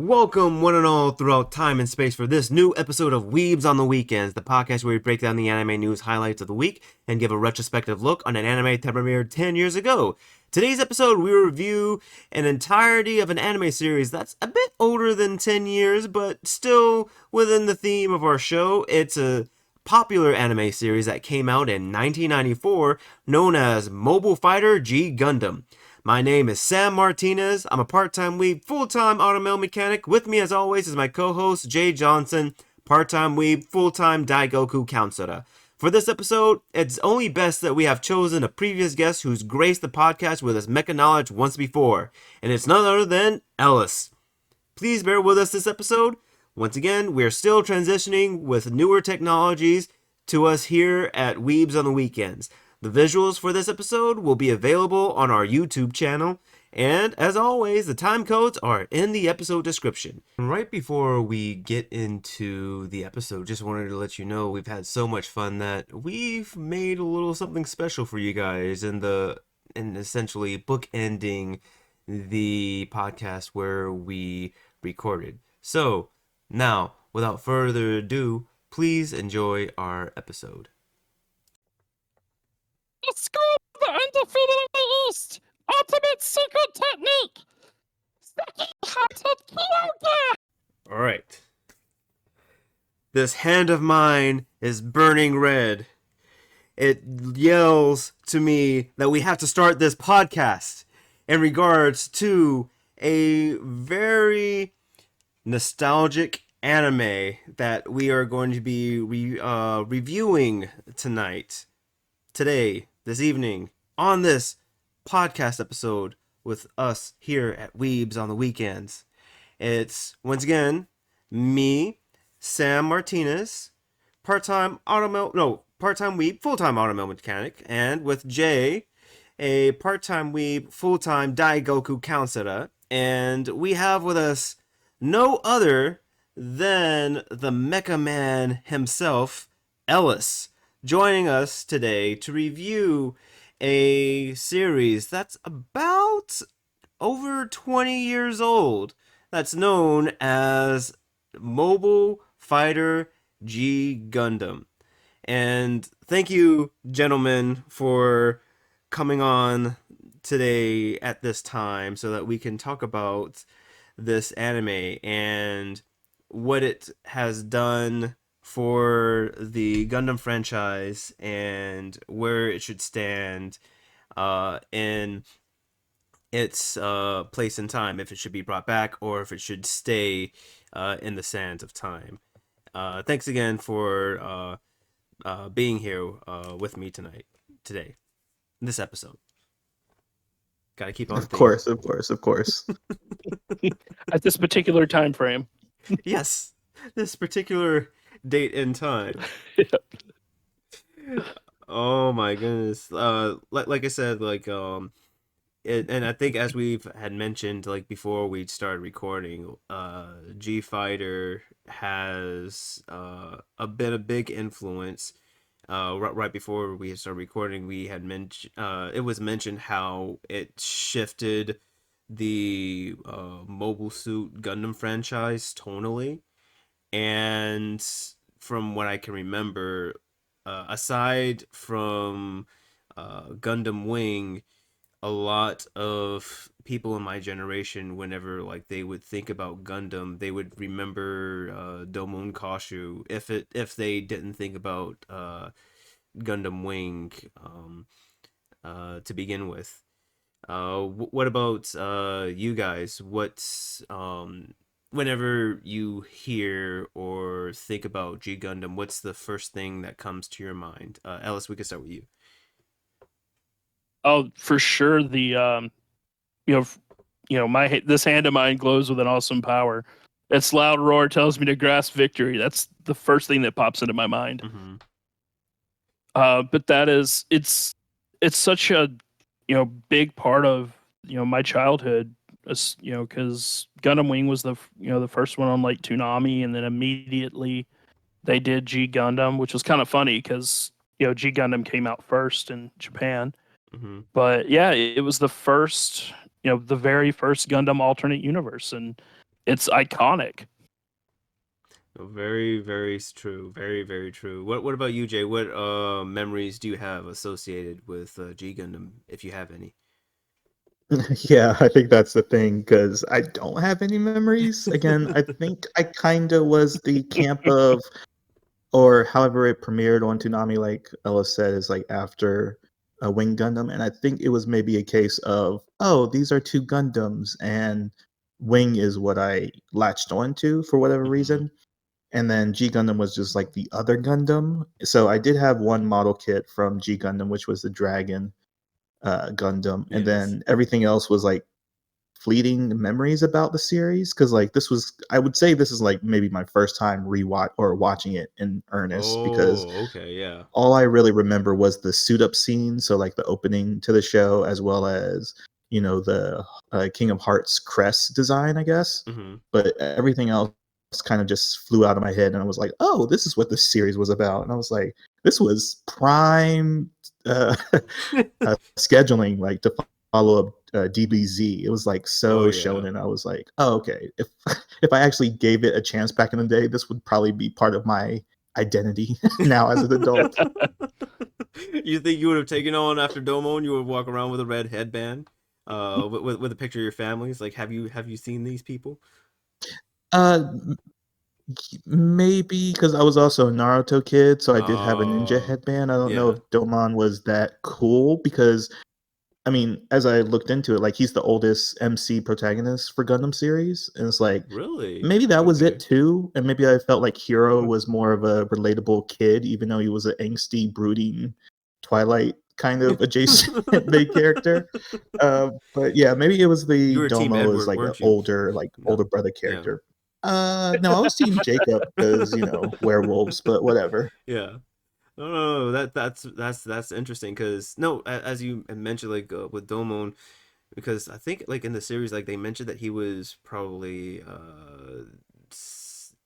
Welcome, one and all, throughout time and space for this new episode of Weebs on the Weekends, the podcast where we break down the anime news highlights of the week and give a retrospective look on an anime that premiered 10 years ago. Today's episode, we review an entirety of an anime series that's a bit older than 10 years, but still within the theme of our show. It's a popular anime series that came out in 1994, known as Mobile Fighter G Gundam. My name is Sam Martinez. I'm a part-time weeb, full-time automobile mechanic. With me, as always, is my co-host, Jay Johnson, part-time weeb, full-time Daigoku counselor. For this episode, it's only best that we have chosen a previous guest who's graced the podcast with his mecha knowledge once before, and it's none other than Ellis. Please bear with us this episode. Once again, we're still transitioning with newer technologies to us here at Weebs on the Weekends. The visuals for this episode will be available on our YouTube channel, and as always, the time codes are in the episode description. Right before we get into the episode, just wanted to let you know we've had so much fun that we've made a little something special for you guys and essentially bookending the podcast where we recorded. So, now, without further ado, please enjoy our episode. Let's go! The undefeated in the East! Ultimate secret technique! Sekiha Tenkyoken! Alright. This hand of mine is burning red. It yells to me that we have to start this podcast in regards to a very nostalgic anime that we are going to be reviewing today, this evening, on this podcast episode with us here at Weebs on the Weekends. It's, once again, me, Sam Martinez, part-time weeb, full-time automobile mechanic, and with Jay, a part-time weeb, full-time Daigoku counselor, and we have with us no other than the Mecha Man himself, Ellis, joining us today to review a series that's about over 20 years old that's known as Mobile Fighter G Gundam. And thank you, gentlemen, for coming on today at this time so that we can talk about this anime and what it has done for the Gundam franchise and where it should stand in its place in time, if it should be brought back or if it should stay in the sands of time. Thanks again for being here with me today, in this episode. Gotta keep on thinking. Of course. At this particular time frame. Yes, this particular date and time. Oh my goodness. Like I said, and I think as we've had mentioned, before we started recording, G Fighter has been a big influence. Right before we started recording, we had it was mentioned how it shifted the Mobile Suit Gundam franchise tonally. And from what I can remember, aside from Gundam Wing, a lot of people in my generation, whenever they would think about Gundam, they would remember Domon Kashu if they didn't think about Gundam Wing to begin with. What about you guys? What's whenever you hear or think about G Gundam, what's the first thing that comes to your mind? Ellis, we can start with you. Oh, for sure. The this hand of mine glows with an awesome power. Its loud roar tells me to grasp victory. That's the first thing that pops into my mind. Mm-hmm. But it's such a big part of my childhood. Because Gundam Wing was the first one on Toonami, and then immediately they did G Gundam, which was kind of funny because G Gundam came out first in Japan. Mm-hmm. But yeah, it was the first, the very first Gundam alternate universe, and it's iconic. Very, very true. Very, very true. What about you, Jay? What memories do you have associated with G Gundam, if you have any? Yeah, I think that's the thing because I don't have any memories. Again, I think I kind of was the camp of, or however it premiered on Toonami, like Ellis said, is like after a Wing Gundam, and I think it was maybe a case of, oh, these are two Gundams, and Wing is what I latched onto for whatever Hmm. reason. And then G Gundam was just like the other Gundam. So I did have one model kit from G Gundam, which was the Dragon Gundam, and Yes. then everything else was like fleeting memories about the series because like this was, I would say this is like maybe my first time rewatch or watching it in earnest because Oh, okay, yeah. all I really remember was the suit up scene, so like the opening to the show, as well as the King of Hearts crest design, I guess. Hmm. But everything else kind of just flew out of my head, and I was like, "Oh, this is what this series was about." And I was like, "This was prime uh, scheduling, like to follow up DBZ. It was like Oh so yeah. shonen. I was like, oh, okay. If if I actually gave it a chance back in the day, this would probably be part of my identity now as an adult. You think you would have taken on after Domo and you would walk around with a red headband, with a picture of your families? Like, have you seen these people? Uh, Maybe because I was also a Naruto kid, so I did have a ninja Oh, headband. I don't know yeah. if Domon was that cool because I mean, as I looked into it, like he's the oldest MC protagonist for Gundam series, and it's like Really? maybe that was it Okay. too, and maybe I felt like Hero was more of a relatable kid, even though he was an angsty, brooding Twilight kind of adjacent main character. But yeah, maybe it was You the were Team Domo as Edward, like an weren't you? older, No. older brother Yeah. character. No, I was Team Jacob because werewolves, but whatever. Yeah. No, that's interesting because no, as you mentioned, like with Domon, because I think like in the series, like they mentioned that he was probably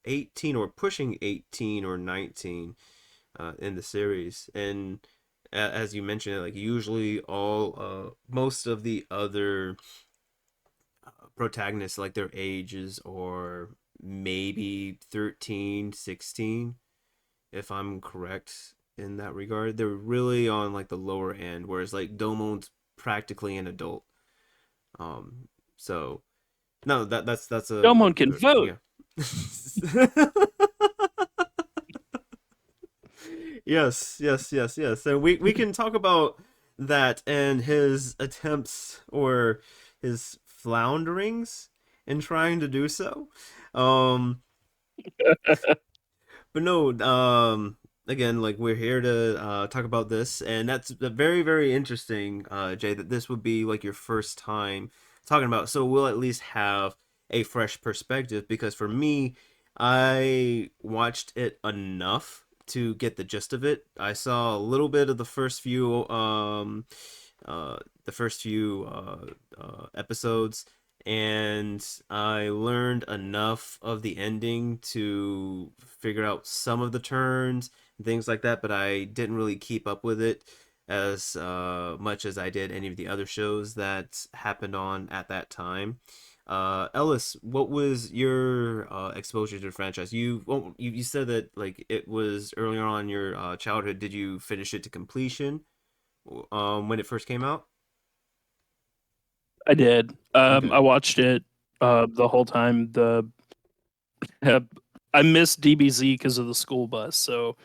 18 or pushing 18 or 19 in the series, and as you mentioned, like usually all most of the other protagonists, like their ages or maybe 13, 16, if I'm correct in that regard. They're really on like the lower end, whereas like Domon's practically an adult. Um, so no, that's a Someone can good, vote. yeah. Yes, yes, yes, yes. So we can talk about that and his attempts or his flounderings in trying to do so. Um, but no, again, like we're here to talk about this, and that's very, very interesting, Jay, that this would be like your first time talking about. So we'll at least have a fresh perspective because for me, I watched it enough to get the gist of it. I saw a little bit of uh, the first few episodes, and I learned enough of the ending to figure out some of the turns and things like that, but I didn't really keep up with it as much as I did any of the other shows that happened on at that time. Ellis, what was your exposure to the franchise? You said that like it was earlier on in your childhood. Did you finish it to completion when it first came out? I did. Okay. I watched it the whole time. Uh, I missed DBZ because of the school bus, so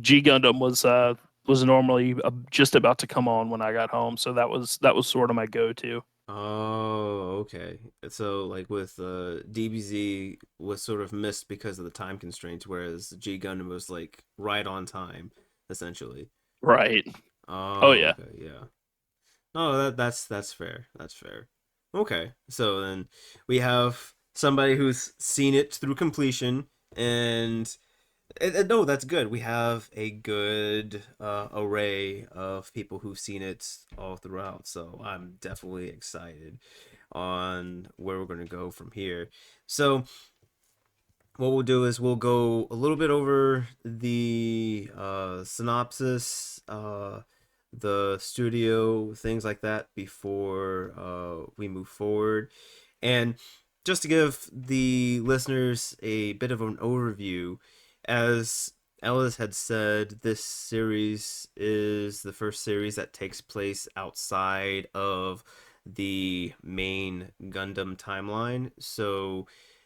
G Gundam was normally just about to come on when I got home, so that was sort of my go to. Oh, okay. So like with DBZ was sort of missed because of the time constraints, whereas G Gundam was like right on time, essentially. Right. Oh Oh, yeah. okay, yeah. No, that's fair. That's fair. Okay, so then we have somebody who's seen it through completion, and no, that's good. We have a good array of people who've seen it all throughout, so I'm definitely excited on where we're going to go from here. So, what we'll do is we'll go a little bit over the synopsis, the studio, things like that before we move forward. And just to give the listeners a bit of an overview, as Ellis had said, this series is the first series that takes place outside of the main Gundam timeline. So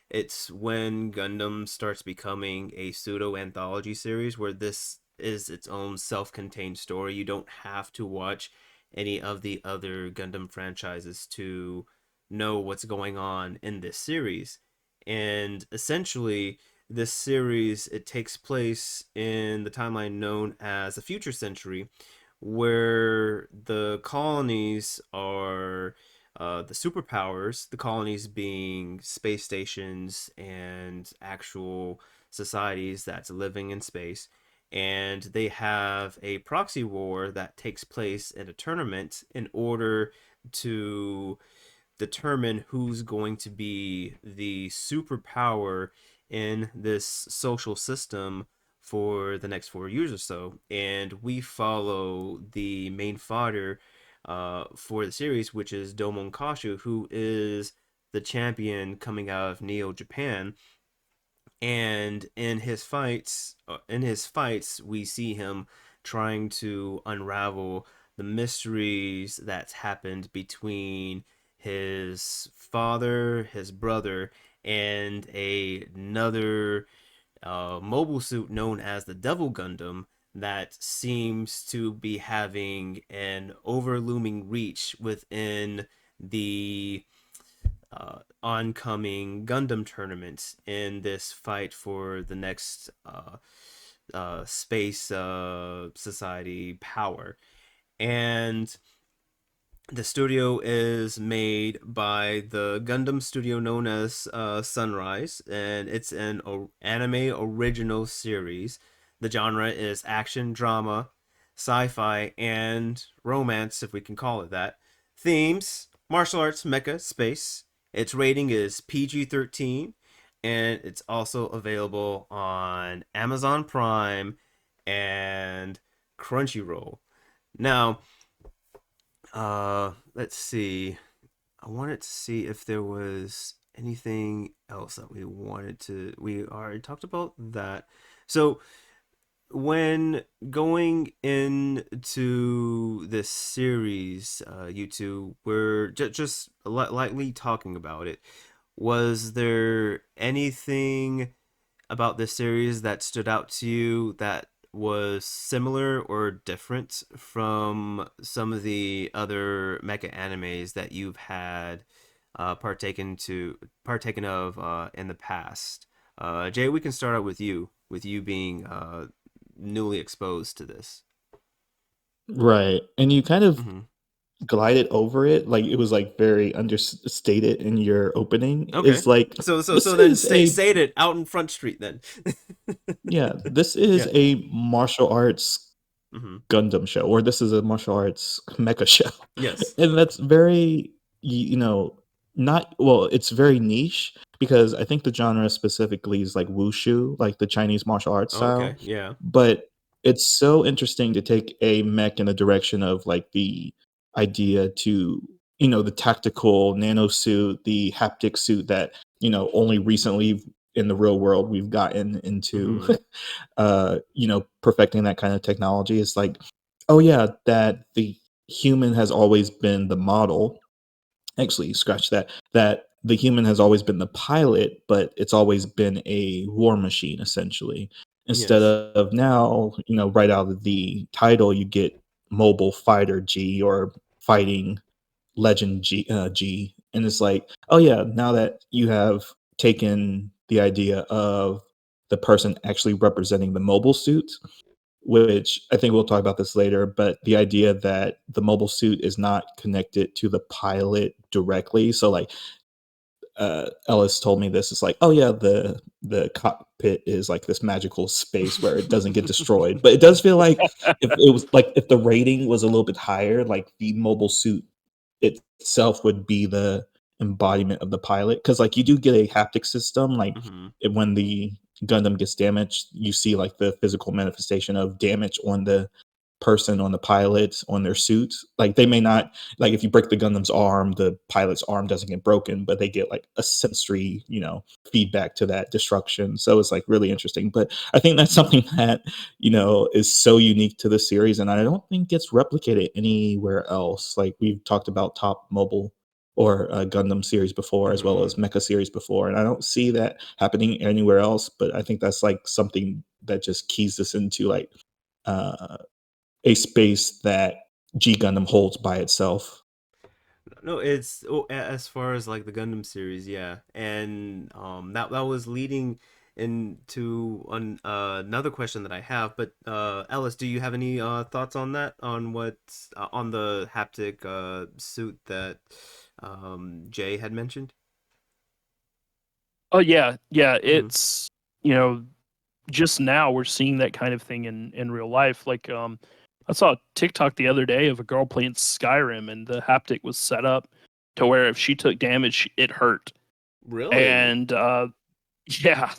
it's when Gundam starts becoming a pseudo anthology series where this is its own self-contained story. You don't have to watch any of the other Gundam franchises to know what's going on in this series. And essentially, this series, it takes place in the timeline known as the future century, where the colonies are the superpowers, the colonies being space stations and actual societies that's living in space. And they have a proxy war that takes place in a tournament in order to determine who's going to be the superpower in this social system for the next 4 years or so. And we follow the main fodder for the series, which is Domon Kashu, who is the champion coming out of Neo Japan. And in his fights, we see him trying to unravel the mysteries that's happened between his father, his brother, and another mobile suit known as the Devil Gundam that seems to be having an overlooming reach within the oncoming Gundam tournament in this fight for the next space society power. And the studio is made by the Gundam studio known as Sunrise, and it's an anime original series. The genre is action, drama, sci-fi, and romance, if we can call it that. Themes: martial arts, mecha, space. Its rating is PG-13, and it's also available on Amazon Prime and Crunchyroll. Now, let's see. I wanted to see if there was anything else that we wanted to. We already talked about that. So, when going into this series, you two were just lightly talking about it. Was there anything about this series that stood out to you that was similar or different from some of the other mecha animes that you've had partaken of in the past? Jay, we can start out with you being newly exposed to this. Right. And you kind of Hmm. glided over it, like it was like very understated in your opening. Okay. Is like So this then is a say it out in Front Street then. yeah, this is Yeah. a martial arts Hmm. Gundam show, or this is a martial arts mecha show. Yes. And that's very, not well, it's very niche because I think the genre specifically is like wushu, like the Chinese martial arts Okay. style. Yeah. But it's so interesting to take a mech in the direction of like the idea to, the tactical nano suit, the haptic suit that, only recently in the real world we've gotten into Hmm. perfecting that kind of technology. It's like, oh yeah, that the human has always been the model. Actually, scratch that. That the human has always been the pilot, but it's always been a war machine, essentially. Instead Yes. of now, right out of the title, you get Mobile Fighter G or Fighting Legend G, and it's like, oh yeah, now that you have taken the idea of the person actually representing the mobile suit, which I think we'll talk about this later, but the idea that the mobile suit is not connected to the pilot directly. So like Ellis told me this. It's like, oh yeah, the cockpit is like this magical space where it doesn't get destroyed. But it does feel like if it was like if the rating was a little bit higher, like the mobile suit itself would be the embodiment of the pilot. Because like you do get a haptic system, like Hmm. when the Gundam gets damaged, you see like the physical manifestation of damage on the person on the pilot on their suit. Like they may not, like if you break the Gundam's arm, the pilot's arm doesn't get broken, but they get like a sensory, feedback to that destruction. So it's like really interesting. But I think that's something that, is so unique to the series, and I don't think gets replicated anywhere else. Like we've talked about Top Mobile or Gundam series before, as well as Mecha series before, and I don't see that happening anywhere else. But I think that's like something that just keys us into like uh, a space that G Gundam holds by itself. No, it's as far as like the Gundam series, yeah, and that was leading into another question that I have. But Ellis, do you have any thoughts on that? On what on the haptic suit that Jay had mentioned? Oh yeah, Mhm. it's just now we're seeing that kind of thing in real life. Like I saw a TikTok the other day of a girl playing Skyrim, and the haptic was set up to where if she took damage, it hurt. Really? And yeah,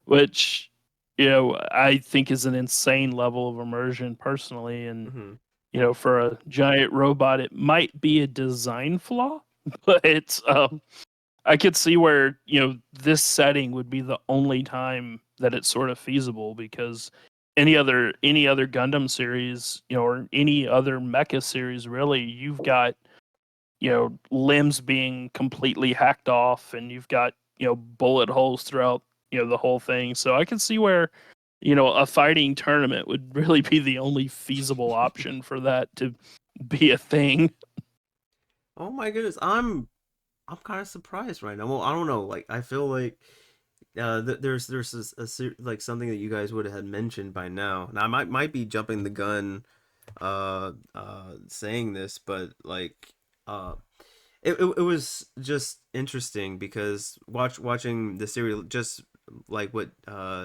which I think is an insane level of immersion personally. And Hmm. for a giant robot, it might be a design flaw, but I could see where this setting would be the only time that it's sort of feasible, because any other Gundam series, or any other mecha series, really, you've got limbs being completely hacked off, and you've got bullet holes throughout the whole thing. So I can see where a fighting tournament would really be the only feasible option for that to be a thing. Oh my goodness, I'm kind of surprised right now. Well, I don't know. Like, I feel like there's like something that you guys would have had mentioned by now. Now I might be jumping the gun, saying this, but like, uh, it was just interesting because watching the series, just like what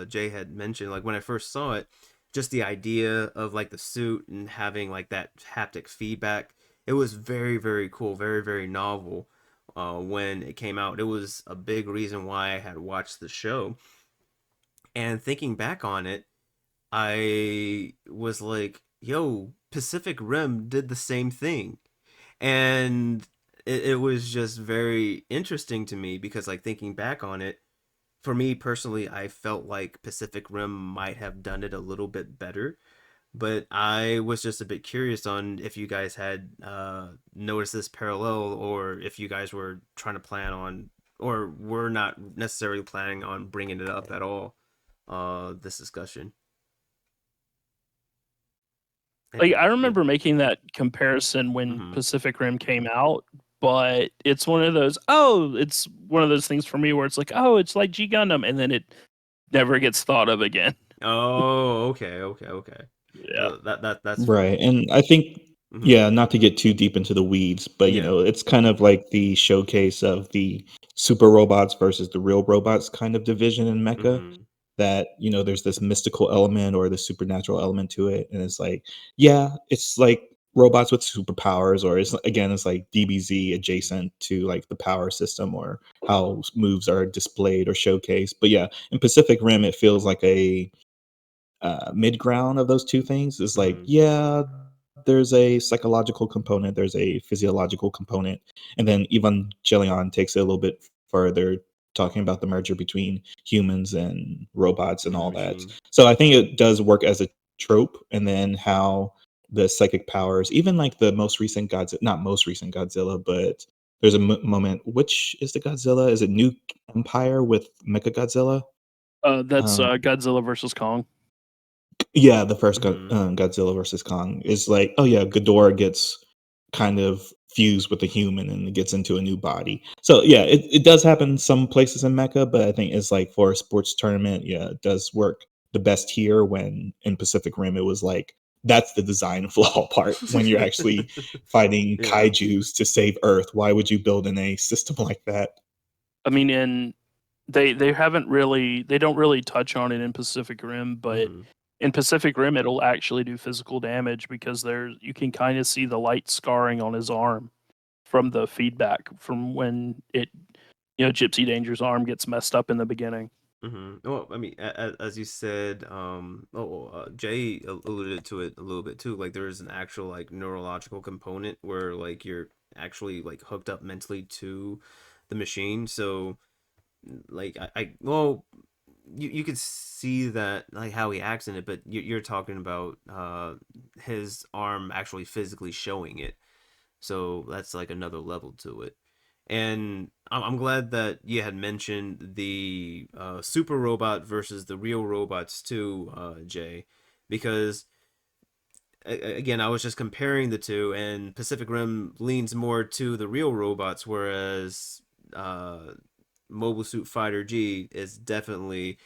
Jay had mentioned, like when I first saw it, just the idea of like the suit and having like that haptic feedback, it was very cool, very novel. When it came out, it was a big reason why I had watched the show. And thinking back on it, I was like, yo, Pacific Rim did the same thing. And it was just very interesting to me because, like, thinking back on it, for me personally, I felt like Pacific Rim might have done it a little bit better. But I was just a bit curious on if you guys had noticed this parallel, or if you guys were trying to plan on, or were not necessarily planning on bringing it up at all, this discussion. And, Like, I yeah. remember making that comparison when Mm-hmm. Pacific Rim came out, but it's one of those things for me where it's like, oh, it's like G Gundam, and then it never gets thought of again. Oh, okay. Yeah. That's fair. Right. And I think, Mm-hmm. yeah, not to get too deep into the weeds, but Yeah. it's kind of like the showcase of the super robots versus the real robots kind of division in mecha. Mm-hmm. That, there's this mystical element or the supernatural element to it. And it's like, yeah, it's like robots with superpowers, or it's like DBZ adjacent to like the power system or how moves are displayed or showcased. But yeah, in Pacific Rim, it feels like a mid ground of those two things. Is like, Mm-hmm. yeah, there's a psychological component, there's a physiological component, and then Evangelion takes it a little bit further, talking about the merger between humans and robots and Mm-hmm. all that. Machine. So I think it does work as a trope, and then how the psychic powers, even like the most recent Godzilla, not most recent Godzilla, but there's a moment. Which is the Godzilla? Is it New Empire with Mecha Godzilla? That's Godzilla versus Kong. Yeah, the first Mm-hmm. Godzilla versus Kong is like, oh yeah, Ghidorah gets kind of fused with a human and it gets into a new body. So yeah, it does happen some places in Mecha, but I think it's like for a sports tournament, yeah, it does work the best here. When in Pacific Rim, it was like that's the design flaw part. When you're actually fighting Yeah. kaiju's to save Earth, why would you build in a system like that? I mean, they don't really touch on it in Pacific Rim, but Mm-hmm. in Pacific Rim it'll actually do physical damage, because you can kind of see the light scarring on his arm from the feedback from when Gypsy Danger's arm gets messed up in the beginning. Well, I mean, as you said, Jay alluded to it a little bit too. Like, there is an actual like neurological component where like you're actually like hooked up mentally to the machine. So, like, well, you could see that like how he acts in it, but you're talking about his arm actually physically showing it. So that's like another level to it. And I'm glad that you had mentioned the super robot versus the real robots too, Jay, because again, I was just comparing the two, and Pacific Rim leans more to the real robots, whereas Mobile Suit Fighter G is definitely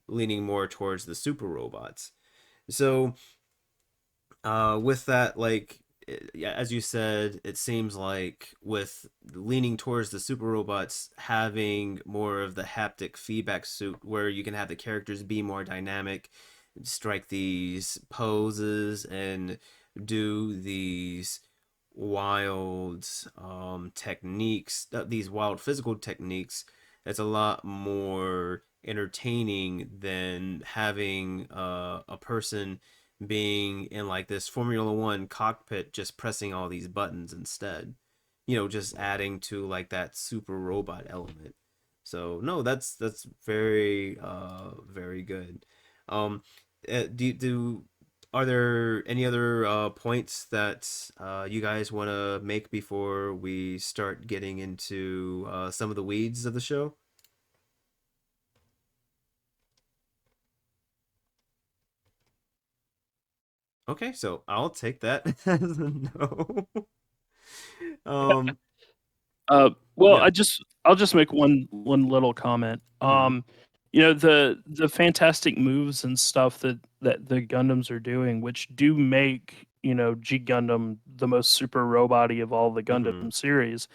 leaning more towards the super robots. So with that, like, yeah, as you said, it seems like with leaning towards the super robots having more of the haptic feedback suit where you can have the characters be more dynamic, strike these poses, and do these wild techniques, these wild physical techniques. It's a lot more entertaining than having a person being in like this Formula One cockpit just pressing all these buttons instead. Just adding to like that super robot element. So no, that's very very good. Um do are there any other points that you guys want to make before we start getting into some of the weeds of the show? Okay, so I'll take that as a no. Um, Well, yeah. I'll just make one little comment. Mhm. The fantastic moves and stuff that the Gundams are doing, which do make G Gundam the most super robot-y of all the Mhm. Gundam series.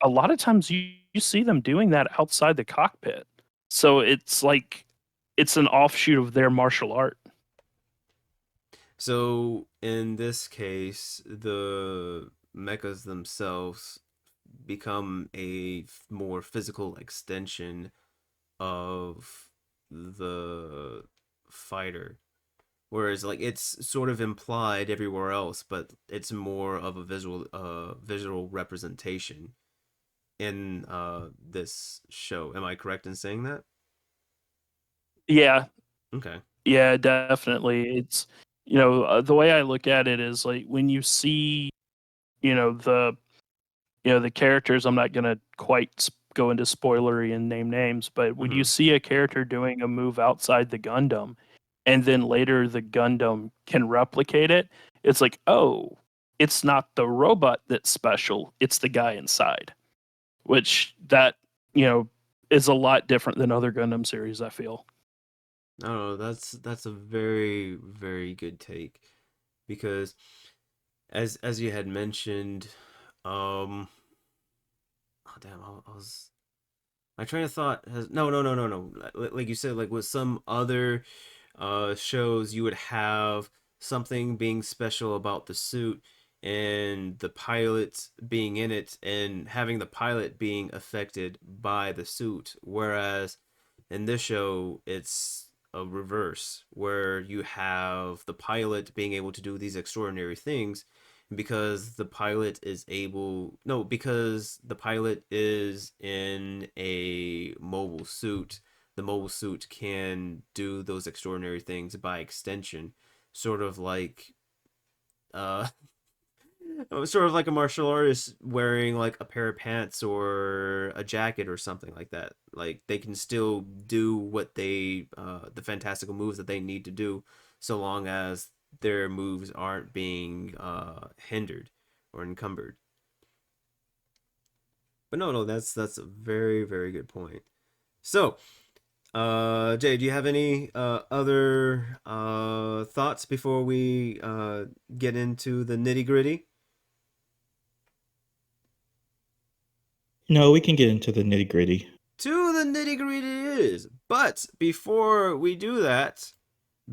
A lot of times you see them doing that outside the cockpit, so it's like it's an offshoot of their martial art. So in this case, the mechas themselves become a more physical extension of the fighter. Whereas like it's sort of implied everywhere else, but it's more of a visual representation in this show. Am I correct in saying that? Yeah, Okay. yeah, definitely. It's the way I look at it is like when you see you know the the characters. I'm not gonna quite go into spoilery and name names, but when you Mm-hmm. see a character doing a move outside the Gundam, and then later the Gundam can replicate it, it's like, oh, it's not the robot that's special; it's the guy inside. Which that you know is a lot different than other Gundam series. I feel. I don't know. That's a very very good take because as you had mentioned, oh damn, I was my train of thought has no. Like you said, like with some other shows, you would have something being special about the suit and the pilot being in it and having the pilot being affected by the suit. Whereas in this show, it's a reverse where you have the pilot being able to do these extraordinary things because the pilot is able no because the pilot is in a mobile suit. The mobile suit can do those extraordinary things by extension, sort of like uh sort of like a martial artist wearing like a pair of pants or a jacket or something like that. Like they can still do what they the fantastical moves that they need to do so long as their moves aren't being hindered or encumbered. But no, that's a very very good point. So, Jay, do you have any other thoughts before we get into the nitty-gritty? No, we can get into the nitty gritty. To the nitty gritty it is. But before we do that,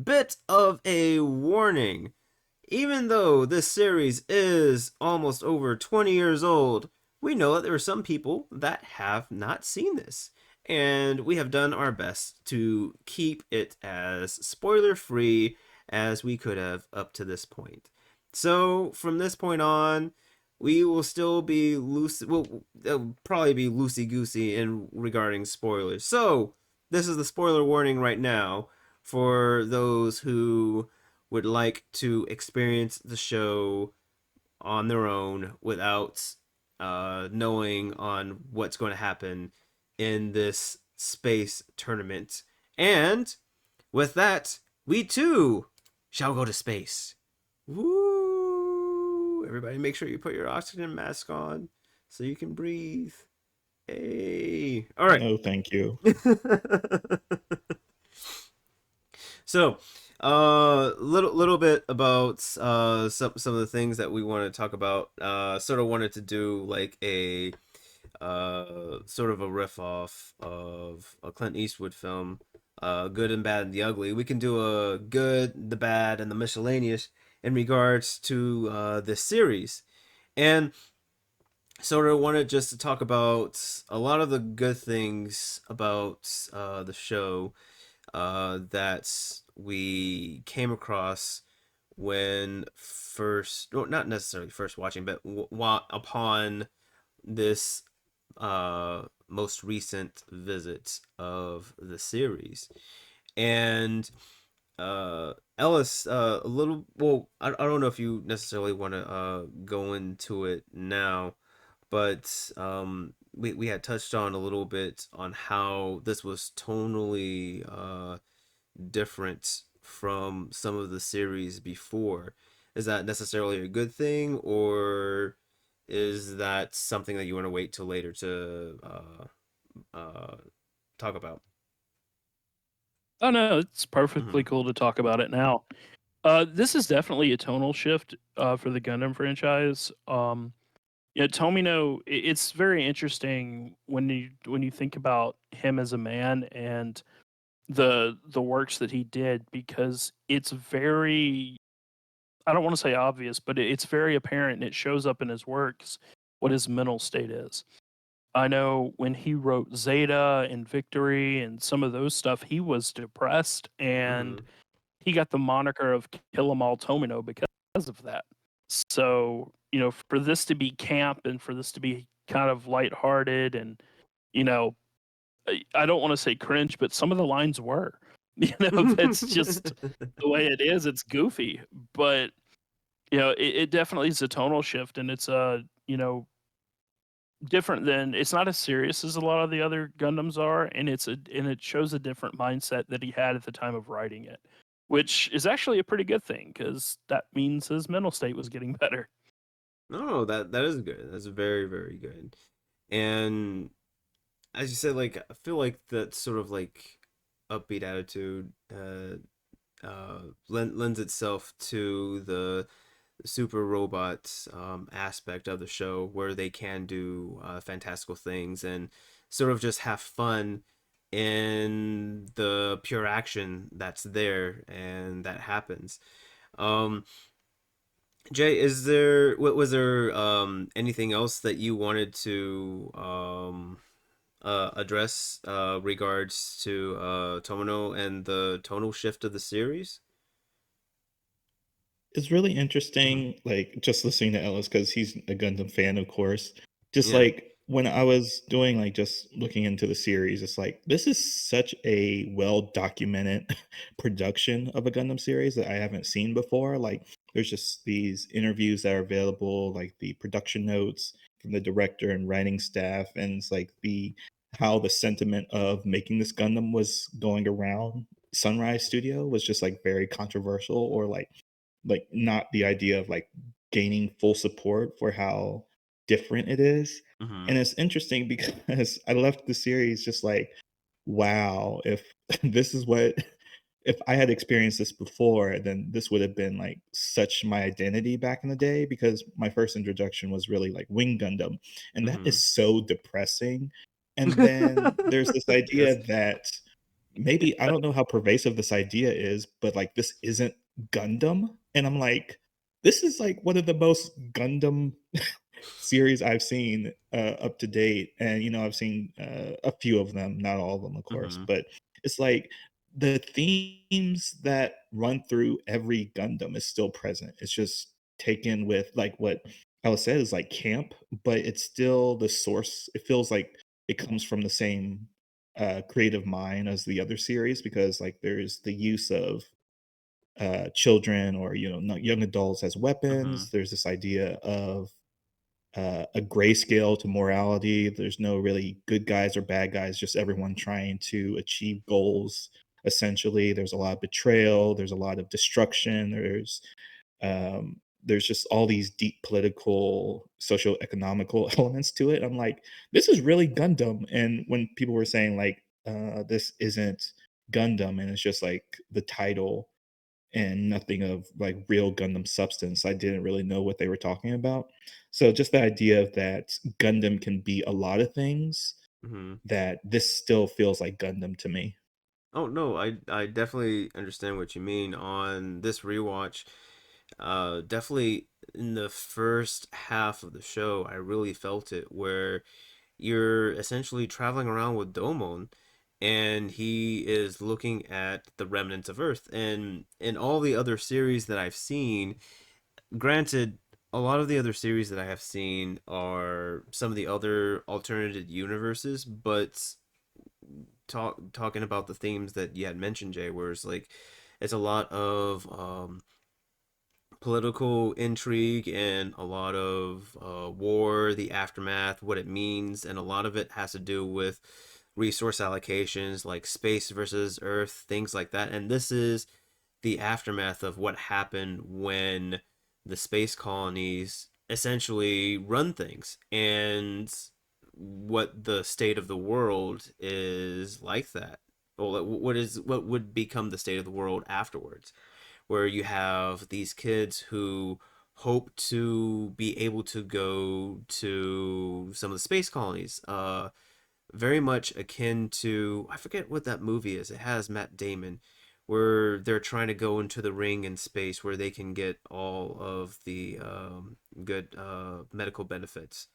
bit of a warning. Even though this series is almost over 20 years old, we know that there are some people that have not seen this. and we have done our best to keep it as spoiler free as we could have up to this point. So from this point on, we will still be loose. Well, it'll probably be loosey goosey in regarding spoilers. So this is the spoiler warning right now for those who would like to experience the show on their own without knowing on what's going to happen in this space tournament. And with that, we too shall go to space. Woo! Everybody, make sure you put your oxygen mask on so you can breathe. Hey! All right. No, thank you. So, little bit about some of the things that we want to talk about. Sort of wanted to do like a sort of a riff off of a Clint Eastwood film, Good and Bad and the Ugly. We can do a good, the bad, and the miscellaneous in regards to this series, and sort of wanted just to talk about a lot of the good things about the show that we came across when first, well, not necessarily first watching, but upon this most recent visit of the series. And Ellis, a little, well, I don't know if you necessarily want to go into it now, but we had touched on a little bit on how this was tonally different from some of the series before. Is that necessarily a good thing, or is that something that you want to wait till later to talk about? Oh no, it's Mm-hmm. perfectly cool to talk about it now. This is definitely a tonal shift for the Gundam franchise. Yeah, Tomino, it's very interesting when you think about him as a man and the works that he did, because it's very, I don't want to say obvious, but it's very apparent and it shows up in his works what his mental state is. I know when he wrote Zeta and Victory and some of those stuff, he was depressed, and Mm-hmm. he got the moniker of Kill 'em all Tomino because of that. So, for this to be camp and for this to be kind of lighthearted and, you know, I don't want to say cringe, but some of the lines were. That's just the way it is. It's goofy, but it definitely is a tonal shift, and it's different than, it's not as serious as a lot of the other Gundams are, and it shows a different mindset that he had at the time of writing it, which is actually a pretty good thing because that means his mental state was getting better. No, that is good. That's very, very good. And as you said, like I feel like that sort of like upbeat attitude lends itself to the super robot aspect of the show, where they can do fantastical things and sort of just have fun in the pure action that's there and that happens. Um, Jay, was there anything else that you wanted to address regards to Tomino and the tonal shift of the series? It's really Hmm. interesting, like, just listening to Ellis because he's a Gundam fan, of course. Just, Yeah. like, when I was doing, like, just looking into the series, it's like, this is such a well-documented production of a Gundam series that I haven't seen before. Like, there's just these interviews that are available, like, the production notes from the director and writing staff, and it's like how the sentiment of making this Gundam was going around Sunrise Studio was just, like, very controversial, or, like not the idea of like gaining full support for how different it is. Hmm. And it's interesting because I left the series just like, wow, if this is what, if I had experienced this before, then this would have been like such my identity back in the day, because my first introduction was really like Wing Gundam, and that Hmm. is so depressing. And then there's this Yes. idea that maybe, I don't know how pervasive this idea is, but like this isn't Gundam. And I'm like, this is like one of the most Gundam series I've seen up to date, and I've seen a few of them, not all of them, of course, Hmm. but it's like the themes that run through every Gundam is still present. It's just taken with like what Alice said is like camp, but it's still the source. It feels like it comes from the same creative mind as the other series because like there's the use of children or young adults as Hmm. weapons. There's this idea of a grayscale to morality. There's no really good guys or bad guys, just everyone trying to achieve goals. Essentially, there's a lot of betrayal. There's a lot of destruction. There's just all these deep political, socio-economical elements to it. I'm like, this is really Gundam. And when people were saying like, this isn't Gundam, and it's just like the title and nothing of like real Gundam substance. I didn't really know what they were talking about. So just the idea of that Gundam can be a lot of things, Hmm. that this still feels like Gundam to me. Oh no, I definitely understand what you mean on this rewatch. Definitely in the first half of the show, I really felt it where you're essentially traveling around with Domon and he is looking at the remnants of Earth. And in all the other series that I've seen, granted, a lot of the other series that I have seen are some of the other alternative universes, but talking about the themes that you had mentioned, Jay, where it's like it's a lot of political intrigue and a lot of war, the aftermath, what it means, and a lot of it has to do with resource allocations, like space versus Earth, things like that. And this is the aftermath of what happened when the space colonies essentially run things and what the state of the world is like that. Well, what would become the state of the world afterwards, where you have these kids who hope to be able to go to some of the space colonies. Very much akin to, I forget what that movie is. It has Matt Damon, where they're trying to go into the ring in space where they can get all of the good medical benefits.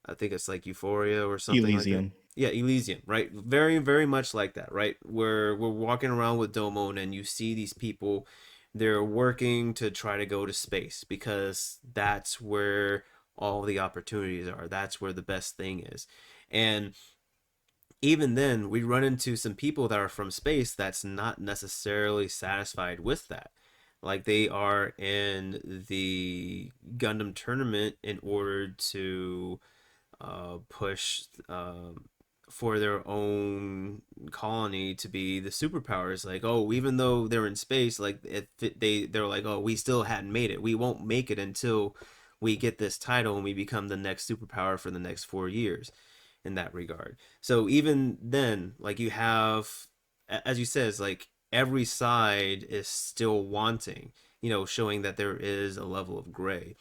I think it's like Euphoria or something like that. Elysium. Yeah, Elysium, right? Very, very much like that, right? Where we're walking around with Domon and you see these people, they're working to try to go to space because that's where all the opportunities are. That's where the best thing is. And even then, we run into some people that are from space that's not necessarily satisfied with that. Like they are in the Gundam tournament in order to push for their own colony to be the superpowers. Like, oh, even though they're in space, like they're like, oh, we still hadn't made it. We won't make it until we get this title and we become the next superpower for the next 4 years. In that regard, so even then, like you have, as you says, like every side is still wanting, showing that there is a level of gray.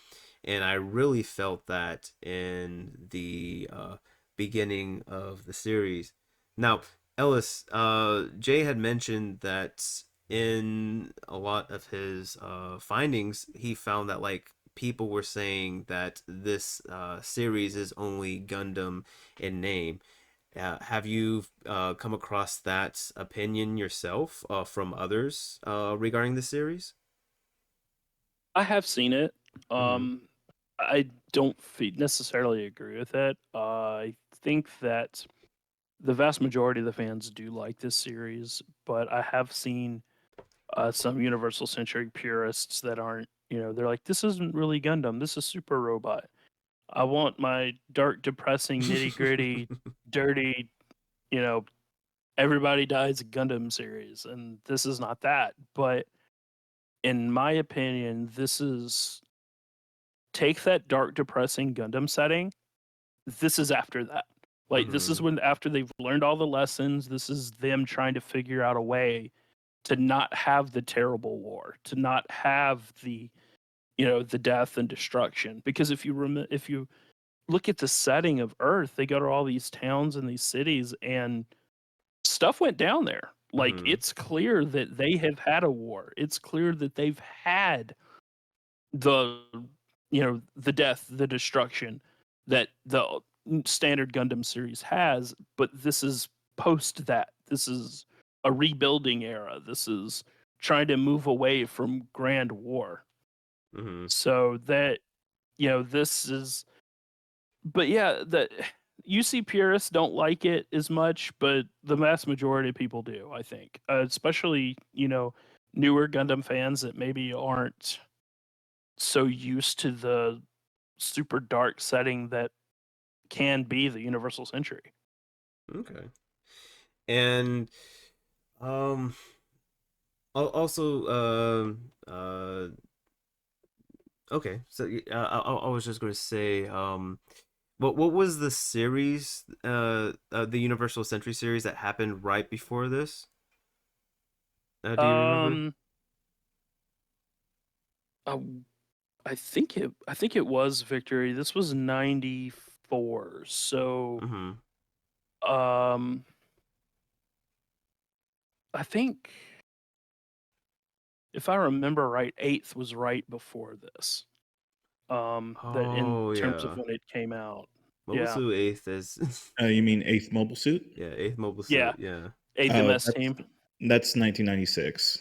And I really felt that in the beginning of the series. Now, Ellis, Jay had mentioned that in a lot of his findings, he found that like people were saying that this series is only Gundam in name. Have you come across that opinion yourself from others regarding the series? I have seen it. Mm-hmm. I don't necessarily agree with it. I think that the vast majority of the fans do like this series, but I have seen some Universal Century purists that aren't, they're like, this isn't really Gundam. This is Super Robot. I want my dark, depressing, nitty gritty, dirty, you know, everybody dies Gundam series. And this is not that. But in my opinion, this is take that dark, depressing Gundam setting. This is after that. Like, this is Mm-hmm. when, after they've learned all the lessons, this is them trying to figure out a way to not have the terrible war, to not have the, the death and destruction. Because if you look at the setting of Earth, they go to all these towns and these cities, and stuff went down there. Like, Mm-hmm. it's clear that they have had a war. It's clear that they've had the, the death, the destruction. that the standard Gundam series has, but this is post that. This is a rebuilding era. This is trying to move away from Grand War. Mm-hmm. So that this is, but yeah, that UC purists don't like it as much, but the vast majority of people do, I think. Especially, newer Gundam fans that maybe aren't so used to the super dark setting that can be the Universal Century. Okay. And um also okay, so I was just going to say what was the series the Universal Century series that happened right before this? Do you remember? Uh, I think it was Victory. This was 94. So Mm-hmm. um I think if I remember right, 8th was right before this. That in Oh terms of yeah. when it came out. Mobile Yeah. Suit 8th is You mean Eighth Mobile Suit? yeah, 8th Mobile Yeah. Suit, yeah. 8th Oh, MS team. that's 1996.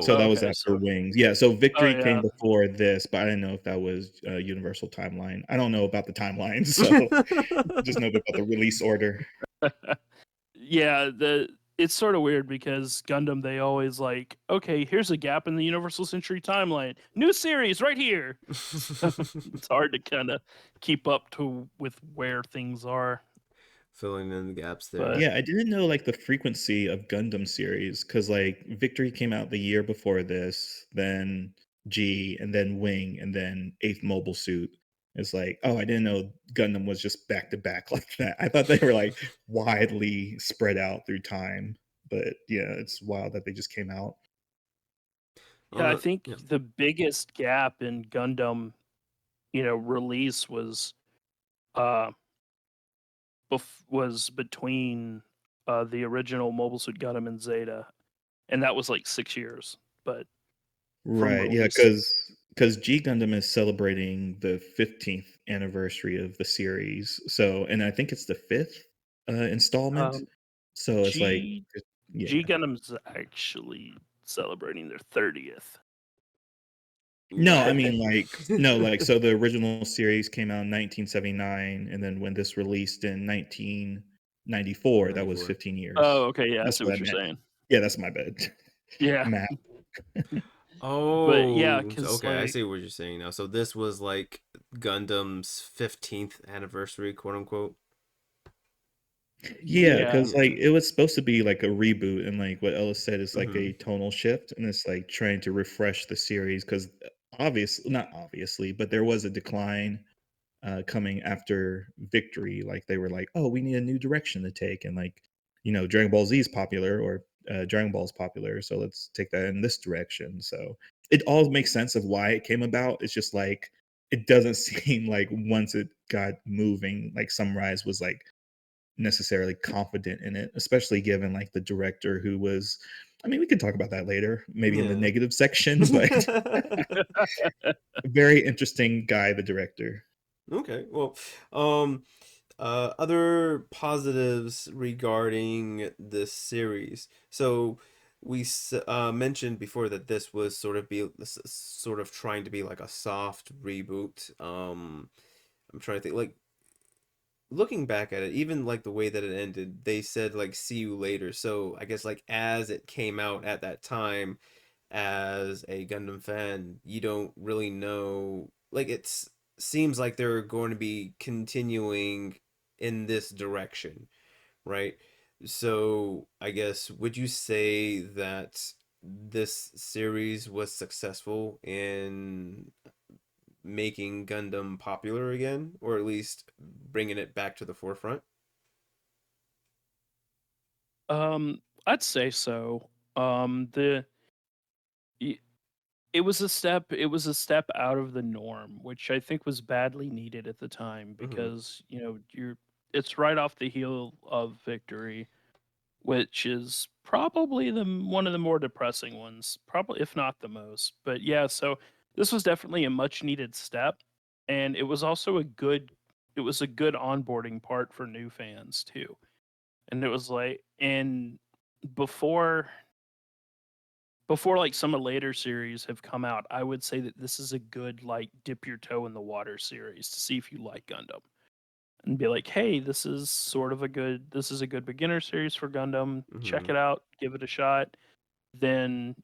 So Oh. that was Okay, after so Wings. Yeah, so oh Victory came yeah. before this, but I didn't know if that was Universal Timeline. I don't know about the timeline, so just know about the release order. Yeah, it's sort of weird because Gundam they always like, okay, here's a gap in the Universal Century timeline. New series right here. It's hard to kind of keep up to with where things are. Filling in the gaps there. But Yeah, I didn't know like the frequency of Gundam series because like Victory came out the year before this, then G, and then Wing, and then Eighth Mobile Suit. It's like, oh, I didn't know Gundam was just back to back like that. I thought they were like widely spread out through time, but yeah, it's wild that they just came out. yeah, I think Yeah. the biggest gap in Gundam, release was uh was between the original Mobile Suit Gundam and Zeta, and that was like 6 years. But from Right. Yeah, release, because G Gundam is celebrating the 15th anniversary of the series. So, and I think it's the fifth installment. um, So it's like, G yeah. G Gundam's actually celebrating their 30th. No, I Right. mean like no, like so the original series came out in 1979, and then when this released in 1994, that was 94. 15 Oh, years. okay, yeah, I That's see what what I you're meant. saying. Yeah, that's my bad. Yeah, Math. but yeah, Oh, because okay. I like see what you're saying now. So this was like Gundam's 15th anniversary, quote unquote. Yeah, yeah, because Yeah. like it was supposed to be like a reboot, and like what Ellis said is like Mm-hmm. a tonal shift, and it's like trying to refresh the series because not obviously, but there was a decline coming after Victory. Like they were like, oh, we need a new direction to take, and like Dragon Ball Z is popular, or Dragon Ball is popular, so let's take that in this direction. So it all makes sense of why it came about. It's just like it doesn't seem like once it got moving, like Sunrise was like necessarily confident in it, especially given like the director who was. I mean, we can talk about that later, maybe in the Yeah. negative section, but very interesting guy, the director. Okay. Well, um, other positives regarding this series. So mentioned before that this was sort of trying to be like a soft reboot. I'm trying to think like looking back at it, even like the way that it ended, they said like see you later. So I guess like as it came out at that time as a Gundam fan, you don't really know like it's seems like they're going to be continuing in this direction, right? So I guess would you say that this series was successful in making Gundam popular again, or at least bringing it back to the forefront? I'd say so. The y- it was a step out of the norm, which I think was badly needed at the time Mm-hmm. because it's right off the heel of Victory, which is probably one of the more depressing ones, probably if not the most. But yeah, so this was definitely a much needed step, and it was also a good a good onboarding part for new fans too. And it was like, and before like some of the later series have come out, I would say that this is a good like dip your toe in the water series to see if you like Gundam and be like, hey, this is a good beginner series for Gundam. Check Mhm. it out, give it a shot. Then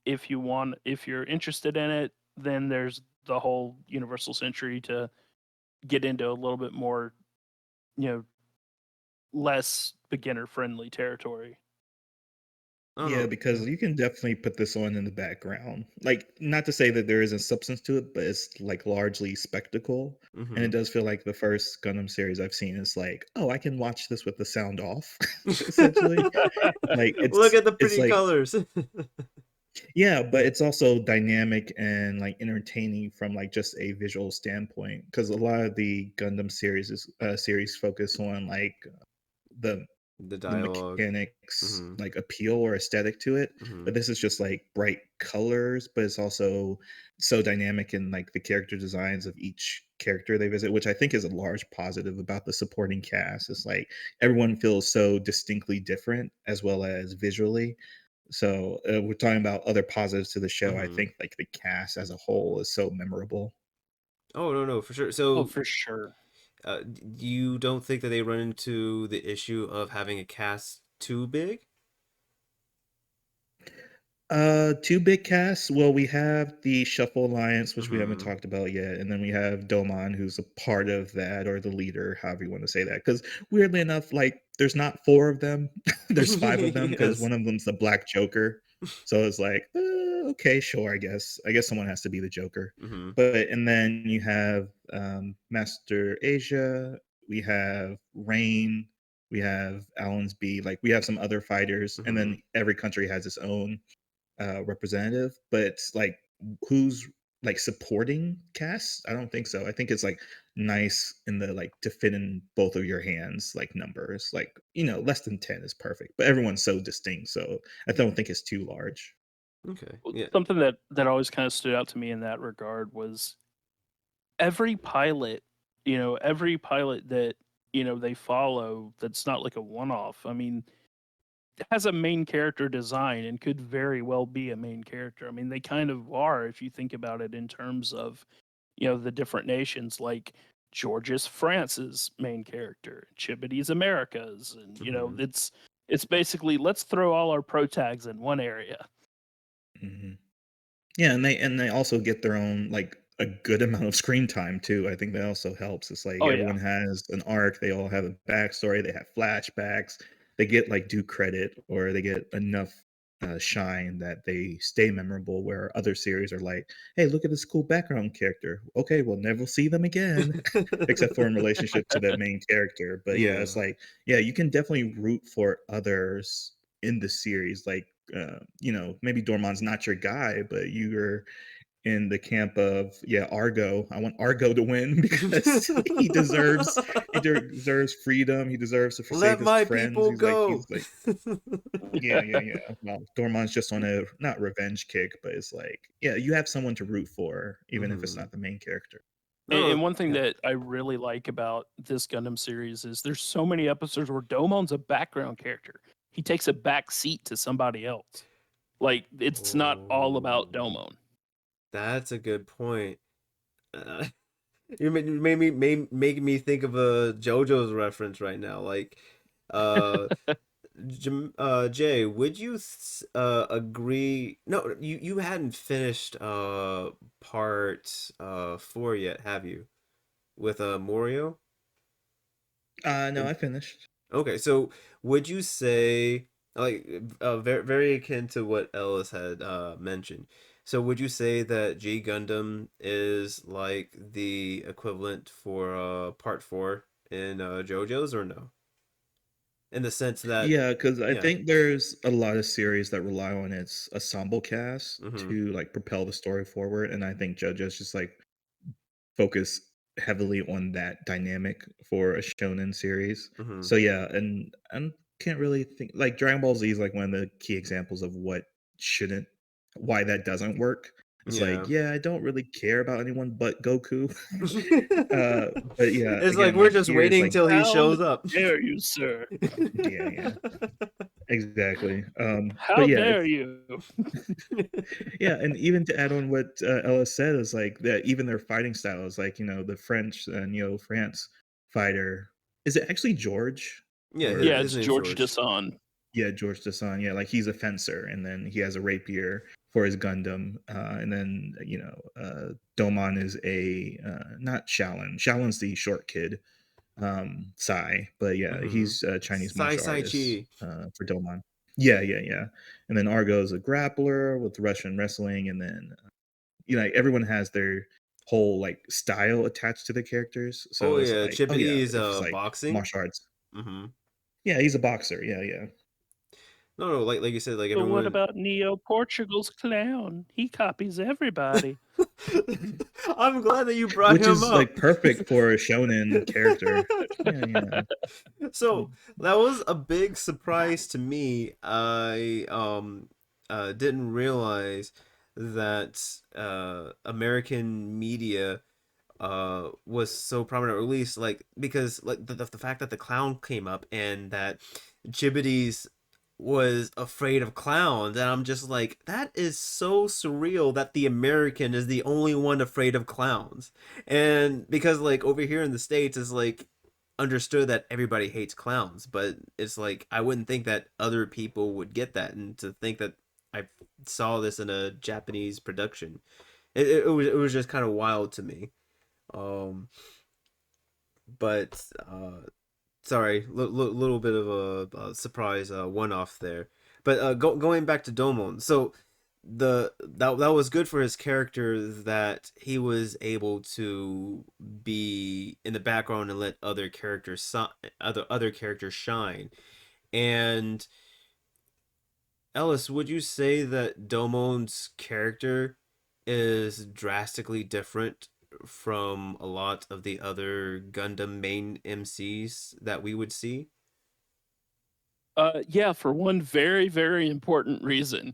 if you're interested in it, then there's the whole Universal Century to get into a little bit more, you know, less beginner friendly territory. I don't Yeah, know. because you can definitely put this on in the background. Like, not to say that there isn't substance to it, but it's like largely spectacle. And it Mhm. does feel like the first Gundam series I've seen is like, oh, I can watch this with the sound off, essentially. Like Look at the it's pretty like colors. yeah, but it's also dynamic and like entertaining from like just a visual standpoint. Because a lot of the Gundam series focus on like the The the dialogue. mechanics Mhm. like appeal or aesthetic to it, but Mhm. this is just like bright colors, but it's also so dynamic in like the character designs of each character they visit, which I think is a large positive about the supporting cast. It's like everyone feels so distinctly different as well as visually. So we're talking about other positives to the show. I Mhm. think like the cast as a whole is so memorable. Oh, no, for sure. Oh, So, for sure. you don't think that they run into the issue of having a cast too big? Two big casts. Well, we have the Shuffle Alliance, which we haven't Mhm. talked about yet, and then we have Domon, who's a part of that, or the leader, however you want to say that. Because weirdly enough, like there's not four of them, there's five of them, because Yes. one of them's the Black Joker. So it's like, okay, sure, I guess. I guess someone has to be the Joker. Mhm. But and then you have Master Asia, we have Rain, we have Allen's B. Like we have some other fighters, and Mhm. then every country has its own representative, but it's like who's like supporting cast? I don't think so. I think it's like nice in the like to fit in both of your hands like numbers. Like, less than 10 is perfect, but everyone's so distinct, so I don't think it's too large. Okay. Yeah. Something that always kind of stood out to me in that regard was every pilot, every pilot that they follow that's not like a one-off. I mean, has a main character design and could very well be a main character. I mean, they kind of are if you think about it in terms of, the different nations. Like Georgia's France's main character, Chibity's America's, and Mhm. it's basically let's throw all our pro tags in one area. hmm Yeah, and they also get their own like a good amount of screen time too. I think that also helps. It's like Oh yeah. everyone has an arc, they all have a backstory, they have flashbacks, they get like due credit or they get enough shine that they stay memorable. Where other series are like, hey, look at this cool background character. Okay, we'll never see them again, except for in relationship to the main character. But yeah, it's Yeah. like yeah, you can definitely root for others in the series, like maybe Dormon's not your guy, but you're in the camp of yeah, Argo. I want Argo to win because he deserves freedom. He deserves to forsake Let his my friends. people He's go. like yeah, yeah, yeah. Well, Dormon's just on a not revenge kick, but it's like yeah, you have someone to root for, even if it's Mhm. not the main character. And Oh, one thing yeah. that I really like about this Gundam series is there's so many episodes where Domon's a background character. He takes a back seat to somebody else. Like it's not all about Oh, Domon. that's a good point. Uh, you made me think of a JoJo's reference right now. Like, uh, Jay, would you agree? No, you hadn't finished part 4 yet, have you? With Morio? No, And I finished. okay, so would you say like very akin to what Ellis had mentioned? So would you say that G Gundam is like the equivalent for part 4 in JoJo's or no? In the sense that Yeah, because I yeah. think there's a lot of series that rely on its ensemble cast Mm-hmm. to like propel the story forward, and I think JoJo's just like focus heavily on that dynamic for a shonen series. Mm-hmm. So yeah, and I can't really think like Dragon Ball Z is like one of the key examples of what shouldn't, why that doesn't work. It's Yeah. like, yeah, I don't really care about anyone but Goku. But yeah, It's like again, we're like just here is waiting like, till he How shows up. dare you, sir? yeah, exactly. How But yeah, dare it's you? yeah, and even to add on what Ellis said is like that even their fighting styles, like the French and France fighter. Is it actually George Yeah, or Yeah, his it's name's George George. Desan. yeah, George Desan. Yeah, like he's a fencer, and then he has a rapier for his Gundam, and then Domon is a not Shaolin. Shaolin's the short kid, Sai, but yeah, Mm-hmm. he's a Chinese Sai martial Sai artist Chi. for Domon. Yeah. And then Argo's a grappler with Russian wrestling, and then like everyone has their whole like style attached to the characters. So Oh it's yeah, like, oh yeah, Chippity is if it's like boxing. martial arts, Mm-hmm. yeah, he's a boxer. Yeah. No, like you said, like But what everyone. about Neo Portugal's clown? He copies everybody. I'm glad that you brought Which him is up. like perfect for a shonen character. Yeah. So that was a big surprise to me. I didn't realize that American media was so prominent, or at least like because like the fact that the clown came up and that Jibbity's was afraid of clowns, and I'm just like, that is so surreal that the American is the only one afraid of clowns. And because like over here in the States is like understood that everybody hates clowns, but it's like I wouldn't think that other people would get that, and to think that I saw this in a Japanese production, it was just kind of wild to me. um but sorry, little bit of a surprise one off there. But going back to Domon, so that was good for his character that he was able to be in the background and let other characters shine. And Ellis, would you say that Domon's character is drastically different from a lot of the other Gundam main MCs that we would see? Yeah, for one very, very important reason.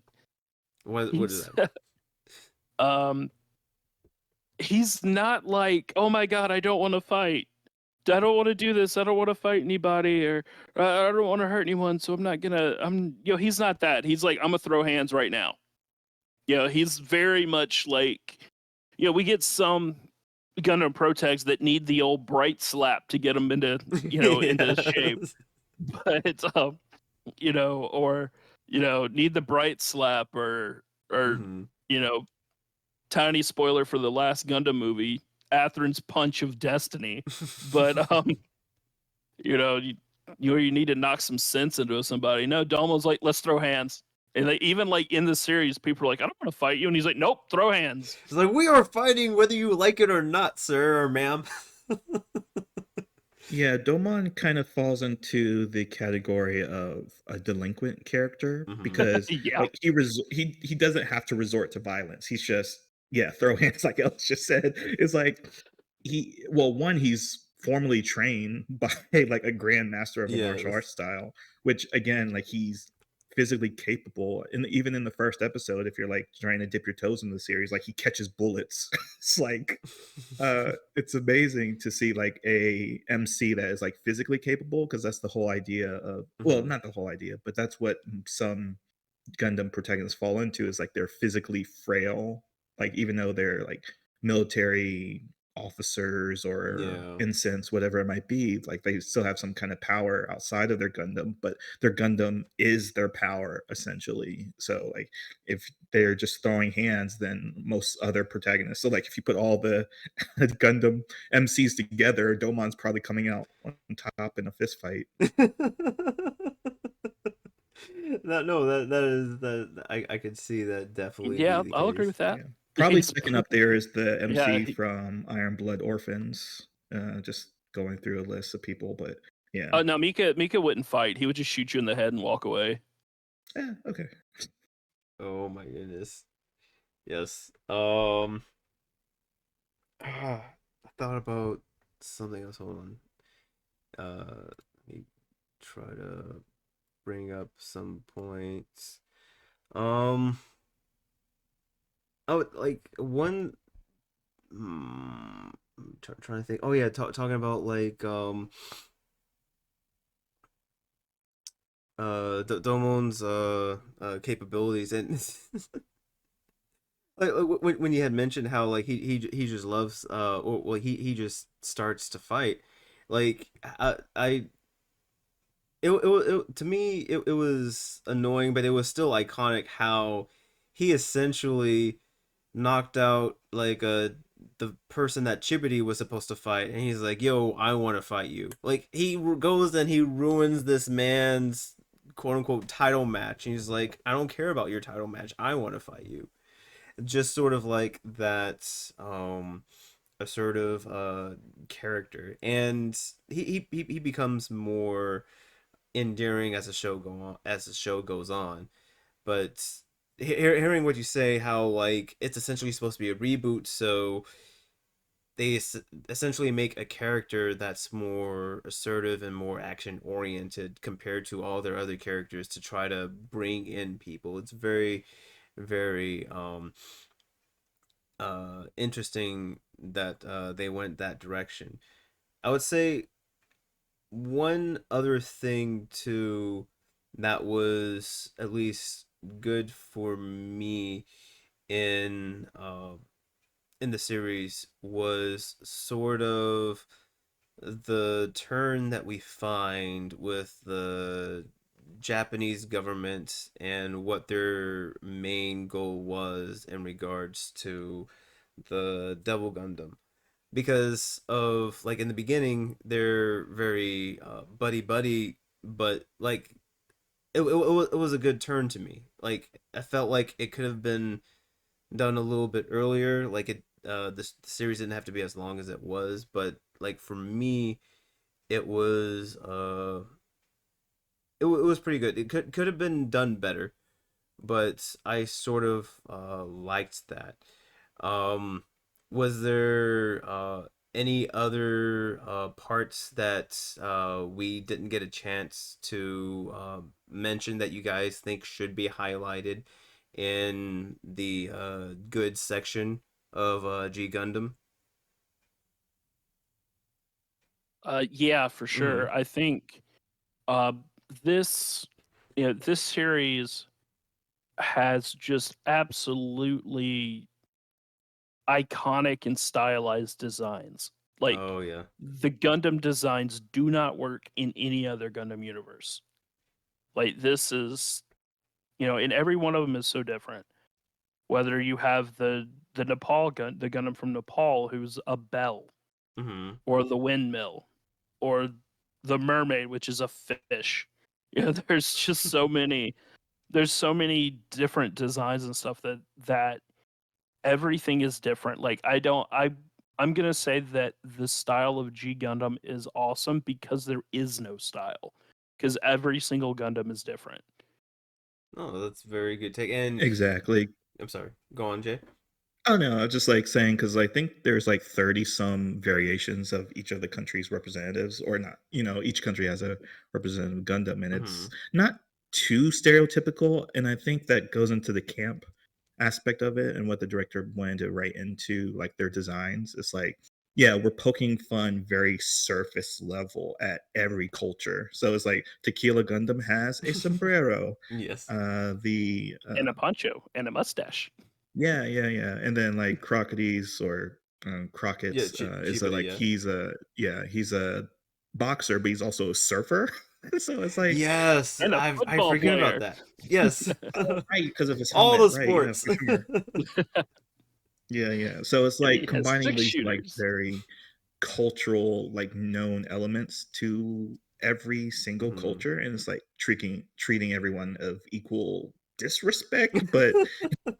What is He's that? um he's not like, oh my god, I don't want to fight. I don't want to do this. I don't want to fight anybody, or I don't want to hurt anyone. So I'm not gonna. he's not that. He's like, I'm gonna throw hands right now. He's very much like, we get some Gundam Protex that need the old bright slap to get them into, into shape. Yes. But or need the bright slap, or Hmm. you know, tiny spoiler for the last Gundam movie, Atherin's punch of destiny. But you need to knock some sense into somebody. No, Domo's like, let's throw hands. And they, even like in the series, people are like, I don't want to fight you, and he's like, nope, throw hands. It's like, we are fighting whether you like it or not, sir or ma'am. Yeah, Domon kind of falls into the category of a delinquent character Hmm. because Yeah. like he doesn't have to resort to violence. He's just throw hands like Els just said. It's like he's formally trained by like a grandmaster of a martial Yes. arts style, which again, like he's physically capable. And even in the first episode, if you're like trying to dip your toes in the series, like he catches bullets. It's like it's amazing to see like a MC that is like physically capable, because that's the whole idea of, well, Hmm. not the whole idea, but that's what some Gundam protagonists fall into, is like they're physically frail, like even though they're like military officers or Yeah. ensigns, whatever it might be, like they still have some kind of power outside of their Gundam, but their Gundam is their power essentially. So like if they're just throwing hands, then most other protagonists, so like if you put all the Gundam MCs together, Domon's probably coming out on top in a fist fight. No, that is that I could see that definitely be Yeah, the I'll agree case. with that. Yeah. Probably He's second up there is the yeah, MC from Iron Blood Orphans. Just going through a list of people, but yeah. no, Mika wouldn't fight. He would just shoot you in the head and walk away. Yeah, okay. Oh my goodness. Yes. I thought about something else. Hold on. Let me try to bring up some points. Um. Oh, like one. I'm trying to think. Oh yeah, talking about like Domon's capabilities and when you had mentioned how like he just loves or well he just starts to fight like I to me it was annoying but it was still iconic how he essentially knocked out like the person that Chibity was supposed to fight and he's like yo I want to fight you like he goes and he ruins this man's quote unquote title match and he's like I don't care about your title match I want to fight you just sort of like that assertive character and he becomes more endearing as the show goes on but hearing what you say how like it's essentially supposed to be a reboot so they essentially make a character that's more assertive and more action oriented compared to all their other characters to try to bring in people it's very very interesting that they went that direction. I would say one other thing too that was at least good for me in the series was sort of the turn that we find with the Japanese government and what their main goal was in regards to the Devil Gundam. Because of like in the beginning, they're very buddy buddy, but like it was a good turn to me. Like I felt like it could have been done a little bit earlier. Like the series didn't have to be as long as it was, but like for me, it was it was pretty good. It could have been done better, but I sort of liked that. Um, was there any other parts that we didn't get a chance to mention that you guys think should be highlighted in the good section of G Gundam? Yeah, for Mm-hmm. sure. I think uh, this, this series has just absolutely iconic and stylized designs. Like Oh yeah. the Gundam designs do not work in any other Gundam universe. Like this is, and every one of them is so different. Whether you have the the Gundam from Nepal, who's a bell, Mm-hmm. or the windmill, or the mermaid, which is a fish. There's just so many. There's so many different designs and stuff that everything is different. Like I'm gonna say that the style of G Gundam is awesome because there is no style. Because every single Gundam is different. Oh, that's very good take. And Exactly. I'm sorry. Go on, Jay. Oh no, I was just like saying because I think there's like 30 some variations of each of the country's representatives, or not. Each country has a representative Gundam, and Mm-hmm. it's not too stereotypical. And I think that goes into the camp aspect of it and what the director wanted to write into like their designs. It's like, yeah, we're poking fun very surface level at every culture. So it's like Tequila Gundam has a sombrero. Yes. The And a poncho and a mustache. Yeah, yeah, yeah. And then like Crocodies or Yeah, Crockett's is Chibata, like yeah. he's a boxer, but he's also a surfer. So it's like, Yes, And a I football forget about player. that. Yes. oh right, because of his All helmet, the right? Yeah, sports. for sure. Yeah, yeah. So it's And like he has combining six these like shooters. very cultural, like known elements to every single Mhm. culture, and it's like treating everyone of equal disrespect, but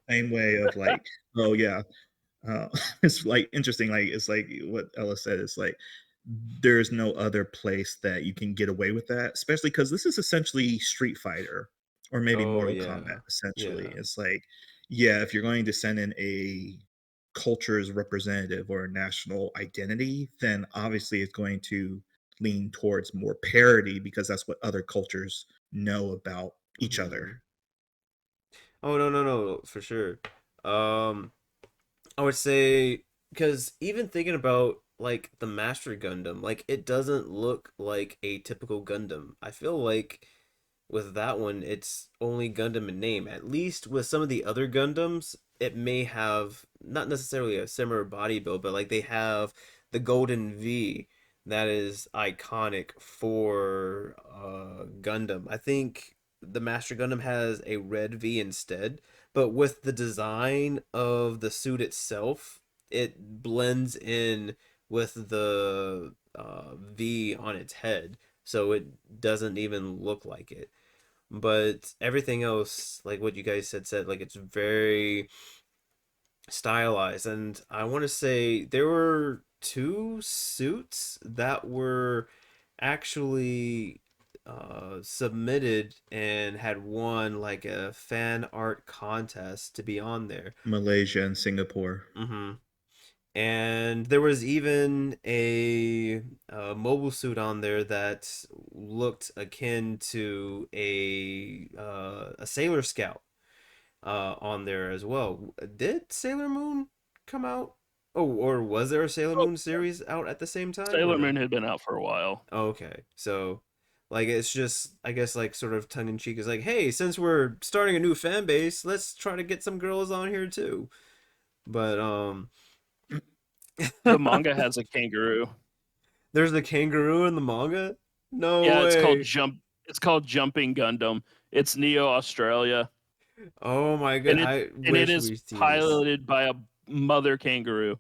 same way of like, oh yeah, uh, it's like interesting. Like it's like what Ella said. It's like there's no other place that you can get away with that, especially because this is essentially Street Fighter or maybe Oh Mortal Kombat. yeah. Essentially, Yeah. it's like, yeah, if you're going to send in a culture's representative or a national identity, then obviously it's going to lean towards more parity because that's what other cultures know about each other. Mhm. Oh no, for sure. Um I would say because even thinking about like the Master Gundam, like it doesn't look like a typical Gundam. I feel like with that one, it's only Gundam in name. At least with some of the other Gundams, it may have not necessarily a similar body build, but like they have the Golden V that is iconic for Gundam. I think the Master Gundam has a red V instead, but with the design of the suit itself, it blends in with the V on its head, so it doesn't even look like it. But everything else, like what you guys said, like it's very stylized. And I want to say there were two suits that were actually submitted and had won like a fan art contest to be on there. Malaysia and Singapore. Mm-hmm. And there was even mobile suit on there that looked akin to a Sailor Scout on there as well. Did Sailor Moon come out? Oh, or was there a Sailor Oh, Moon series out at the same time or Sailor no? Moon had been out for a while. Oh, okay, so like it's just I guess like sort of tongue in cheek is like, hey, since we're starting a new fan base, let's try to get some girls on here too. But The manga has a kangaroo. there's the kangaroo in the manga? No Yeah, way. It's called Jumping Gundam. It's Neo Australia, Oh my god, and I it wish is we see this. piloted by a mother kangaroo.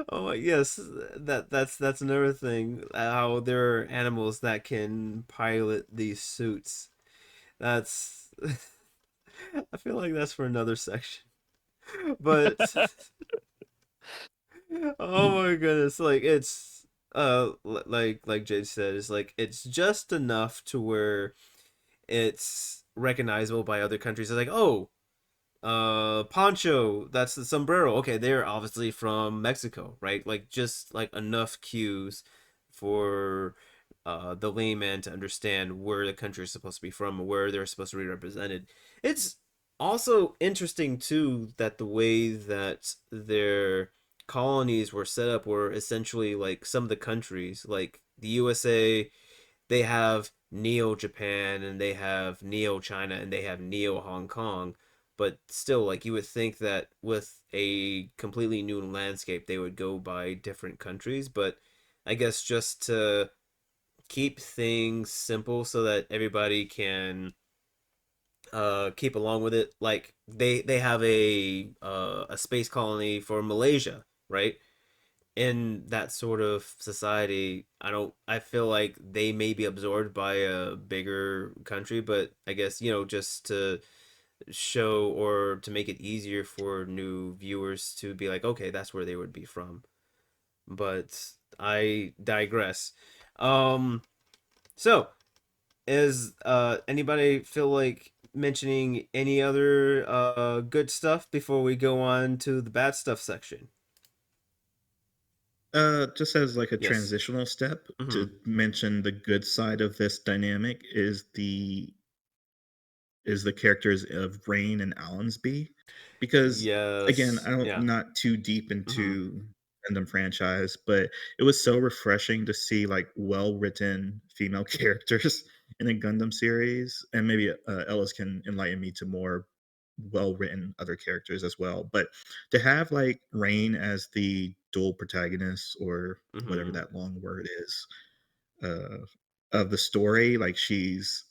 Oh yes, that's another thing. How there are animals that can pilot these suits. That's I feel like that's for another section. But oh my goodness, like it's like Jade said, it's like it's just enough to where it's recognizable by other countries. It's like, oh, poncho, that's the sombrero. Okay, they're obviously from Mexico, right? Like just like enough cues for the layman to understand where the country is supposed to be from or where they're supposed to be represented. It's also interesting too that the way that their colonies were set up were essentially like some of the countries, like the USA, they have Neo Japan and they have Neo China and they have Neo Hong Kong, but still like you would think that with a completely new landscape they would go by different countries, but I guess just to keep things simple so that everybody can keep along with it, like they have a space colony for Malaysia, right? In that sort of society, I feel like they may be absorbed by a bigger country, but I guess, just to show or to make it easier for new viewers to be like, okay, that's where they would be from. But I digress. Um, so is anybody feel like mentioning any other good stuff before we go on to the bad stuff section? Just as like a Yes. transitional step Mm-hmm. to mention the good side of this dynamic is the characters of Rain and Allensby, because again, Yes. I'm Yeah. not too deep Mm-hmm. into Gundam franchise, but it was so refreshing to see like well written female characters in a Gundam series, and maybe Ellis can enlighten me to more well written other characters as well. But to have like Rain as the dual protagonist, or whatever Mm-hmm. that long word is, uh, of the story. Like she's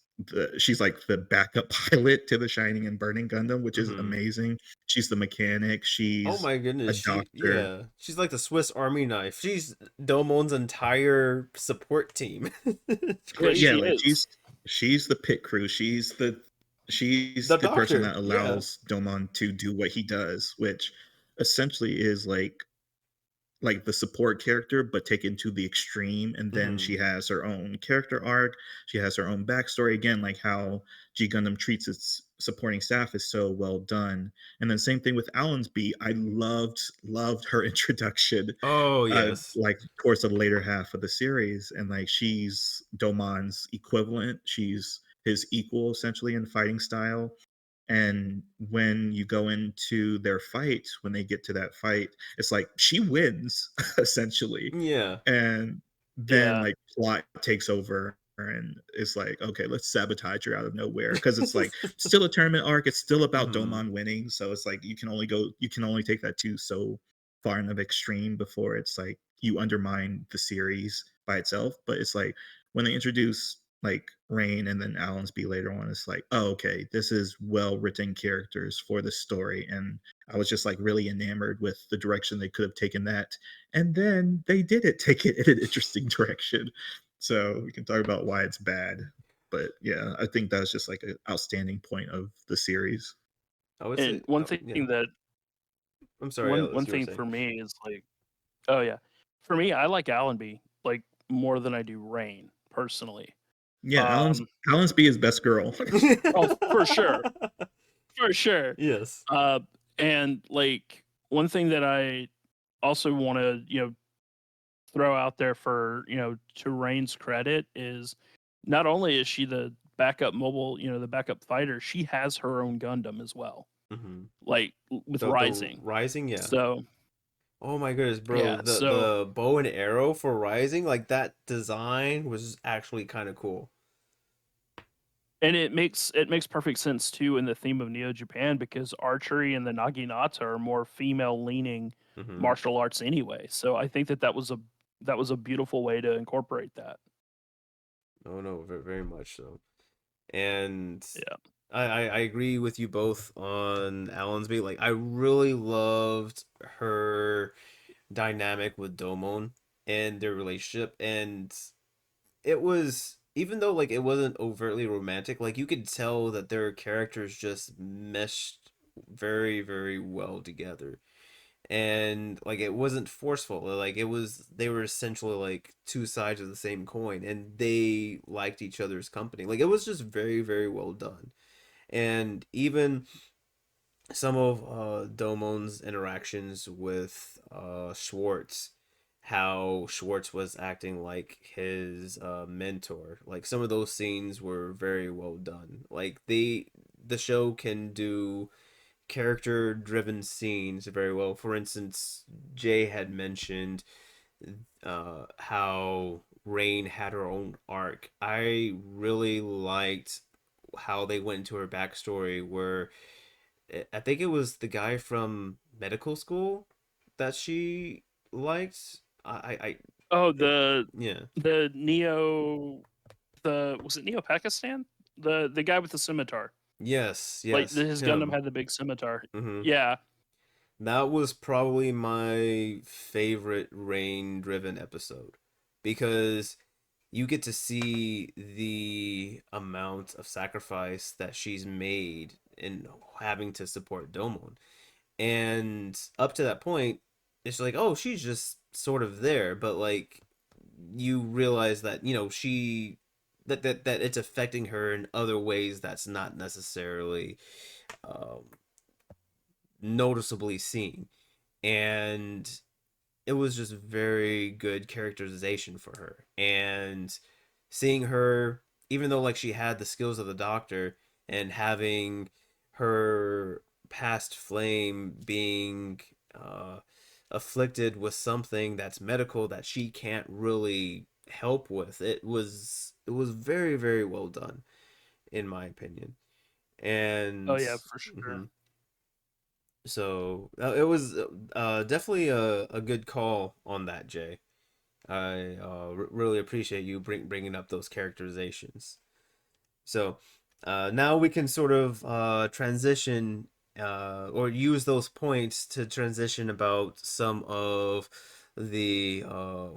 like the backup pilot to the Shining and Burning Gundam, which is Mm-hmm. amazing. She's the mechanic. Oh She's my a goodness, doctor. she's like the Swiss Army knife. She's Domon's entire support team. It's Yeah, Yeah, she crazy. like is. she's the pit crew. She's The the person that doctor, yeah. allows Domon to do what he does, which essentially is like the support character, but taken to the extreme. And then Mm-hmm. she has her own character arc. She has her own backstory. Again, like how G Gundam treats its supporting staff is so well done. And then same thing with Allensby. I loved her introduction, Oh yes. like towards the later half of the series, and like she's Domon's equivalent. She's his equal essentially in fighting style, And when you go into their fight, when they get to that fight, it's like she wins essentially, Yeah. and then Yeah. like plot takes over and it's like, okay, let's sabotage her out of nowhere because it's like still a tournament arc. It's still about Mhm. Domon winning, so it's like you can only take that to so far in of extreme before it's like you undermine the series by itself. But it's like when they introduce like Rain and then Allensby later on, it's like, oh, okay, this is well written characters for the story. And I was just like really enamored with the direction they could have taken that. And then they did it take it in an interesting direction. So we can talk about why it's bad. But yeah, I think that's just like an outstanding point of the series. I would say, And one oh, thing yeah. that I'm sorry, one Ellis, you were thing saying. for me is like, oh yeah, for me, I like Allenby like more than I do Rain personally. Yeah, Um, Allensby is best girl. oh, for sure, for sure. Yes. And like one thing that I also want to throw out there for to Rain's credit is not only is she the backup mobile, the backup fighter, she has her own Gundam as well, Mhm. like with The Rising. Rising, yeah. So Oh my goodness, bro. yeah, so The bow and arrow for Rising, like that design was actually kind of cool. and it makes perfect sense too in the theme of Neo Japan because archery and the naginata are more female leaning Mhm. martial arts anyway. So I think that was a beautiful way to incorporate that. Oh no, very, very much so. And Yeah. I agree with you both on Allensby. Like I really loved her dynamic with Domon and their relationship, and it was, even though like it wasn't overtly romantic, like you could tell that their characters just meshed very, very well together. And like it wasn't forceful. Like it was, they were essentially like two sides of the same coin, and they liked each other's company. Like it was just very, very well done. And even some of Domon's interactions with Schwartz, how Schwartz was acting like his mentor. Like some of those scenes were very well done. Like the show can do character driven scenes very well. For instance, Jay had mentioned how Rain had her own arc. I really liked how they went into her backstory, where I think it was the guy from medical school that she liked. I Oh, it, the yeah. the Neo, the was it Neo Pakistan? The guy with the scimitar. Yes, Like yes, his Gundam him. had the big scimitar. Hmm. Yeah. That was probably my favorite rain driven episode because you get to see the amount of sacrifice that she's made in having to support Domon. And up to that point, it's like, oh, she's just sort of there, but like you realize that, she that it's affecting her in other ways that's not necessarily um, noticeably seen. And it was just very good characterization for her. And seeing her, even though like she had the skills of the doctor, and having her past flame being afflicted with something that's medical that she can't really help with, it was very, very well done in my opinion. Oh And yeah, for sure. mhm. So it was definitely a good call on that, Jay. I really appreciate you bringing up those characterizations. So now we can sort of transition or use those points to transition about some of the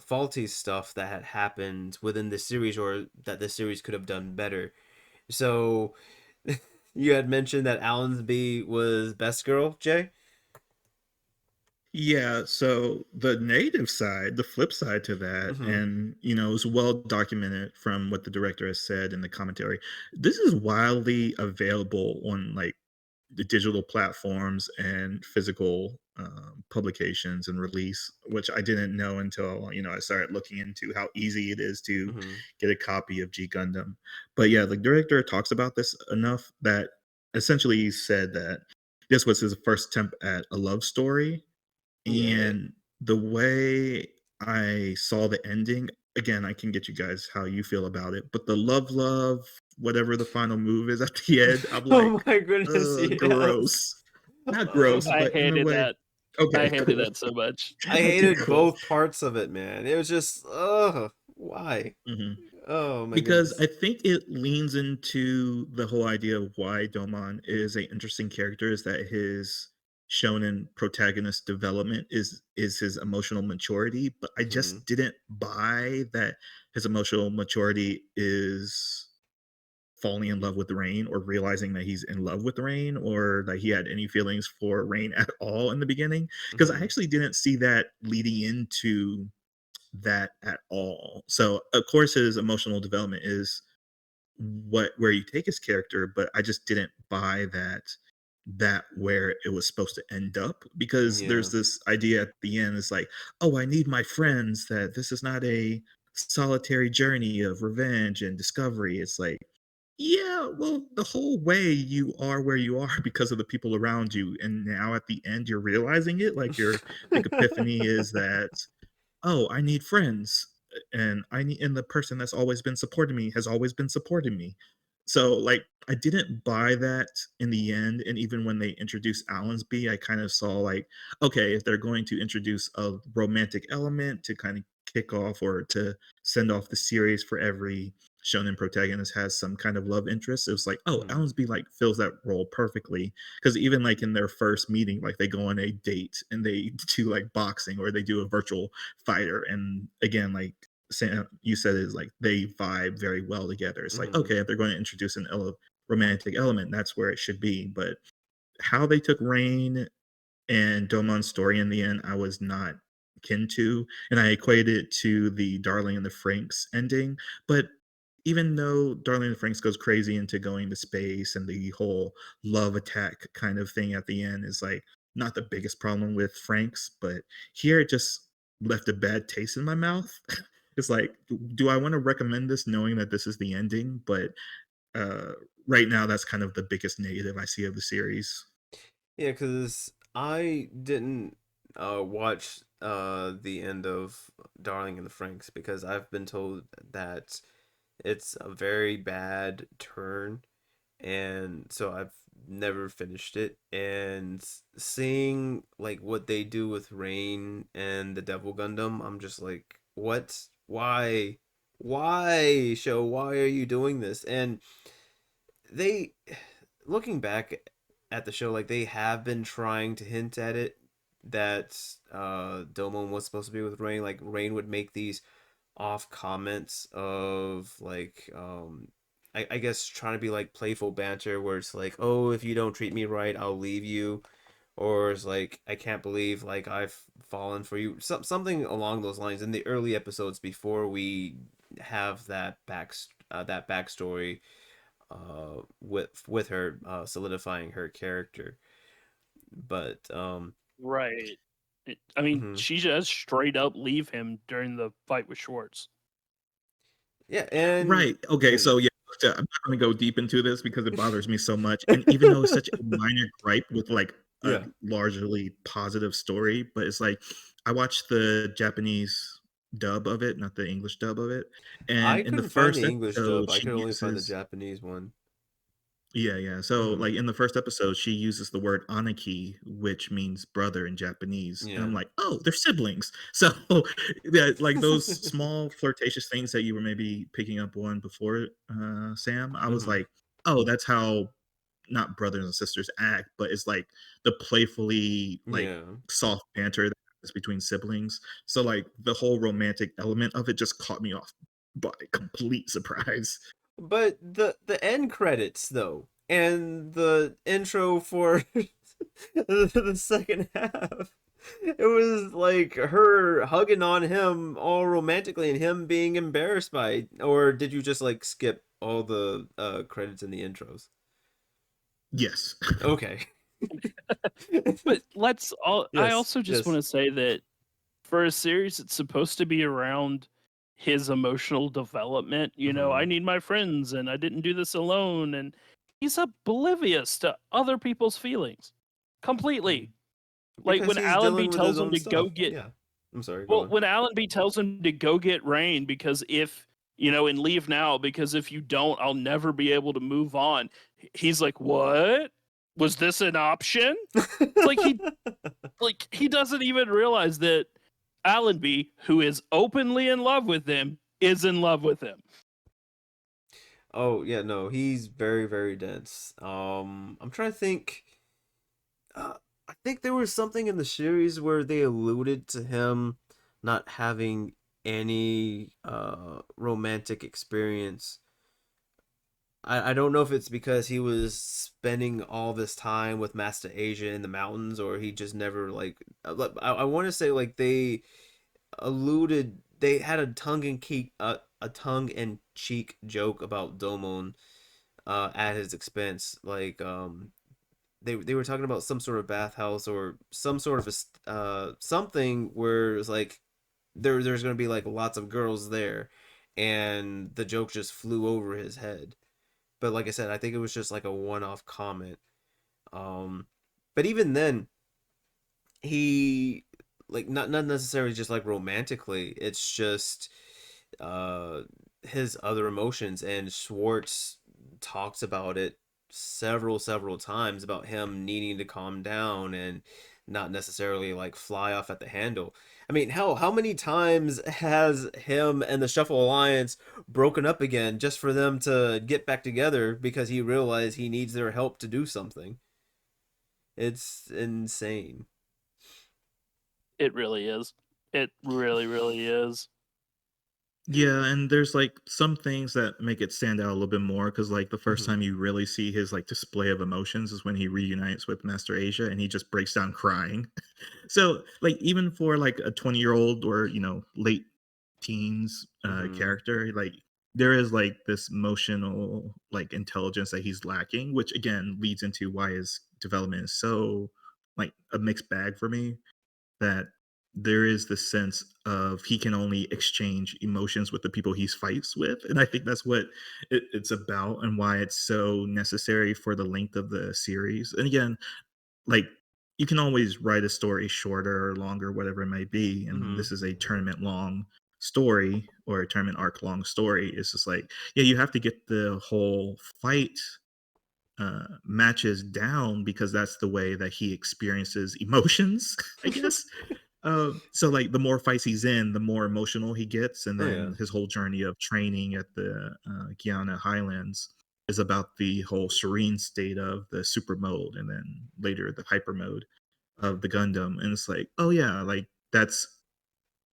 faulty stuff that had happened within the series, or that the series could have done better. So you had mentioned that Allensby was best girl, Jay? Yeah, so the negative side, the flip side to that, Mm-hmm. and it's well documented from what the director has said in the commentary. This is wildly available on like the digital platforms and physical publications and release, which I didn't know until I started looking into how easy it is to Mm-hmm. get a copy of G Gundam. But yeah, the director talks about this enough that essentially said that this was his first attempt at a love story. Yeah. And the way I saw the ending, again, I can get you guys how you feel about it, but the love, whatever the final move is at the end, I'm like, Oh my goodness, yes. gross. Not gross, Oh, I but in a hated way. that. Okay, I hated cool. that so much. I Okay, hated cool. both parts of it, man. It was just, why? Mhm. Oh my Because goodness. I think it leans into the whole idea of why Domon is an interesting character, is that his shonen protagonist development is his emotional maturity, but I Hmm. just didn't buy that his emotional maturity is falling in love with Rain or realizing that he's in love with Rain or that he had any feelings for Rain at all in the beginning. Because I Hmm. actually didn't see that leading into that at all. So of course his emotional development is where you take his character, but I just didn't buy that where it was supposed to end up, because Yeah. there's this idea at the end, it's like, oh, I need my friends, that this is not a solitary journey of revenge and discovery. It's like, yeah, well, the whole way you are where you are because of the people around you, and now at the end you're realizing it, like your big epiphany is that, oh, I need friends, and the person that's always been supporting me has always been supporting me. So like I didn't buy that in the end, and even when they introduced Allensby, I kind of saw like, okay, if they're going to introduce a romantic element to kind of kick off or to send off the series, for every shonen protagonist has some kind of love interest. It was like, oh, Mhm. Allensby like fills that role perfectly, because even like in their first meeting, like they go on a date and they do like boxing, or they do a virtual fighter, and again, like Sam, you said, is like they vibe very well together. It's like, Mhm. okay, if they're going to introduce an romantic element, that's where it should be. But how they took Rain and Domon's story in the end, I was not kin to, and I equated it to the Darling and the Franks ending. But even though Darling and the Franks goes crazy into going to space, and the whole love attack kind of thing at the end is like not the biggest problem with Franks, but here it just left a bad taste in my mouth. It's like, do I want to recommend this knowing that this is the ending? But uh, right now, that's kind of the biggest negative I see of the series. Yeah, because I didn't watch the end of Darling in the Franks because I've been told that it's a very bad turn, and so I've never finished it. And seeing like what they do with Rain and the Devil Gundam, I'm just like, what? Why? Why, show? Why are you doing this? And they, looking back at the show, like they have been trying to hint at it that Domon was supposed to be with Rain. Like Rain would make these off comments of like I guess trying to be like playful banter where it's like, oh, if you don't treat me right, I'll leave you, or it's like, I can't believe like I've fallen for you, something along those lines in the early episodes before we have that backstory with her solidifying her character. But Right. I mean, mhm. she just straight up leave him during the fight with Schwartz. Yeah, and Right. Okay. mm, So yeah, I'm not going to go deep into this because it bothers me so much. And even though it's such a minor gripe with like a yeah, largely positive story, but it's like I watched the Japanese dub of it, not the English dub of it. And I in the couldn't find first the English episode, dub. I she could only find the uses, Japanese one. yeah, yeah. So, Hmm. like in the first episode, she uses the word aniki, which means brother in Japanese, and Yeah. I'm like, oh, they're siblings. So, yeah, like those small flirtatious things that you were maybe picking up on before, Sam. I was Hmm. like, oh, that's how not brothers and sisters act, but it's like the playfully like Yeah. soft banter that happens between siblings. So, like the whole romantic element of it just caught me off by complete surprise. But the end credits though, and the intro for the second half, it was like her hugging on him all romantically and him being embarrassed by it. Or did you just like skip all the credits in the intros? Yes. Okay. But let's all I Yes. also just want Yes. to say that for a series it's supposed to be around his emotional development, I Hmm. need my friends and I didn't do this alone, and he's oblivious to other people's feelings completely. Like Because when he's Allenby dealing with his tells him own to go stuff. get Yeah. I'm sorry, go well, on. when Allenby tells him to go get Rain because if and leave now because if you don't, I'll never be able to move on. He's like, "What? Was this an option?" It's like he doesn't even realize that Allenby, who is openly in love with him, is in love with him. Oh, yeah, no, he's very, very dense. I'm trying to think. I think there was something in the series where they alluded to him not having any romantic experience. I don't know if it's because he was spending all this time with Master Asia in the mountains, or he just never like. I want to say like they had a tongue in cheek joke about Domon at his expense. Like they were talking about some sort of bathhouse or some sort of something where it's like there's gonna be like lots of girls there, and the joke just flew over his head. But like I said, I think it was just like a one-off comment. Um, but even then, he like not necessarily just like romantically. It's just uh his other emotions, and Schwartz talks about it several times about him needing to calm down and not necessarily like fly off at the handle. I mean, hell, how many times has him and the Shuffle Alliance broken up again just for them to get back together because he realized he needs their help to do something? It's insane. It really is. It really, really is. Yeah, and there's like some things that make it stand out a little bit more because like the first Hmm. time you really see his like display of emotions is when he reunites with Master Asia and he just breaks down crying. So like even for like a 20-year-old or late teens Hmm. character, like there is like this emotional like intelligence that he's lacking, which again leads into why his development is so like a mixed bag for me, that there is the sense of he can only exchange emotions with the people he fights with, and I think that's what it's about and why it's so necessary for the length of the series. And again, like you can always write a story shorter or longer, whatever it might be, and Hmm. this is a tournament long story or a tournament arc long story. It's just like, yeah, you have to get the whole fight matches down because that's the way that he experiences emotions, I guess. So like the more fights he's in, the more emotional he gets, and Oh yeah. then his whole journey of training at the Guyana Highlands is about the whole serene state of the super mode, and then later the hyper mode of the Gundam. And it's like, oh yeah, like that's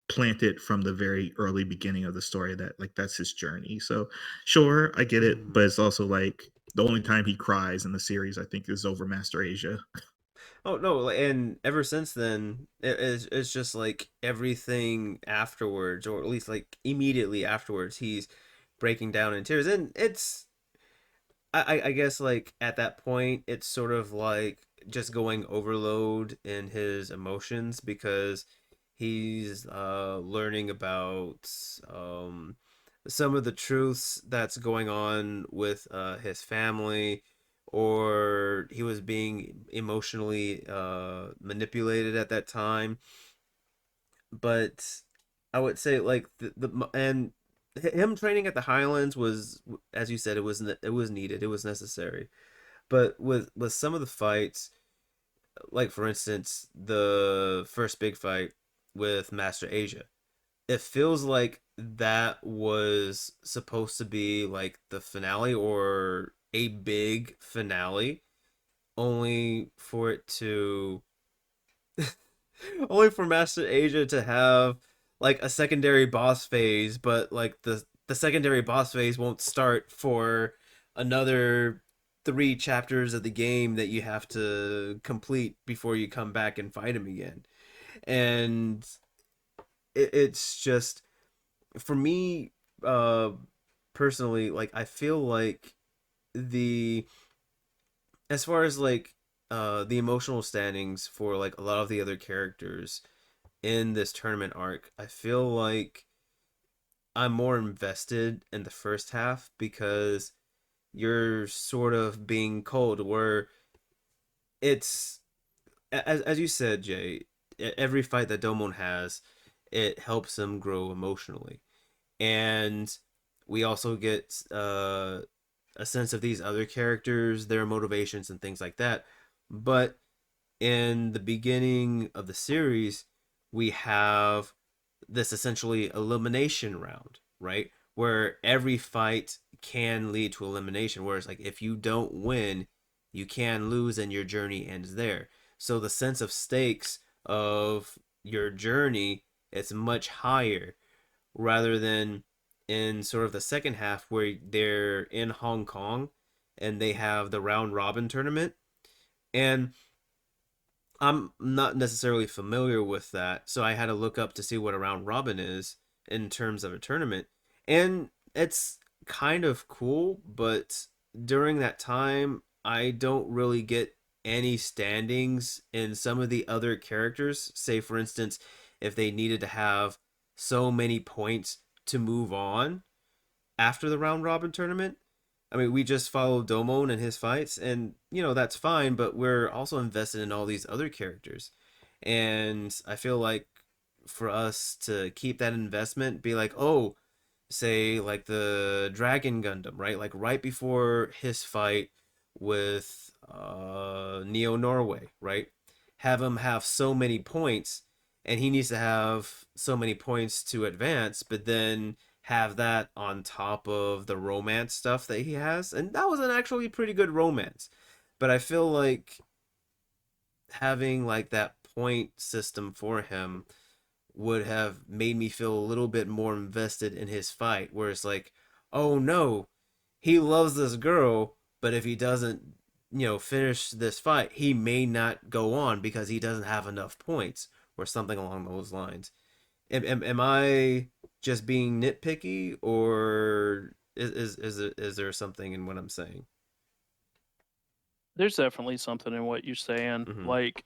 planted from the very early beginning of the story, that like that's his journey. So sure, I get it, but Mhm. it's also like the only time he cries in the series, I think, is over Master Asia. Oh no, and ever since then, it's just like everything afterwards, or at least like immediately afterwards, he's breaking down in tears, and I guess like at that point, it's sort of like just going overload in his emotions because he's learning about some of the truths that's going on with his family, or he was being emotionally manipulated at that time. But I would say like and him training at the Highlands was, as you said, it was needed, it was necessary. But with some of the fights, like for instance the first big fight with Master Asia, it feels like that was supposed to be like the finale or a big finale, only for it to only for Master Asia to have like a secondary boss phase, but like the secondary boss phase won't start for another 3 chapters of the game that you have to complete before you come back and fight him again. And it's just for me uh personally, like I feel like the as far as like the emotional standings for like a lot of the other characters in this tournament arc, I feel like I'm more invested in the first half because you're sort of being cold, where it's as you said, Jay, every fight that Domon has, it helps him grow emotionally. And we also get a sense of these other characters, their motivations and things like that. But in the beginning of the series, we have this essentially elimination round, right? Where every fight can lead to elimination. Whereas, like, if you don't win, you can lose and your journey ends there. So the sense of stakes of your journey, it's much higher, rather than in sort of the second half where they're in Hong Kong and they have the round robin tournament. And I'm not necessarily familiar with that, so I had to look up to see what a round robin is in terms of a tournament. And it's kind of cool, but during that time, I don't really get any standings in some of the other characters. Say, for instance, if they needed to have so many points to move on after the round robin tournament. I mean, we just follow Domon and his fights, and that's fine. But we're also invested in all these other characters, and I feel like for us to keep that investment, be like, oh, say like the Dragon Gundam, right? Like right before his fight with Neo Norway, right? Have him have so many points, and he needs to have so many points to advance, but then have that on top of the romance stuff that he has, and that was an actually pretty good romance. But I feel like having like that point system for him would have made me feel a little bit more invested in his fight, where it's like, oh no, he loves this girl, but if he doesn't finish this fight, he may not go on because he doesn't have enough points, or something along those lines. Am I just being nitpicky, or is there something in what I'm saying? There's definitely something in what you're saying. Mm-hmm. Like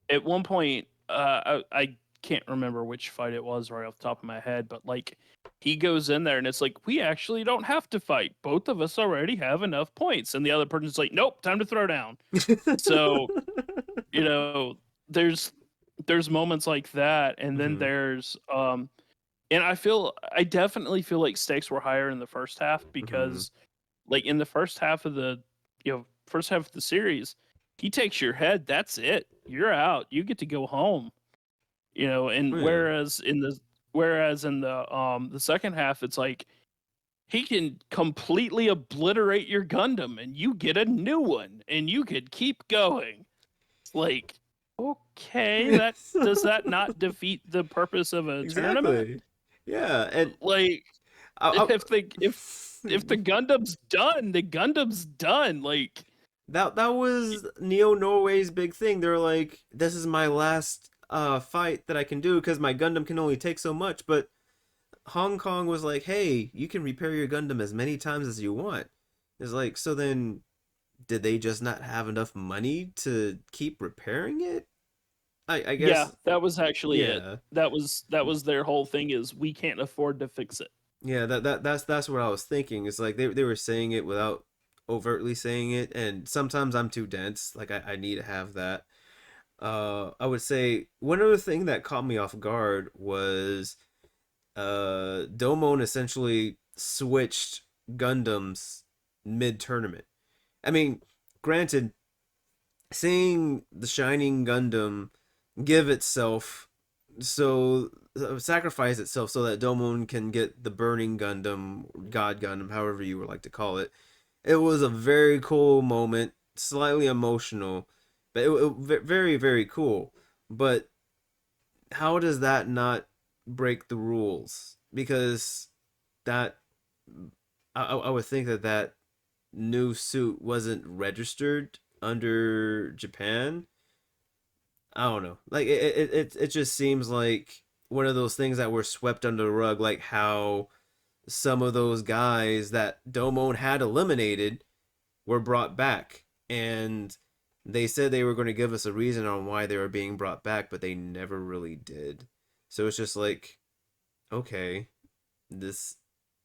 at one point, I can't remember which fight it was right off the top of my head, but like he goes in there and it's like, we actually don't have to fight. Both of us already have enough points. And the other person's like, nope, time to throw down. So, you know, there's moments like that, and then Mm-hmm. there's and I definitely feel like stakes were higher in the first half, Mm-hmm. because like in the first half of the first half of the series, he takes your head, that's it. You're out. You get to go home. And Yeah. whereas in the second half, it's like he can completely obliterate your Gundam and you get a new one and you could keep going. It's like, okay, that does that not defeat the purpose of a tournament? Exactly. Yeah, and Like I, if the Gundam's done, the Gundam's done. Like, that was Neo Norway's big thing. They're like, this is my last fight that I can do because my Gundam can only take so much. But Hong Kong was like, hey, you can repair your Gundam as many times as you want. It's like, so then did they just not have enough money to keep repairing it? I yeah, guess. that was actually it. Yeah. That was their whole thing, is we can't afford to fix it. Yeah, that's what I was thinking. It's like they were saying it without overtly saying it, and sometimes I'm too dense. Like I need to have that. I would say one other thing that caught me off guard was Domon essentially switched Gundams mid tournament. I mean, granted, seeing the Shining Gundam give itself so sacrifice itself so that Domon can get the Burning Gundam, God Gundam, however you would like to call it. It was a very cool moment, slightly emotional, but very very cool. But how does that not break the rules? Because that I would think that that new suit wasn't registered under Japan. I don't know. Like it just seems like one of those things that were swept under the rug, like how some of those guys that Domon had eliminated were brought back, and they said they were going to give us a reason on why they were being brought back, but they never really did. So it's just like, okay, this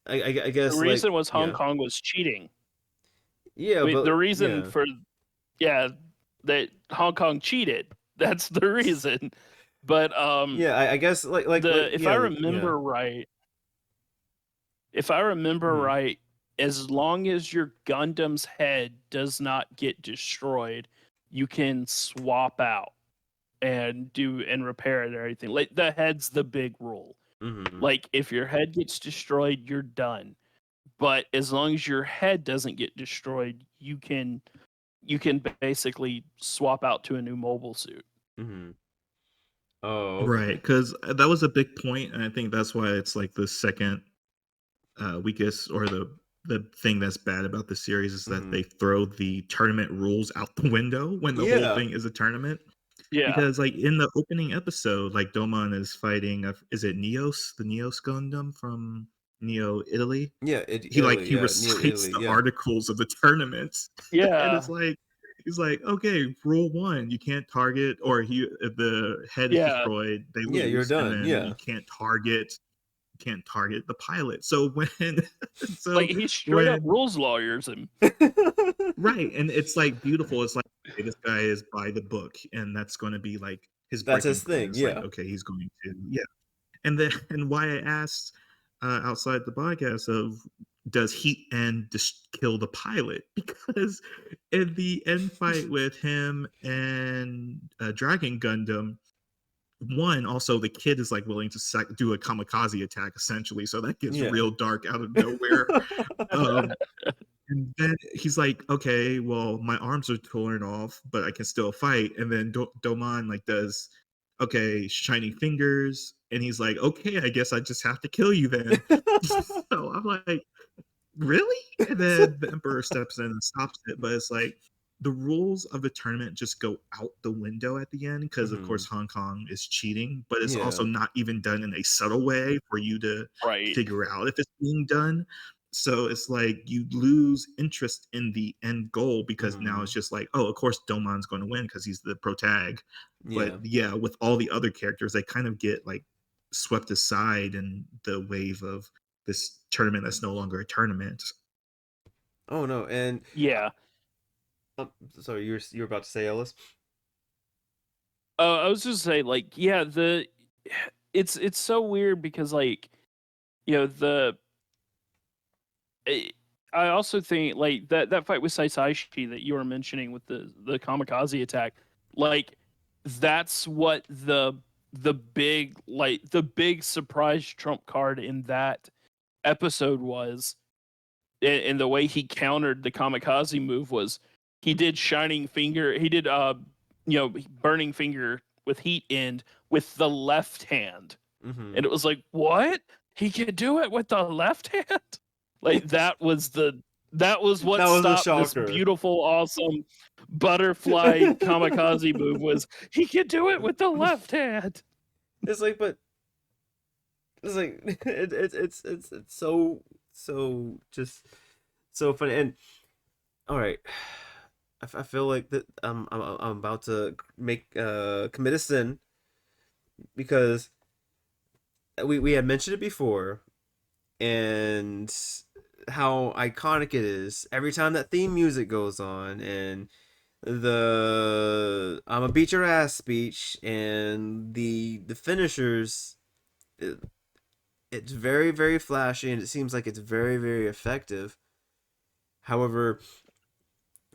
I The guess, like, reason was Hong yeah. Kong was cheating. Yeah, I mean, but the reason for that Hong Kong cheated. That's the reason. But I guess if I remember right, as long as your Gundam's head does not get destroyed, you can swap out and repair it or anything. Like the head's the big rule. Mm-hmm. Like if your head gets destroyed, you're done. But as long as your head doesn't get destroyed, you can basically swap out to a new mobile suit. Mm-hmm. Oh, okay. Right, because that was a big point, and I think that's why it's like the second weakest, or the thing that's bad about the series is that they throw the tournament rules out the window when the whole thing is a tournament. Yeah. Because like in the opening episode, like Domon is fighting, is it Neos, the Neos Gundam from Neo Italy? Yeah, He recites the articles of the tournaments. Yeah. And it's like, he's like, okay, rule 1, you can't target, or if the head is destroyed, they lose. Yeah, you're done. And then you can't target the pilot. So when like he straight up rules lawyers him. Right, and it's like beautiful. It's like, okay, this guy is by the book, and that's going to be like that's his thing. Like, okay, he's going to And then and why I asked outside the podcast of does Heat End just kill the pilot, because in the end fight with him and Dragon Gundam, one, also the kid is like willing to do a kamikaze attack essentially, so that gets real dark out of nowhere. And then he's like, okay, well, my arms are torn off, but I can still fight. And then Domon like does, okay, shining fingers, and he's like, okay, I guess I just have to kill you then. So I'm like, really? And then the Emperor steps in and stops it, but it's like the rules of the tournament just go out the window at the end, because of course Hong Kong is cheating, but it's also not even done in a subtle way for you to figure out if it's being done. So it's like you lose interest in the end goal, because now it's just like, oh, of course Domon's going to win because he's the protag. But with all the other characters, they kind of get like swept aside in the wave of this tournament that's no longer a tournament. Oh no, and sorry, you're about to say, Ellis? I was just saying, like, it's so weird because, like, I also think like that fight with Saisaishi that you were mentioning with the kamikaze attack, like that's what the big surprise trump card in that episode was, and the way he countered the kamikaze move was he did burning finger with Heat End with the left hand, and it was like, what, he could do it with the left hand? Like that was what stopped this beautiful, awesome butterfly kamikaze move. Was he could do it with the left hand? It's like, but it's like it's so just so funny. And all right, I feel like that I'm about to make commit a sin, because we had mentioned it before, and how iconic it is every time that theme music goes on, and the "I'm a beat your ass" speech, and the finishers. It's very, very flashy, and it seems like it's very, very effective. However,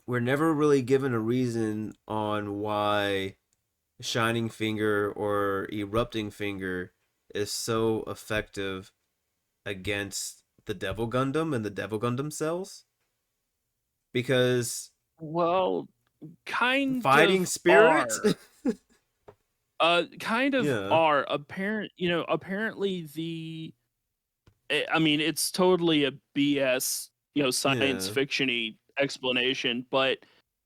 we're never really given a reason on why Shining Finger or Erupting Finger is so effective against the Devil Gundam and the Devil Gundam cells. Because fighting spirit are apparently I mean, it's totally a BS science fiction-y explanation, but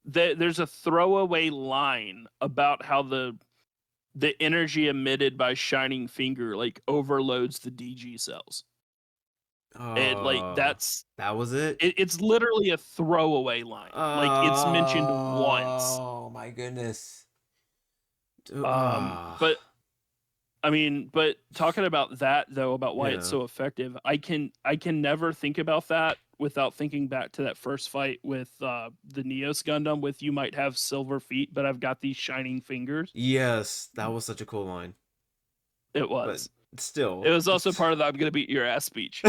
there's a throwaway line about how the energy emitted by Shining Finger like overloads the DG cells. And like that was it. It's literally a throwaway line. Like it's mentioned once. Oh my goodness. But I mean, but talking about that though, about why it's so effective, I can never think about that without thinking back to that first fight with the Neos Gundam with "You might have silver feet, but I've got these shining fingers." Yes, that was such a cool line. It But was. still. It was also part of the "I'm gonna beat your ass" speech.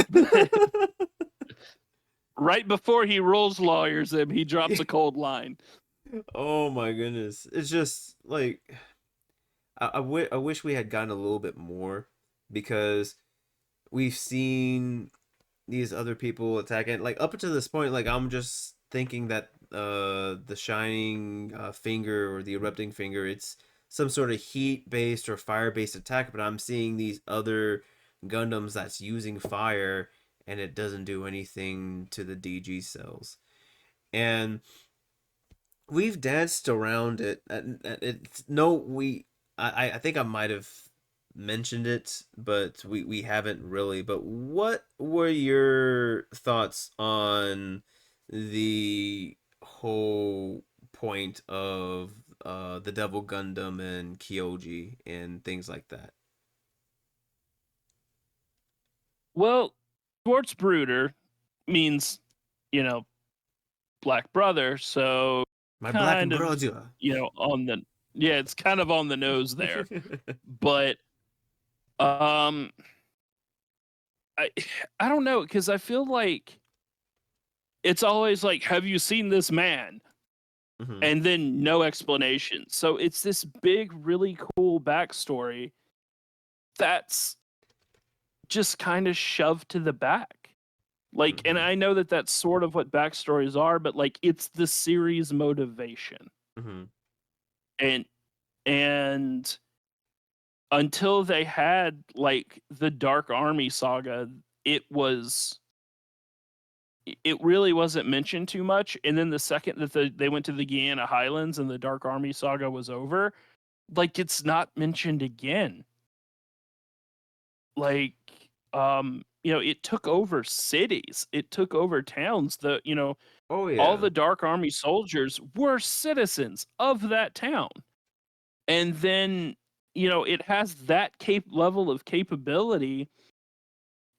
Right before he rolls lawyers him, he drops a cold line. Oh my goodness. It's just like I wish we had gotten a little bit more because we've seen these other people attacking like up until this point like I'm just thinking that the shining finger or the erupting finger it's some sort of heat based or fire based attack, but I'm seeing these other Gundams that's using fire and it doesn't do anything to the DG cells. And we've danced around it. It's no, I think I might have mentioned it, but we haven't really. But what were your thoughts on the whole point of the Devil Gundam and Kyoji and things like that? Well, Schwartz Brooder means, you know, black brother, so My black kind of, brother. on the it's kind of on the nose there. But um I I don't know, because I feel like it's always like, have you seen this man? Mhm. And then no explanation. So it's this big, really cool backstory that's just kind of shoved to the back. Like, and Mhm. I know that that's sort of what backstories are, but like it's the series motivation. Mhm. And and until they had like the Dark Army saga, it was it really wasn't mentioned too much. And then the second that they went to the Guyana Highlands and the Dark Army saga was over, like it's not mentioned again. Like, it took over cities, it took over towns. Oh All yeah. the Dark Army soldiers were citizens of that town. And then, it has that level of capability,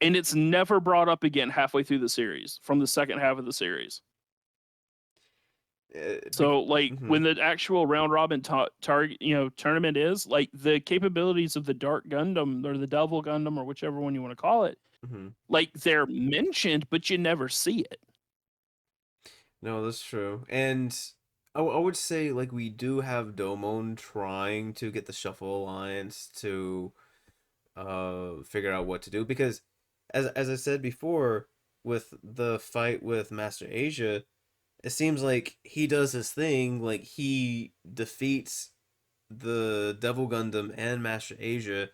and it's never brought up again halfway through the series from the second half of the series. So, like, Mhm. when the actual round robin target, tournament is like the capabilities of the Dark Gundam or the Devil Gundam or whichever one you want to call it, Mhm. like they're mentioned, but you never see it. No, that's true. And I would say like we do have Domon trying to get the Shuffle Alliance to figure out what to do because as I said before with the fight with Master Asia, it seems like he does his thing, like he defeats the Devil Gundam and Master Asia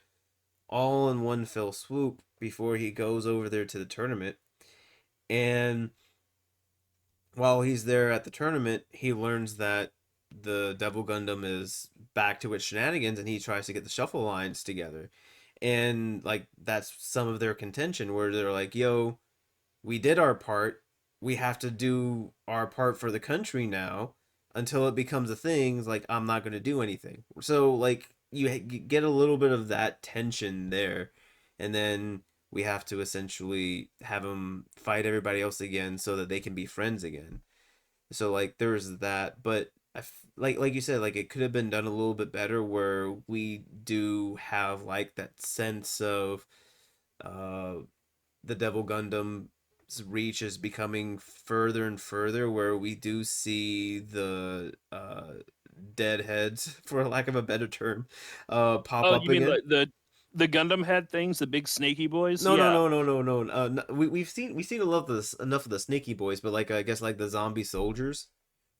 all in one fell swoop before he goes over there to the tournament. And while he's there at the tournament, he learns that the Devil Gundam is back to its shenanigans and he tries to get the Shuffle Alliance together. And like that's some of their contention where they're like, "Yo, we did our part. We have to do our part for the country now until it becomes a thing. Like I'm not going to do anything." So like you get a little bit of that tension there. And then we have to essentially have them fight everybody else again so that they can be friends again. So like there's that, but like you said, like it could have been done a little bit better where we do have like that sense of uh the Devil Gundam's reach is becoming further and further, where we do see the deadheads, for lack of a better term, pop Oh, up you mean again. the Gundam head things, the big snaky boys? No, no, Yeah. no, no, no, no. We've seen enough of the sneaky boys, but like I guess like the zombie soldiers,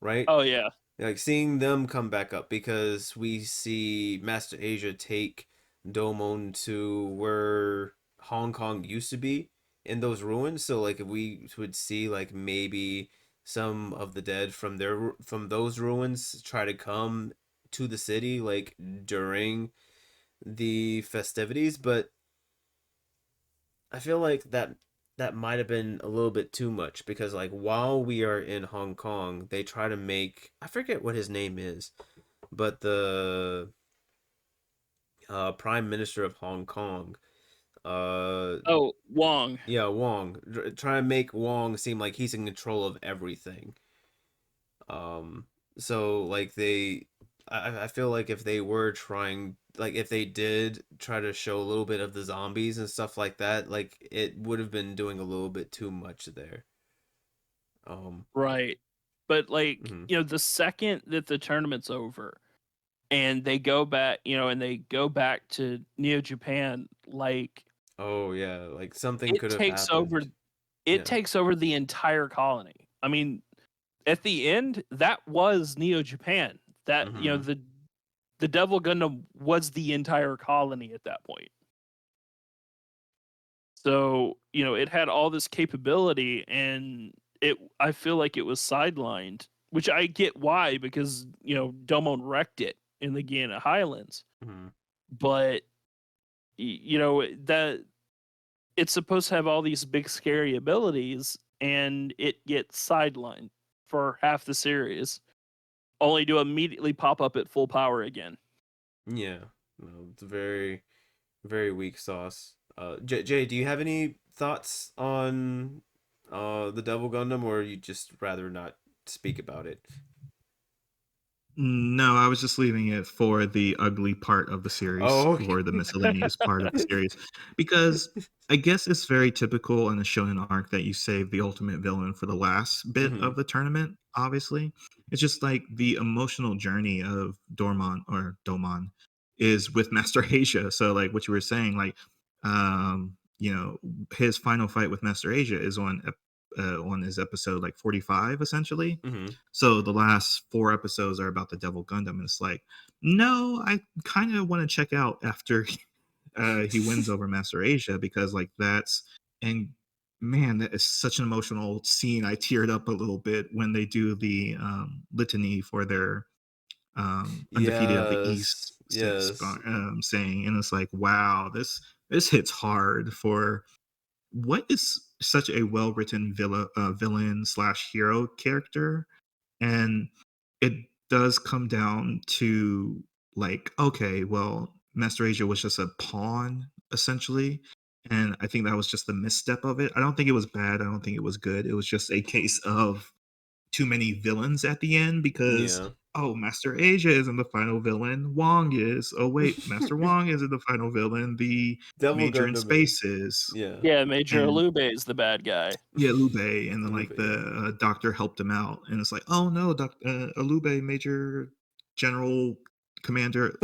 right? Oh yeah. Like seeing them come back up because we see Master Asia take Domon to where Hong Kong used to be in those ruins. So like if we would see like maybe some of the dead from those ruins try to come to the city like during the festivities, but I feel like that might have been a little bit too much because like while we are in Hong Kong, they try to make I forget what his name is, but the Prime Minister of Hong Kong Oh, Wong. Yeah, Wong. Trying to make Wong seem like he's in control of everything. Um, so like I feel like if they were trying, like if they did try to show a little bit of the zombies and stuff like that, like it would have been doing a little bit too much there. Right. But like, Mhm. the second that the tournament's over and they go back, and they go back to Neo Japan, like Oh yeah, like something it could have takes over happened. it Yeah. takes over the entire colony. I mean, at the end, that was Neo Japan. That, Mm-hmm. the Devil Gundam was the entire colony at that point. So, it had all this capability and I feel like it was sidelined, which I get why, because, Domon wrecked it in the Guiana Highlands. Mm-hmm. But that it's supposed to have all these big scary abilities and it gets sidelined for half the series, only to immediately pop up at full power again. Yeah. No, it's very, very weak sauce. Jay, do you have any thoughts on the Devil Gundam, or you just rather not speak about it? No, I was just leaving it for the ugly part of the series Oh, or the okay. miscellaneous part of the series because I guess it's very typical in a shonen arc that you save the ultimate villain for the last bit Mm-hmm. of the tournament, obviously. It's just like the emotional journey of Domon is with Master Asia. So like what you were saying, like you know, his final fight with Master Asia is on his episode like 45 essentially. Mm-hmm. So the last 4 episodes are about the Devil Gundam, and it's like, no, I kind of want to check out after he wins over Master Asia because like that's and man, that is such an emotional scene. I teared up a little bit when they do the litany for their undefeated of the East Yes, yes. saying, and it's like, wow, this hits hard for what is such a well written villain slash hero character, and it does come down to like, okay, well, Master Asia was just a pawn essentially, and I think that was just the misstep of it. I don't think it was bad. I don't think it was good. It was just a case of too many villains at the end because Yeah. oh, Master Asia isn't the final villain. Wong is. Oh wait, Master Wong isn't the final villain. The Devil Major in Gundam is. Space is. Yeah. Yeah, Major And Alube is the bad guy. yeah, Alube, and then like Lupe, yeah. the doctor helped him out, and it's like, oh no, Alube, Major General Commander,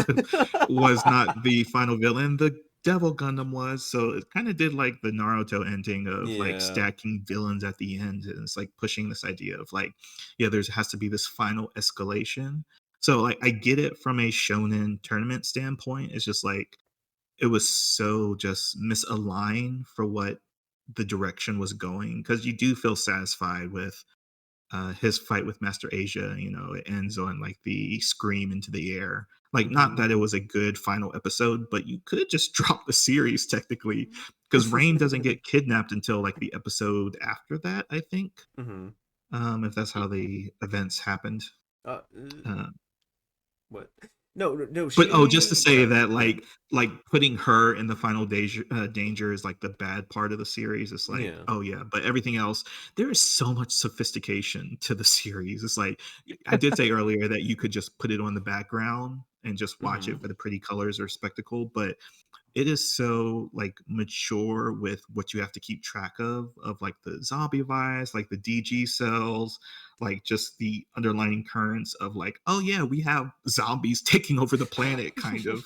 was not the final villain. The Devil Gundam was, so it kind of did like the Naruto ending of like Yeah. stacking villains at the end, and it's like pushing this idea of like, yeah, there's has to be this final escalation. So like, I get it from a shonen tournament standpoint. It's just like it was so just misaligned for what the direction was going because you do feel satisfied with his fight with Master Asia. You know, it ends on like the scream into the air. Like, not Mm-hmm. that it was a good final episode, but you could just drop the series technically because Rain doesn't get kidnapped until like the episode after that, I think. Mm-hmm. If that's how the events happened. Uh, Uh, what? No, no, no, But oh, just to she. say Sorry. that Yeah. like putting her in the final danger is like the bad part of the series. It's like, Yeah. oh yeah, but everything else, there is so much sophistication to the series. It's like I did say earlier that you could just put it on the background and just watch Mm-hmm. it for the pretty colors or spectacle, but it is so like mature with what you have to keep track of like the zombie virus, like the DG cells, like just the underlying currents of like, oh yeah, we have zombies taking over the planet kind of.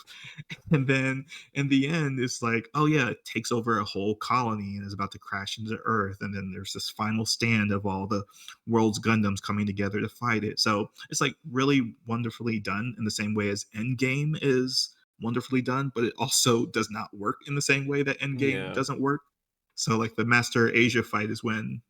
And then in the end it's like, oh yeah, it takes over a whole colony and is about to crash into earth, and then there's this final stand of all the world's Gundams coming together to fight it. So it's like really wonderfully done in the same way as Endgame is wonderfully done, but it also does not work in the same way that Endgame Yeah. doesn't work. So like the Master Asia fight is when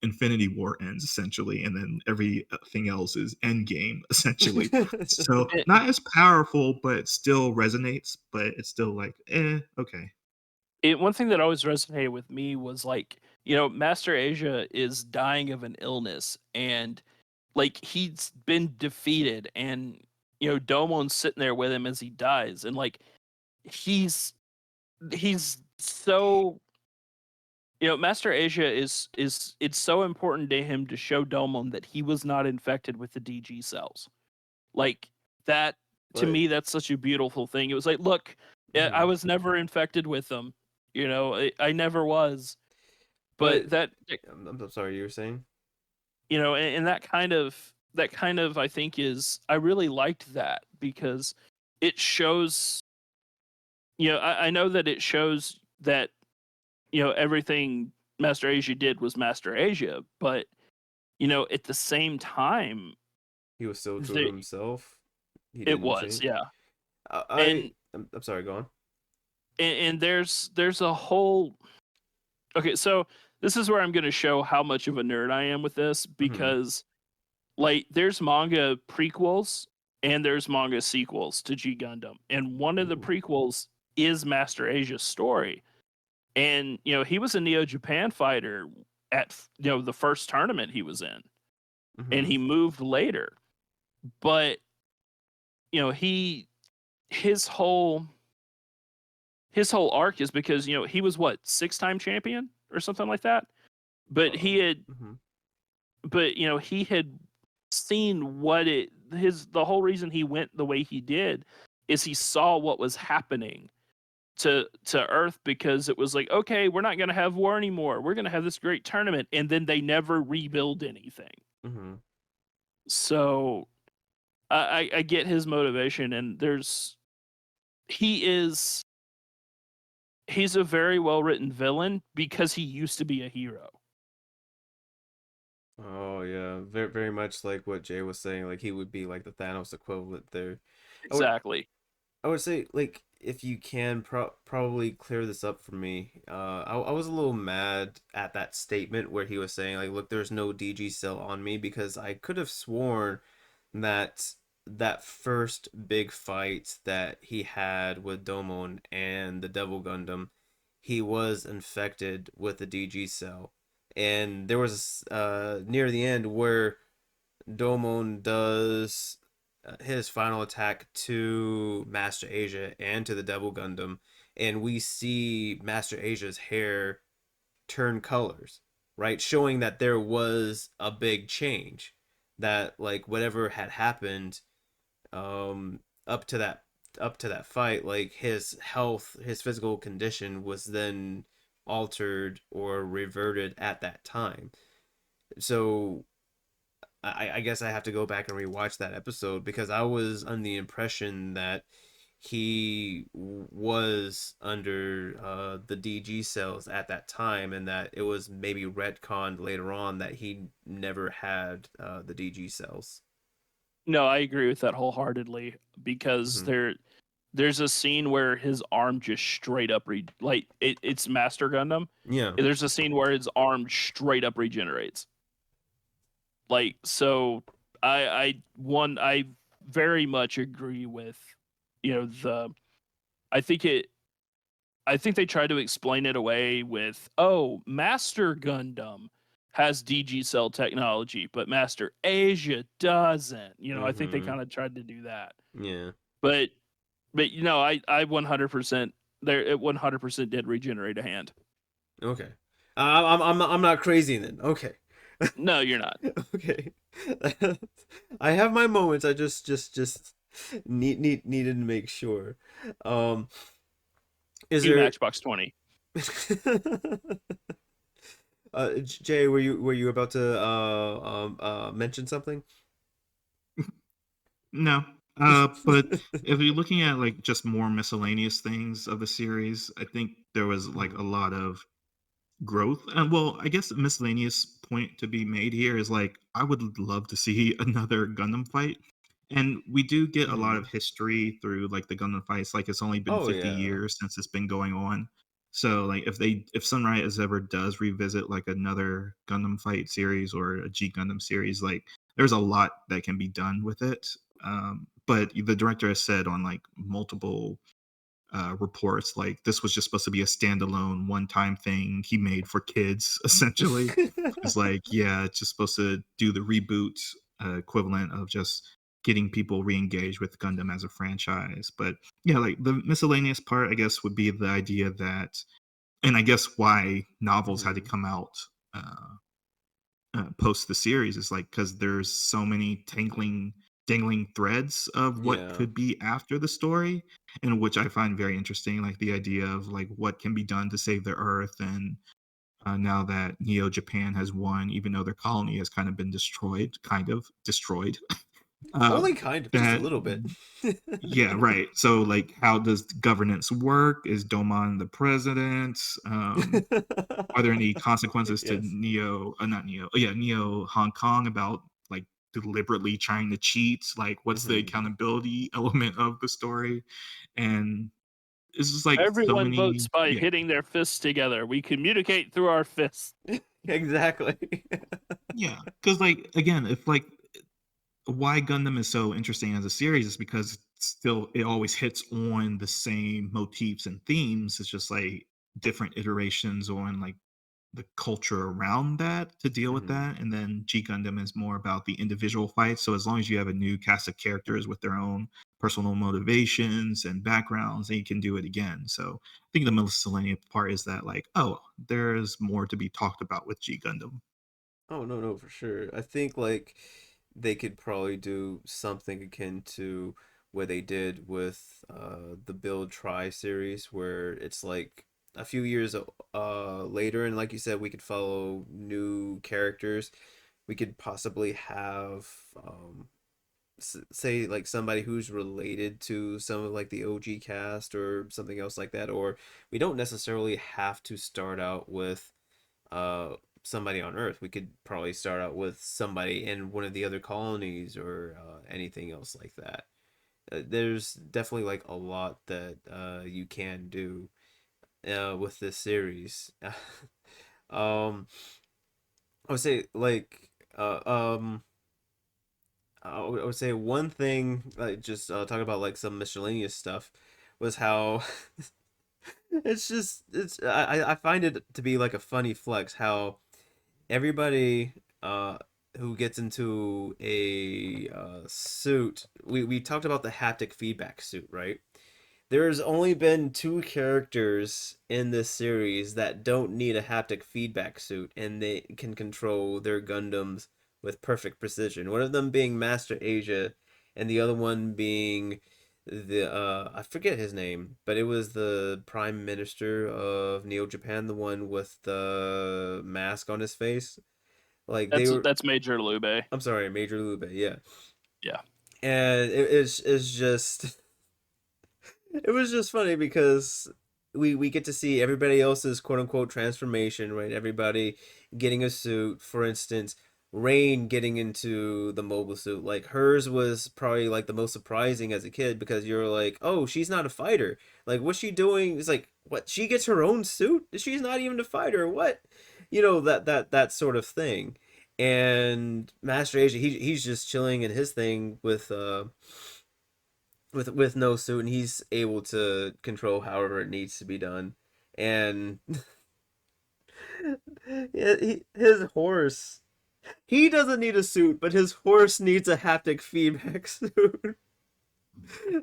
Infinity War ends essentially, and then everything else is Endgame essentially. So It, not as powerful, but it still resonates. But it's still like, okay. one thing that always resonated with me was like, Master Asia is dying of an illness and like he's been defeated and Domon's sitting there with him as he dies and like he's he's so, Master Asia is it's so important to him to show Domon that he was not infected with the DG cells. Like that to But me, that's such a beautiful thing. It was like, look, I was never infected with them. I never was. But but that, I'm sorry, you were saying? and that kind of I think I really liked that because it shows. I know that it shows that everything Master Asia did was Master Asia, but at the same time, He was still true to himself. He it didn't was, change. yeah. I, I'm sorry, go on. And there's a whole, okay, so this is where I'm going to show how much of a nerd I am with this Mhm. because like there's manga prequels and there's manga sequels to G Gundam, and one of the Ooh. prequels is Master Asia's story. And he was a Neo Japan fighter at the first tournament he was in, and Mhm. he moved later. But he his whole his whole arc is because he was what, 6-time champion or something like that. But Mhm. he had seen the whole reason he went the way he did is he saw what was happening to Earth, because it was like, okay, we're not going to have war anymore. We're going to have this great tournament, and then they never rebuild anything. Mhm. So I get his motivation, and he is he's a very well written villain because he used to be a hero. Oh yeah, very very much like what Jay was saying. Like he would be like the Thanos equivalent there. I would Exactly. I would say, like, if you can probably clear this up for me. I was a little mad at that statement where he was saying, like, look, there's no DG cell on me, because I could have sworn that that first big fight that he had with Domon and the Devil Gundam, he was infected with the DG cell. And there was near the end where Domon does his final attack to Master Asia and to the Devil Gundam, and we see Master Asia's hair turn colors, right? Showing that there was a big change, that like whatever had happened up to that fight, like his health, his physical condition was then altered or reverted at that time. So I guess I have to go back and rewatch that episode, because I was under the impression that he was under the DG cells at that time, and that it was maybe retconned later on that he never had the DG cells. No, I agree with that wholeheartedly because Hmm. there's a scene where his arm just straight up like it's Master Gundam. Yeah. There's a scene where his arm straight up regenerates. Like, so I very much agree with the I think it I think they tried to explain it away with, oh, Master Gundam has DG cell technology, but Master Asia doesn't. I think they Hmm. kind of tried to do that. Yeah. But I 100% there it 100% did regenerate a hand. Okay. I'm not crazy then. Okay. No, you're not. Okay. I have my moments. I just needed to make sure. Um, is Team there Matchbox 20. Jay, were you about to mention something? No. But if you're looking at like just more miscellaneous things of the series, I think there was like Mhm. a lot of growth. And well, I guess a miscellaneous point to be made here is like I would love to see another Gundam fight. And we do get a lot of Mhm. history through like the Gundam fights. Like it's only been Oh 50 yeah. years since it's been going on. So like if Sunrise ever does revisit like another Gundam fight series or a G Gundam series, like there's a lot that can be done with it. But the director has said on like multiple reports like this was just supposed to be a standalone one-time thing he made for kids essentially. It's like, yeah, it's just supposed to do the reboot equivalent of just getting people re-engaged with Gundam as a franchise. But yeah, like the miscellaneous part, I guess, would be the idea that, and I guess why novels had to come out post the series is like because there's so many dangling threads of what Yeah. could be after the story, and which I find very interesting, like the idea of like what can be done to save the Earth, and now that Neo Japan has won, even though their colony has kind of been destroyed, Only kind of, just a that little bit. yeah, right. So like, how does governance work? Is Domon the president? Are there any consequences to Yes. Not Neo, oh, yeah, Neo Hong Kong about like deliberately trying to cheat? Like, what's the Mhm. accountability element of the story? And it's just like so Everyone votes many, by yeah, hitting their fists together. We communicate through our fists. Exactly. yeah. Because like again, if like why Gundam is so interesting as a series is because it always hits on the same motifs and themes. It's just like different iterations on like the culture around that to deal with Mhm. that. And then G Gundam is more about the individual fights. So as long as you have a new cast of characters with their own personal motivations and backgrounds, then you can do it again. So I think the miscellaneous part is that like, oh, there's more to be talked about with G Gundam. Oh, no, no, for sure. I think like they could probably do something akin to what they did with the Build Try series, where it's like a few years later, and like you said, we could follow new characters. We could possibly have say like somebody who's related to some of like the OG cast or something else like that, or we don't necessarily have to start out with uh somebody on Earth. We could probably start out with somebody in one of the other colonies or anything else like that. There's definitely like a lot that you can do with this series. um, I would say like I would say one thing, like just talking about like some miscellaneous stuff, was how I find it to be like a funny flex how everybody who gets into a suit, we talked about the haptic feedback suit, right? There's only been two characters in this series that don't need a haptic feedback suit, and they can control their Gundams with perfect precision. One of them being Master Asia, and the other one being the I forget his name, but it was the Prime Minister of Neo Japan, the one with the mask on his face. Like they were, That's Major Lube. I'm sorry, Major Lube, yeah. Yeah. And it's just it was just funny because we get to see everybody else's quote unquote transformation, right? Everybody getting a suit. For instance, Rain getting into the mobile suit. Like hers was probably like the most surprising as a kid because you're like, oh, she's not a fighter. Like what's she doing? It's like what, she gets her own suit? She's not even a fighter. What? You know, that sort of thing. And Master Asia, he's just chilling in his thing with no suit, and he's able to control however it needs to be done. And his horse, he doesn't need a suit, but his horse needs a haptic feedback suit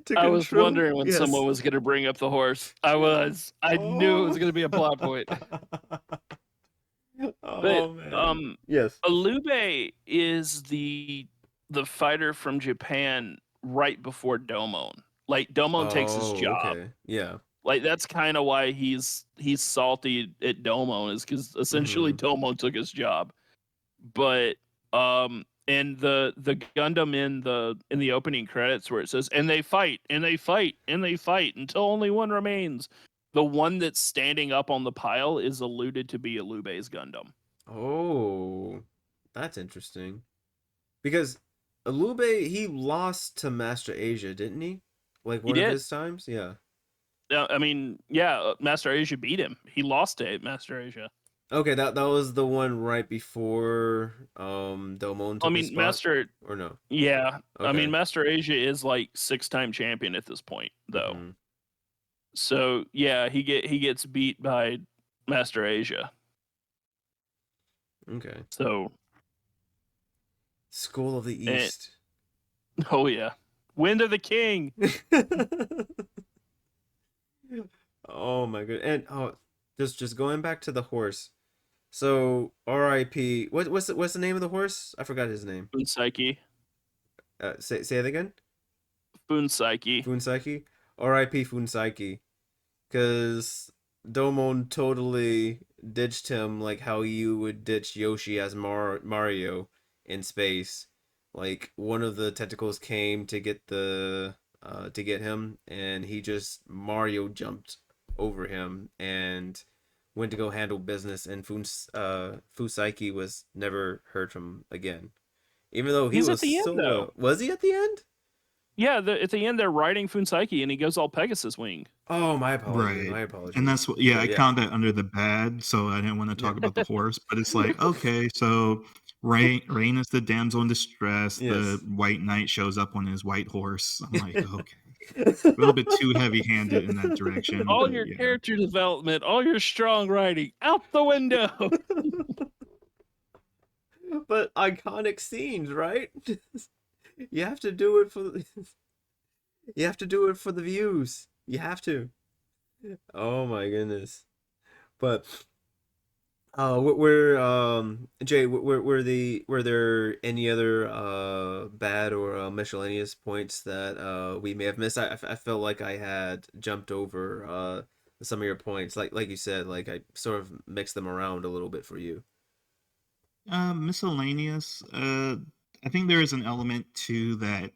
to I was control. wondering when Yes. someone was going to bring up the horse. I knew it was Oh. going to be a plot point. But Oh man. Yes. Alube is the fighter from Japan right before Domon. Like Domon takes his Oh, job. okay. Yeah. Like that's kind of why he's salty at Domon, is because essentially Mm-hmm. Domon took his job. But and the Gundam in the opening credits where it says and they fight and they fight and they fight until only one remains. The one that's standing up on the pile is alluded to be Alube's Gundam. Oh, that's interesting. Because Alube, he lost to Master Asia, didn't he? Like He one of did. his times? Yeah. I mean, yeah, Master Asia beat him. He lost to Master Asia. Okay, that was the one right before Delmon I took his mean, spot? Or no? Yeah, I mean, Okay. Master Asia is like 6-time champion at this point, though. Mm-hmm. So yeah, he gets beat by Master Asia. Okay. So School of the and East. Oh yeah, Wind of the King. Oh my god. And just going back to the horse. So R.I.P. What's the name of the horse? I forgot his name. Funsaki. Say it again. Funsaki. Funsaki. R.I.P. Funsaki. Because Domon totally ditched him like how you would ditch Yoshi as Mario in space. Like one of the tentacles came to get him, and he just Mario jumped over him and went to go handle business, and Fusaki was never heard from again. Even though he He's at was the end so though. was he at the end? Yeah, at the end they're riding Funsaki and he goes all Pegasus wing. Oh, my apologies. Right. My apologies. And that's what, yeah, But I yeah. count that under the bad, so I didn't want to Yeah. talk about the horse, but it's like, okay, so Rain is the damsel in distress. The Yes. white knight shows up on his white horse. I'm like, okay, a little bit too heavy-handed in that direction, All but your yeah. character development, all your strong writing, out the window. But iconic scenes, right? You have to do it for you have to do it for the views. You have to. Oh my goodness. But Jay, were there any other bad or miscellaneous points that we may have missed? I felt like I had jumped over some of your points, like you said, like I sort of mixed them around a little bit for you. Miscellaneous. I think there is an element to that,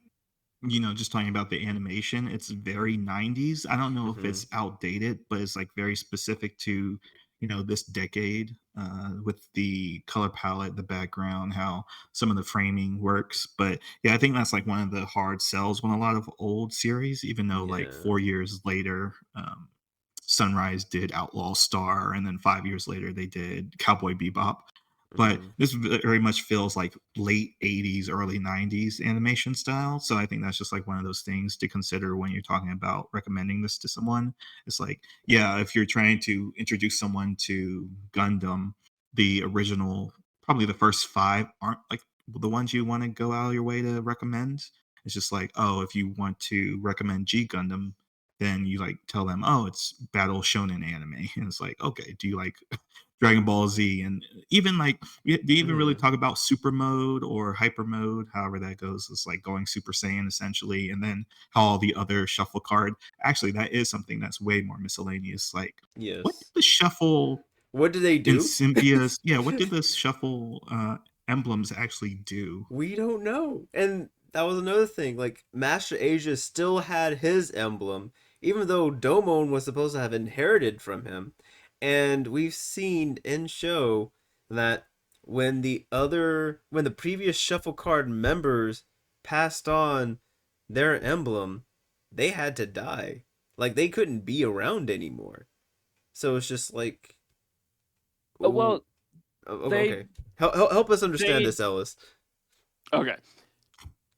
just talking about the animation, it's very 90s. I don't know if Mm-hmm. it's outdated, but it's like very specific to, this decade, with the color palette, the background, how some of the framing works. But yeah, I think that's like one of the hard sells when a lot of old series, even though like Yeah. 4 years later, Sunrise did Outlaw Star, and then 5 years later they did Cowboy Bebop. But Mm-hmm. this very much feels like late 80s, early 90s animation style. So I think that's just like one of those things to consider when you're talking about recommending this to someone. It's like, yeah, if you're trying to introduce someone to Gundam, the original, probably the first five aren't like the ones you want to go out of your way to recommend. It's just like, oh, if you want to recommend G Gundam, then you like tell them, oh, it's battle shonen anime. And it's like, okay, do you like Dragon Ball Z? And even like, do you even really Mm-hmm. talk about super mode or hyper mode, however that goes? It's like going Super Saiyan essentially, and then how all the other shuffle card. Actually, that is something that's way more miscellaneous. Like, what did Yes. the shuffle What do they in do? Cynthia's? Yeah, what did the shuffle emblems actually do? We don't know. And that was another thing. Like, Master Asia still had his emblem, even though Domon was supposed to have inherited from him. And we've seen in show that when the previous shuffle card members passed on their emblem, they had to die. Like, they couldn't be around anymore. So it's just like, ooh, Well, they okay. Help us understand they this, Ellis. okay.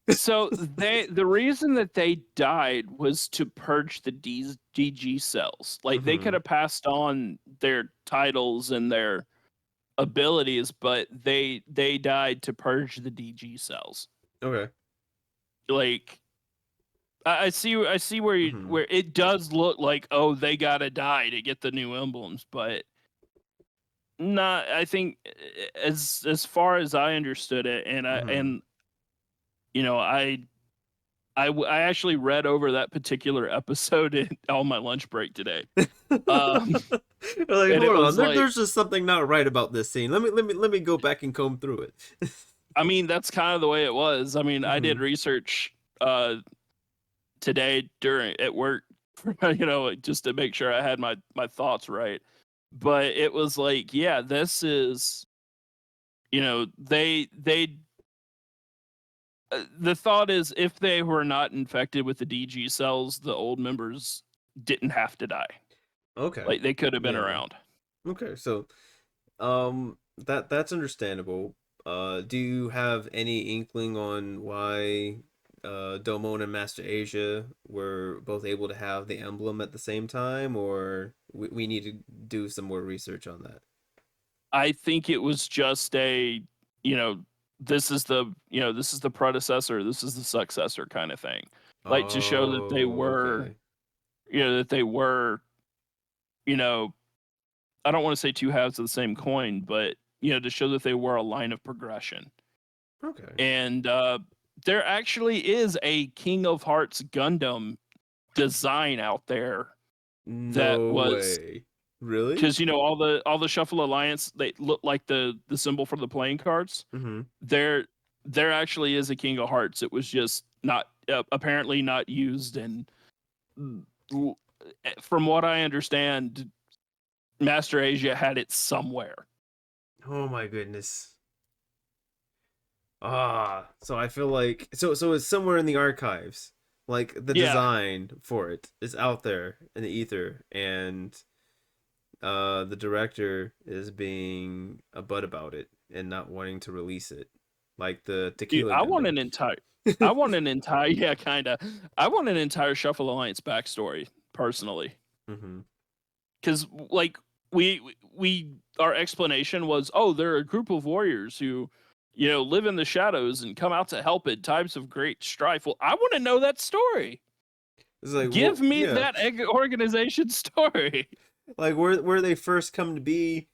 So the reason that they died was to purge the DG cells. Like they could Mm-hmm. have passed on their titles and their abilities, but they died to purge the DG cells. Okay. Like I see where Mm-hmm. where it does look like, oh, they gotta die to get the new emblems, but not. I think as far as I understood it, and Mm-hmm. you know I actually read over that particular episode on my lunch break today. Um, Like, and it hold on, was like, there's just something not right about this scene. Let me go back and comb through it. I mean, that's kind of the way it was. I mean, I did Mm-hmm. research today during at work, just to make sure I had my thoughts right. But it was like, yeah, this is, they the thought is if they were not infected with the DG cells, the old members didn't have to die. Okay. Like they could have been Yeah. around. Okay. So, that's understandable. Do you have any inkling on why Domon and Master Asia were both able to have the emblem at the same time, or we need to do some more research on that? I think it was just a, you know, this is the this is the predecessor, this is the successor kind of thing, like to show that they were Okay. that they were you know I don't want to say two halves of the same coin, but to show that they were a line of progression. Okay. And there actually is a King of Hearts Gundam design out there that No was way. Really? because all the Shuffle Alliance, they look like the symbol for the playing cards. Mm-hmm. There actually is a King of Hearts. It was just not apparently not used, and from what I understand, Master Asia had it somewhere. Oh my goodness. So I feel like so it's somewhere in the archives. Like the Yeah. design for it is out there in the ether, and the director is being a butt about it and not wanting to release it. Like the Dude, Tequila I want Gundam. an entire I want an entire yeah, kinda. I want an entire Shuffle Alliance backstory, personally. Mm-hmm. Because like we our explanation was, oh, they're a group of warriors who live in the shadows and come out to help at times of great strife. Well, I want to know that story. It's like, Give well, me yeah. that organization story. Like where they first come to be,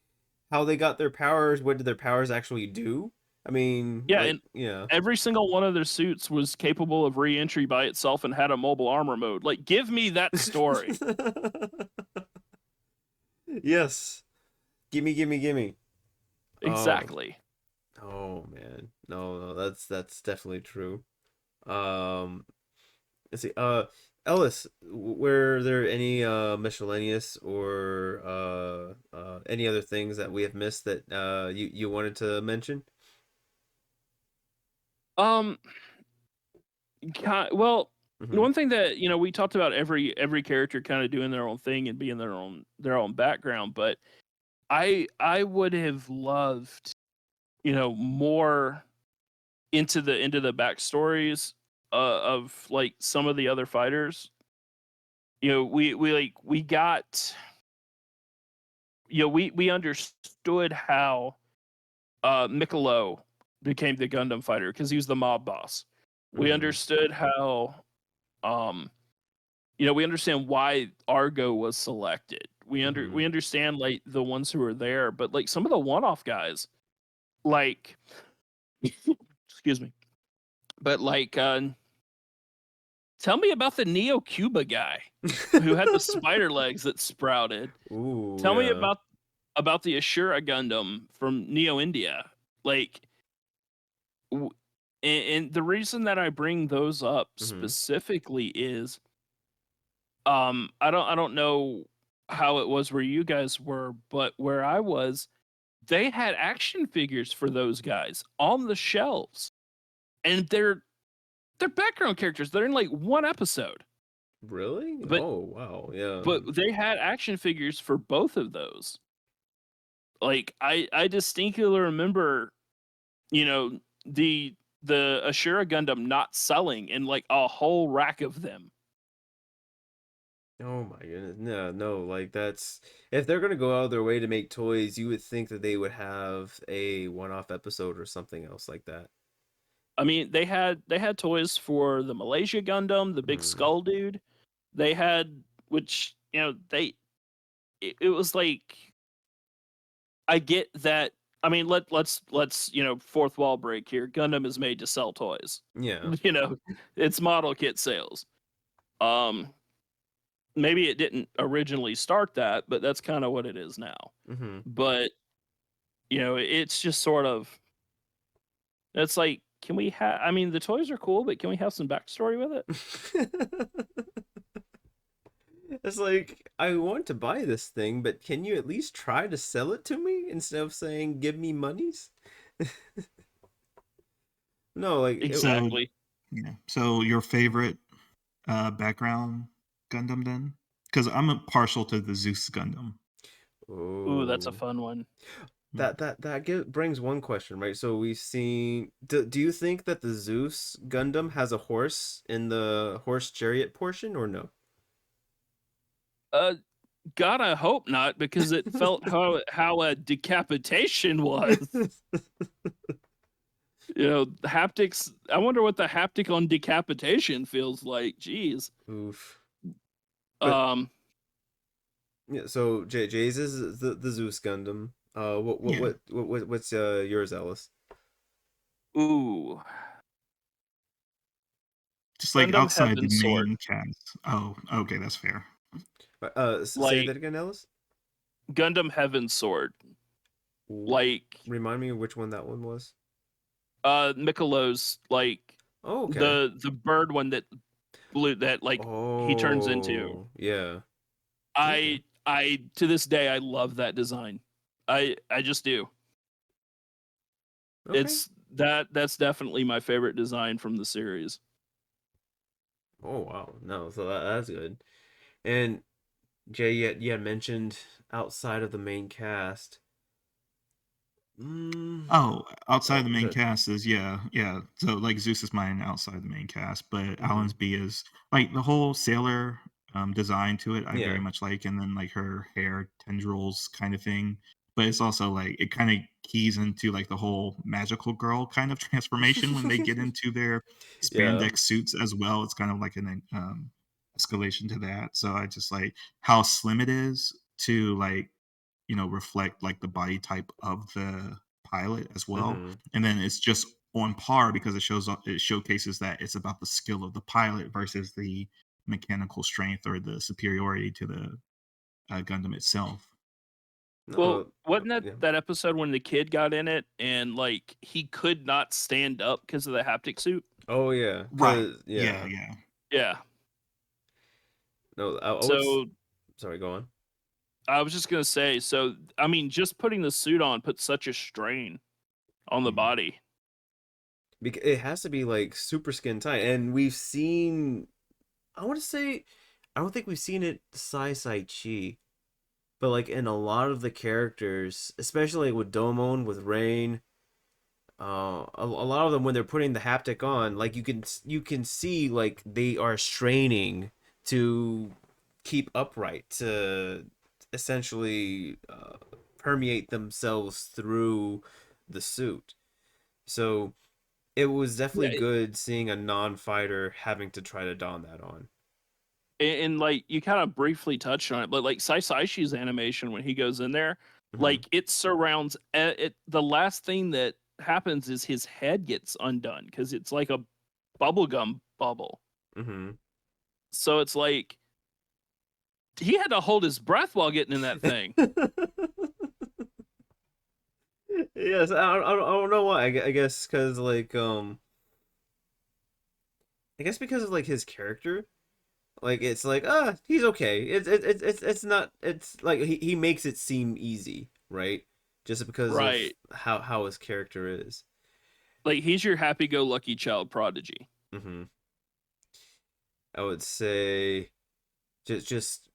how they got their powers, what did their powers actually do? I mean, Yeah, like, and yeah. every single one of their suits was capable of re-entry by itself and had a mobile armor mode. Like, give me that story. Yes. Gimme, gimme, gimme. Exactly. Oh man. No, that's definitely true. Um let's see. Ellis, were there any miscellaneous or any other things that we have missed that you wanted to mention? Um, well, Mm-hmm. one thing that we talked about every character kind of doing their own thing and being their own background, but I would have loved more into the backstories of like some of the other fighters. We got we understood how Mikolo became the Gundam fighter because he was the mob boss. We Mm-hmm. understood how we understand why Argo was selected. Mm-hmm. We understand like the ones who are there, but like some of the one-off guys, like excuse me, but like tell me about the Neo Cuba guy who had the spider legs that sprouted. Ooh, Tell me yeah. about the Ashura Gundam from Neo India. Like and the reason that I bring those up Mm-hmm. specifically is I don't know how it was where you guys were, but where I was, they had action figures for those guys on the shelves. And they're background characters. They're in like one episode. Really? But Oh, wow. Yeah. but they had action figures for both of those. Like I distinctly remember, the Ashura Gundam not selling and like a whole rack of them. Oh my goodness. No, no, like that's if they're gonna go out of their way to make toys, you would think that they would have a one-off episode or something else like that. I mean, they had toys for the Malaysia Gundam, the big Hmm. skull dude. They had which, it was like I get that. I mean, let's fourth wall break here. Gundam is made to sell toys. Yeah. It's model kit sales. Um Maybe it didn't originally start that, but that's kind of what it is now. Hmm. But it's just sort of it's like, can we have? I mean, the toys are cool, but can we have some backstory with it? It's like I want to buy this thing, but can you at least try to sell it to me instead of saying give me monies? No, like Exactly. Yeah. So your favorite background Gundam then? Because I'm partial to the Zeus Gundam. Ooh, that's a oh. fun one. Brings one question, right? So we've seen. Do you think that the Zeus Gundam has a horse in the horse chariot portion, or no? God, I hope not, because it felt how a decapitation was. The haptics. I wonder what the haptic on decapitation feels like. Jeez. Oof. But Um. yeah, so Jay's is the Zeus Gundam. Yeah, What's yours, Ellis? Ooh. just like Gundam outside the Heaven Sword. main cast. Oh, okay, that's fair. Say Like that again, Ellis. Gundam Heaven Sword. W- Like Remind me which one that one was. Michelo's like Oh, okay. the bird one that blue that like he turns into. Oh, yeah. Okay. I to this day I love that design. I just do. Okay. That's definitely my favorite design from the series. Oh, wow. No, so that's good. And Jay, you had mentioned outside of the main cast. Mm, Oh, outside the oh, main good. cast is yeah. So like Zeus is mine outside the main cast, but Mm-hmm. Alan's B is like the whole sailor design to it. I very Yeah. much like, and then like her hair tendrils kind of thing. But it's also like it kind of keys into like the whole magical girl kind of transformation when they get into their Yeah. spandex suits as well. It's kind of like an escalation to that. So I just like how slim it is to like reflect like the body type of the pilot as well. Mm-hmm. And then it's just on par because it showcases that it's about the skill of the pilot versus the mechanical strength or the superiority to the Gundam itself. Well, No. wasn't that Yeah. that episode when the kid got in it and like he could not stand up because of the haptic suit? Oh, yeah. Right. Cause Yeah, yeah. yeah. Yeah. No, I would. So Sorry, go on. I was just gonna say, so I mean, just putting the suit on puts such a strain on the Mhm. body. Because it has to be like super skin tight, and we've seen. I want to say, I don't think we've seen it Sai Chi, but like in a lot of the characters, especially with Domon, with Rain, a lot of them when they're putting the haptic on, like you can see like they are straining to keep upright to essentially permeate themselves through the suit. So it was definitely Yeah, good seeing a non-fighter having to try to don that on. and like you kind of briefly touched on it, but like Saisai's animation when he goes in there, Hmm. like it surrounds it. The last thing that happens is his head gets undone because it's like a bubblegum bubble. Hmm. So it's like he had to hold his breath while getting in that thing. Yes, I don't know why. I guess because like I guess because of like his character. Like it's like he's okay. It's not it's like he makes it seem easy, right? Just because of Right. how his character is. Like he's your happy-go-lucky child prodigy. Hmm. I would say just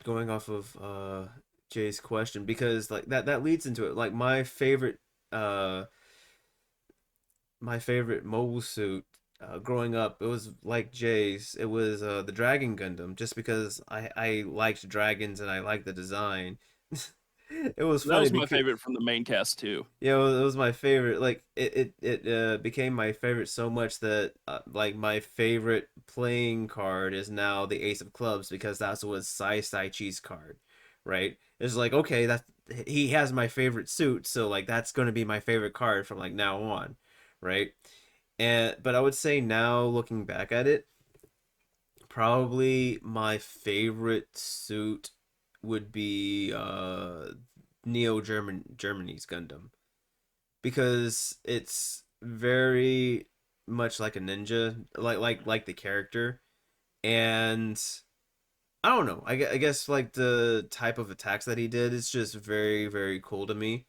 going off of Jay's question because like that leads into it. Like uh my favorite mobile suit growing up, it was like Jay's. It was the Dragon Gundam, just because I liked dragons and I liked the design. It was That funny was my because favorite from the main cast too. yeah, it was my favorite. Like it became my favorite so much that like my favorite playing card is now the Ace of Clubs because that's what Sai Chi's card, right? It's like okay, that he has my favorite suit, so like that's gonna be my favorite card from like now on, right? And but I would say now looking back at it, probably my favorite suit would be Germany's Gundam because it's very much like a ninja, like the character, and I don't know. I guess like the type of attacks that he did is just very cool to me.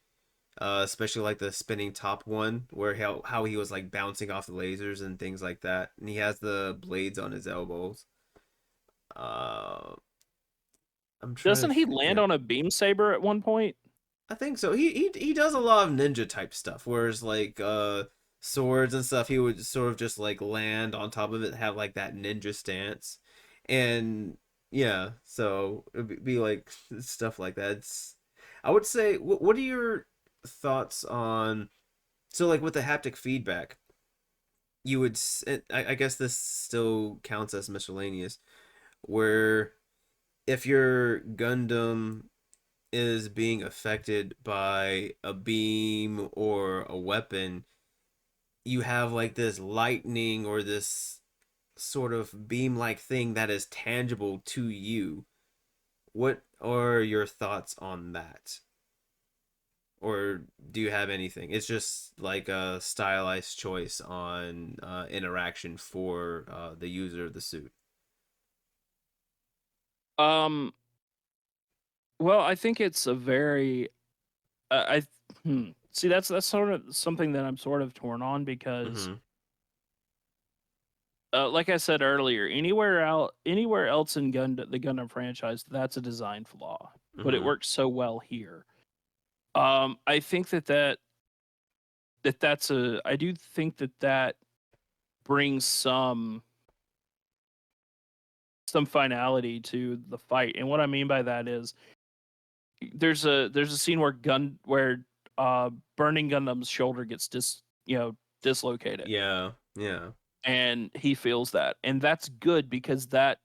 Especially like the spinning top one, where how he was like bouncing off the lasers and things like that, and he has the blades on his elbows. Uh, I'm trying Doesn't to he land yeah. on a beam saber at one point? I think so. He does a lot of ninja type stuff, whereas like swords and stuff, he would sort of just like land on top of it, and have like that ninja stance, and yeah, so it'd be like stuff like that. I would say, what are your thoughts on So like with the haptic feedback, you would I guess this still counts as miscellaneous, where if your Gundam is being affected by a beam or a weapon, you have like this lightning or this sort of beam like thing that is tangible to you. What are your thoughts on that? Or do you have anything? It's just like a stylized choice on interaction for the user of the suit. Um, well, I think it's a very see that's sort of something that I'm sort of torn on because Mm-hmm. like I said earlier, anywhere else in the Gundam franchise, that's a design flaw, but it Mm-hmm. works so well here. I think that's a I do think that brings some finality to the fight, and what I mean by that is there's a scene where Burning Gundam's shoulder gets dislocated, Yeah. Yeah. and he feels that, and that's good because that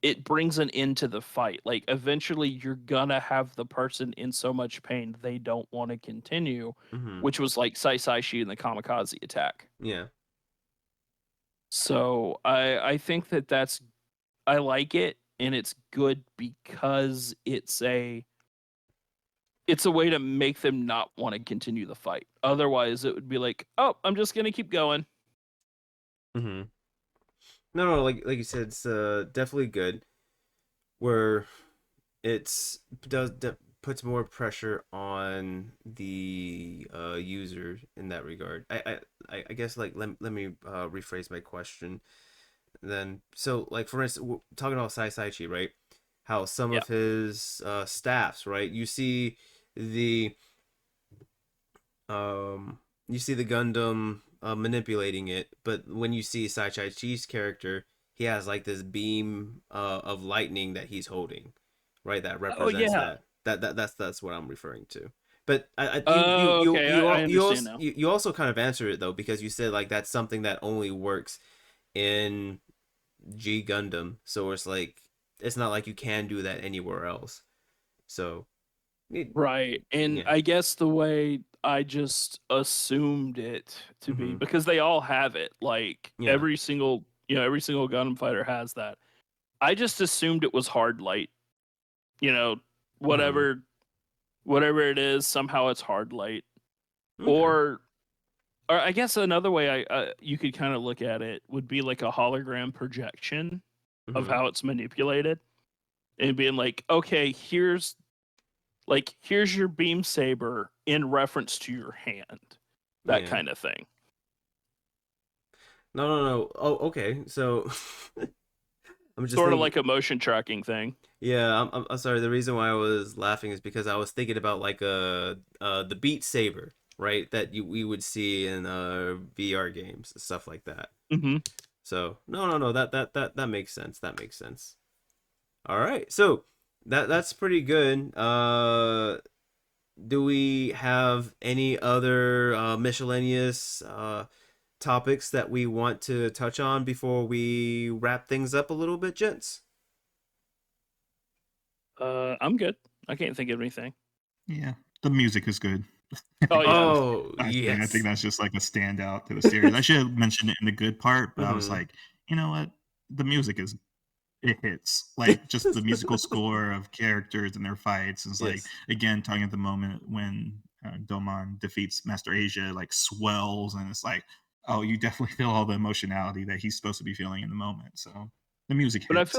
it brings an end to the fight. Like eventually you're gonna have the person in so much pain they don't want to continue, Mm-hmm. which was like Saishi in the kamikaze attack. Yeah. So I think that's I like it, and it's good because it's a way to make them not want to continue the fight. Otherwise, it would be like, oh, I'm just gonna keep going. Mm-hmm. No, like you said, it's definitely good. Where it's puts more pressure on the user in that regard. I guess like let me rephrase my question then. So like for instance, talking about Saichi, right? How some Yeah. of his staffs, right? The um you see the Gundam manipulating it, but when you see Saichi's character, he has like this beam of lightning that he's holding, right? That Oh represents yeah. that's what I'm referring to. But Oh, okay. I understand now. you also kind of answer it though, because you said like that's something that only works in G Gundam, so it's like it's not like you can do that anywhere else. So Right. And yeah. I guess the way I just assumed it to be, Mm-hmm. because they all have it, like Yeah. every single Gundam fighter has that. I just assumed it was hard light. You know, Mm-hmm. whatever whatever it is, somehow it's hard light. Okay. Or I guess another way you could kind of look at it would be like a hologram projection of Mm-hmm. how it's manipulated, and being like, okay, here's your beam saber in reference to your hand, that Yeah. kind of thing. No. Oh, okay. So I'm just Sort of thinking. like a motion tracking thing. Yeah, I'm sorry. The reason why I was laughing is because I was thinking about like the Beat Saber, right? That we would see in VR games, stuff like that. Hmm. So no. That makes sense. That makes sense. All right. So that's pretty good. Do we have any other miscellaneous topics that we want to touch on before we wrap things up a little bit, gents? I'm good. I can't think of anything. Yeah, the music is good. I Oh think yeah. that's Oh, I think I think yes. that's just like a standout to the series. I should have mentioned it in the good part, but I was Mm-hmm. like, you know what? The music is it hits. Like just the musical score of characters and their fights is like Yes. again talking at the moment when Domon defeats Master Asia, like swells and it's like, oh, you definitely feel all the emotionality that he's supposed to be feeling in the moment. So the music But hits.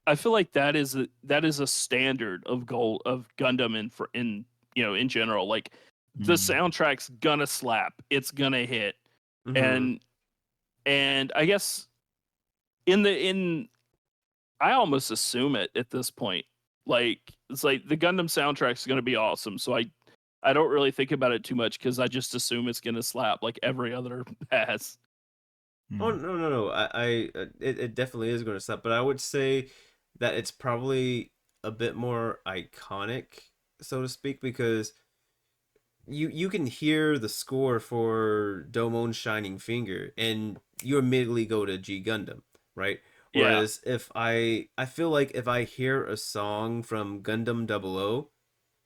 I feel like that is a standard of goal of Gundam in general. Like the Mm. soundtrack's gonna slap. It's gonna hit. Mm-hmm. And I guess in I almost assume it at this point. Like it's like the Gundam soundtrack's gonna be awesome. So I don't really think about it too much because I just assume it's gonna slap like every other has. Oh Mm. no. It definitely is going to stop, but I would say that it's probably a bit more iconic, so to speak, because you can hear the score for Domon's Shining Finger, and you immediately go to G Gundam, right? Yeah. Whereas if I feel like if I hear a song from Gundam 00,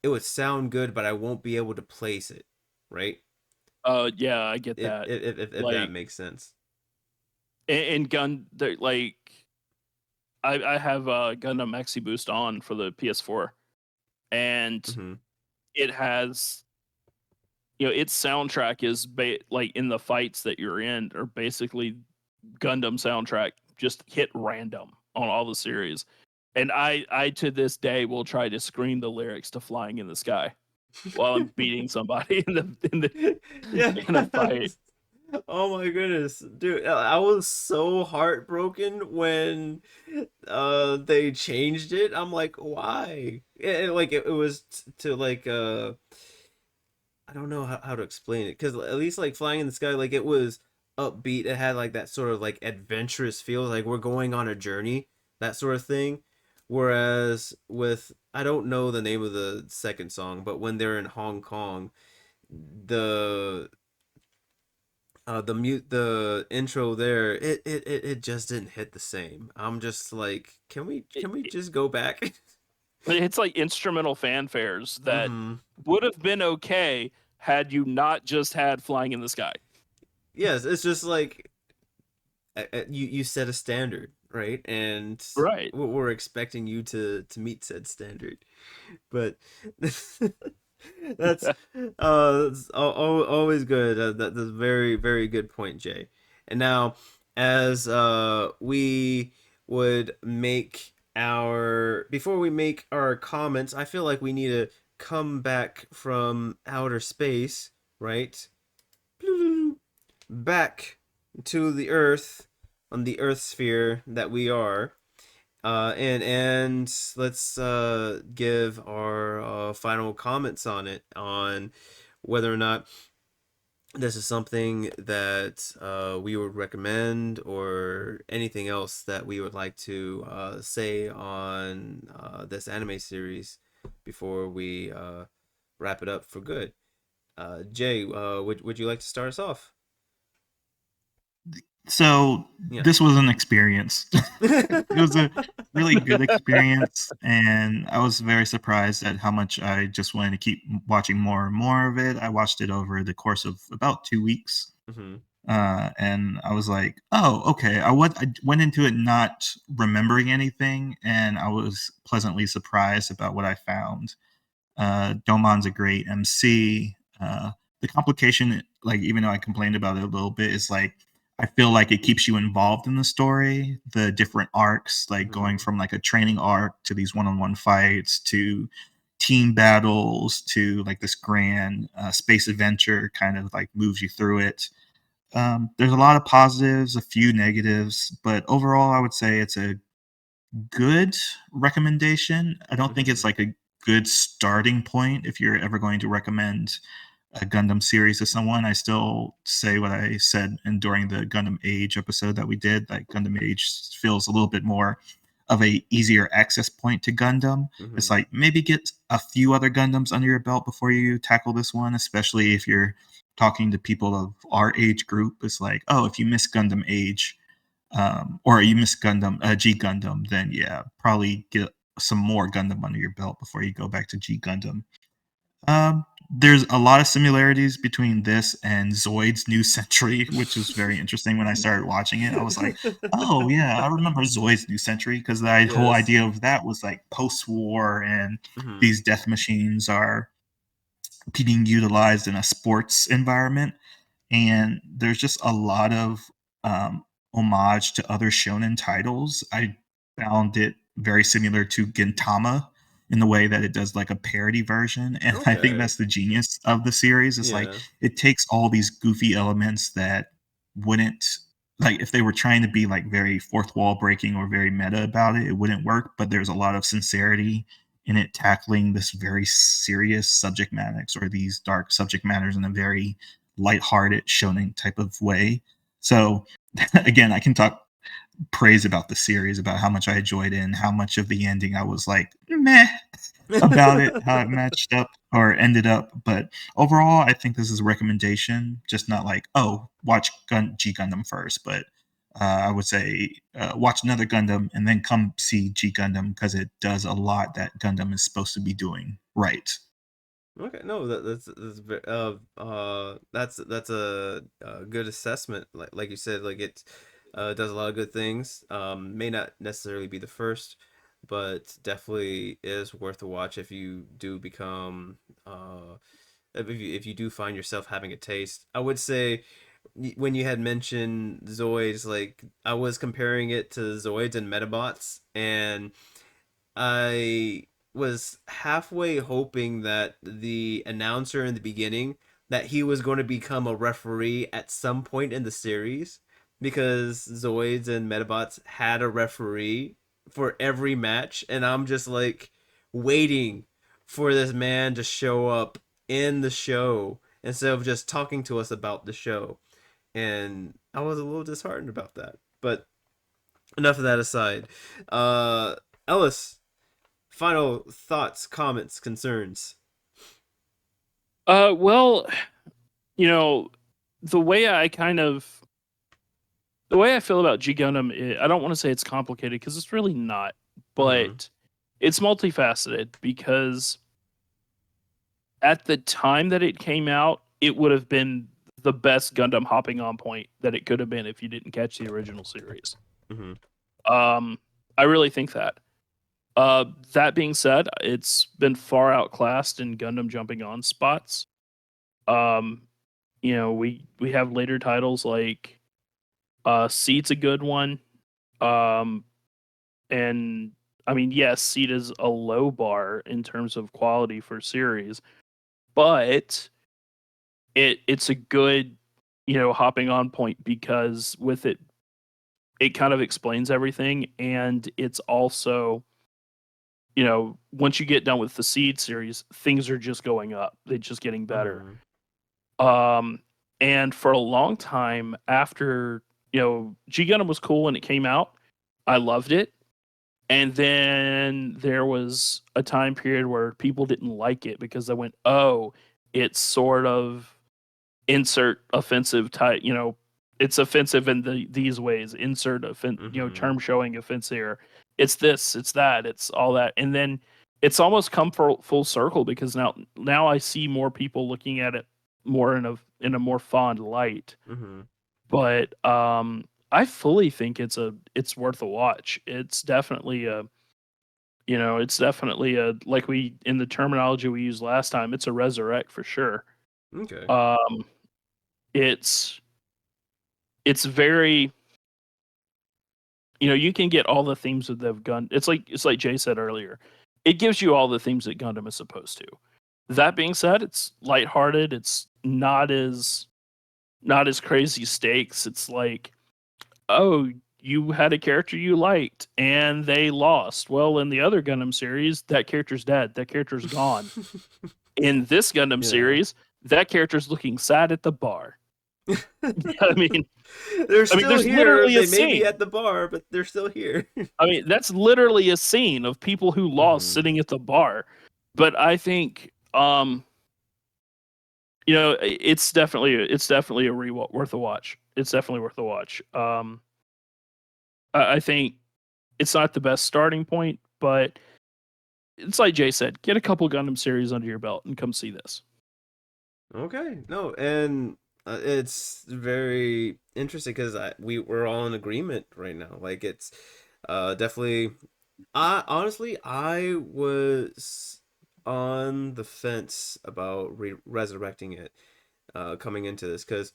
it would sound good, but I won't be able to place it, right? Yeah, I get that. If that Like makes sense. in like I have Gundam Maxi Boost on for the PS4, and Hmm. it has its soundtrack is like in the fights that you're in are basically Gundam soundtrack just hit random on all the series. And I to this day will try to scream the lyrics to Flying in the Sky while I'm beating somebody Yeah. in a fight. Oh my goodness, dude! I was so heartbroken when they changed it. I'm like, why? Like it was to like I don't know how to explain it, because at least like Flying in the Sky, like it was upbeat. It had like that sort of like adventurous feel, like we're going on a journey, that sort of thing. Whereas with, I don't know the name of the second song, but when they're in Hong Kong, the the intro there, it just didn't hit the same. I'm just like, can we just go back? It's like instrumental fanfares that Mm-hmm. would have been okay had you not just had Flying in the Sky. Yes, it's just like you set a standard, right? And Right. we're expecting you to meet said standard. But that's always good. That's a very very good point, Jay. And now, as we would make our, before we make our comments, I feel like we need to come back from outer space, right? Back to the Earth, on the Earth sphere that we are. And let's give our final comments on it, on whether or not this is something that we would recommend, or anything else that we would like to say on this anime series before we wrap it up for good. Jay, would you like to start us off? So Yeah. this was an experience. It was a really good experience, and I was very surprised at how much I just wanted to keep watching more and more of it. I watched it over the course of about 2 weeks, Hmm. and I was like, "Oh, okay." I went into it not remembering anything, and I was pleasantly surprised about what I found. Domon's a great MC. The complication, like even though I complained about it a little bit, is like I feel like it keeps you involved in the story. The different arcs, like going Hmm. from like a training arc to these one-on-one fights to team battles to like this grand space adventure, kind of like moves you through it. There's a lot of positives, a few negatives, but overall, I would say it's a good recommendation. I don't think it's Hmm. like a good starting point if you're ever going to recommend a Gundam series to someone. I still say what I said during the Gundam Age episode that we did. Like Gundam Age feels a little bit more of a easier access point to Gundam. It's Hmm. like maybe get a few other Gundams under your belt before you tackle this one, especially if you're talking to people of our age group. It's like, oh, if you miss Gundam Age, or you miss Gundam, G Gundam, then yeah, probably get some more Gundam under your belt before you go back to G Gundam. There's a lot of similarities between this and Zoid's New Century, which was very interesting when I started watching it. I was like, oh yeah, I remember Zoid's New Century, because the whole Yes. idea of that was like post-war, and Hmm. these death machines are being utilized in a sports environment, and there's just a lot of homage to other shonen titles. I found it very similar to Gintama in the way that it does like a parody version, and I think Okay. that's the genius of the series. It's like Yeah. it takes all these goofy elements that wouldn't, like if they were trying to be like very fourth wall breaking or very meta about it, it wouldn't work. But there's a lot of sincerity in it, tackling this very serious subject matters or these dark subject matters in a very lighthearted shonen type of way. So again, I can talk praise about the series, about how much I enjoyed it and how much of the ending I was like, meh. about it, how it matched up or ended up. But overall, I think this is a recommendation, just not like, oh, watch G Gundam first, but I would say watch another Gundam and then come see G Gundam because it does a lot that Gundam is supposed to be doing right. Okay, no, that's a good assessment. Like you said, like it does a lot of good things. May not necessarily be the first, but definitely is worth a watch if you do become if you do find yourself having a taste. I would say when you had mentioned Zoids, like I was comparing it to Zoids and Metabots, and I was halfway hoping that the announcer in the beginning that he was going to become a referee at some point in the series because Zoids and Metabots had a referee for every match, and I'm just like waiting for this man to show up in the show instead of just talking to us about the show. And I was a little disheartened about that. But enough of that aside. Ellis, final thoughts, comments, concerns. Well, you know, the way I kind of the way I feel about G Gundam, I don't want to say it's complicated because it's really not, but it's multifaceted because at the time that it came out, it would have been the best Gundam hopping on point that it could have been if you didn't catch the original series. Mm-hmm. I really think that. That being said, it's been far outclassed in Gundam jumping on spots. Um, we have later titles like Seed's a good one. And I mean, yes, Seed is a low bar in terms of quality for series, but it's a good, hopping on point because with it kind of explains everything, and it's also, once you get done with the Seed series, things are just going up. They're just getting better. Um, and for a long time after, G Gundam was cool when it came out. I loved it. And then there was a time period where people didn't like it because they went, "Oh, it's sort of insert offensive type, it's offensive in these ways, insert term showing offense here. It's this, it's that, it's all that." And then it's almost come full circle because now I see more people looking at it more in a more fond light. But I fully think it's worth a watch. It's definitely a, like we in the terminology we used last time, it's a resurrect for sure. Okay. It's very, you can get all the themes of the gun. It's like Jay said earlier. It gives you all the themes that Gundam is supposed to. That being said, it's lighthearted. It's not as crazy stakes. It's like, oh, you had a character you liked and they lost. Well, in the other Gundam series, that character's dead. That character's gone. In this Gundam series, that character's looking sad at the bar. I mean, they're still there's here. literally They a may be scene. at the bar, but they're still here. I mean, that's literally a scene of people who lost sitting at the bar. But I think, it's definitely a worth a watch. It's definitely worth a watch. I think it's not the best starting point, but it's like Jay said, get a couple Gundam series under your belt and come see this. Okay, no, and it's very interesting because we're all in agreement right now. Like it's definitely. I honestly I was on the fence about resurrecting it coming into this because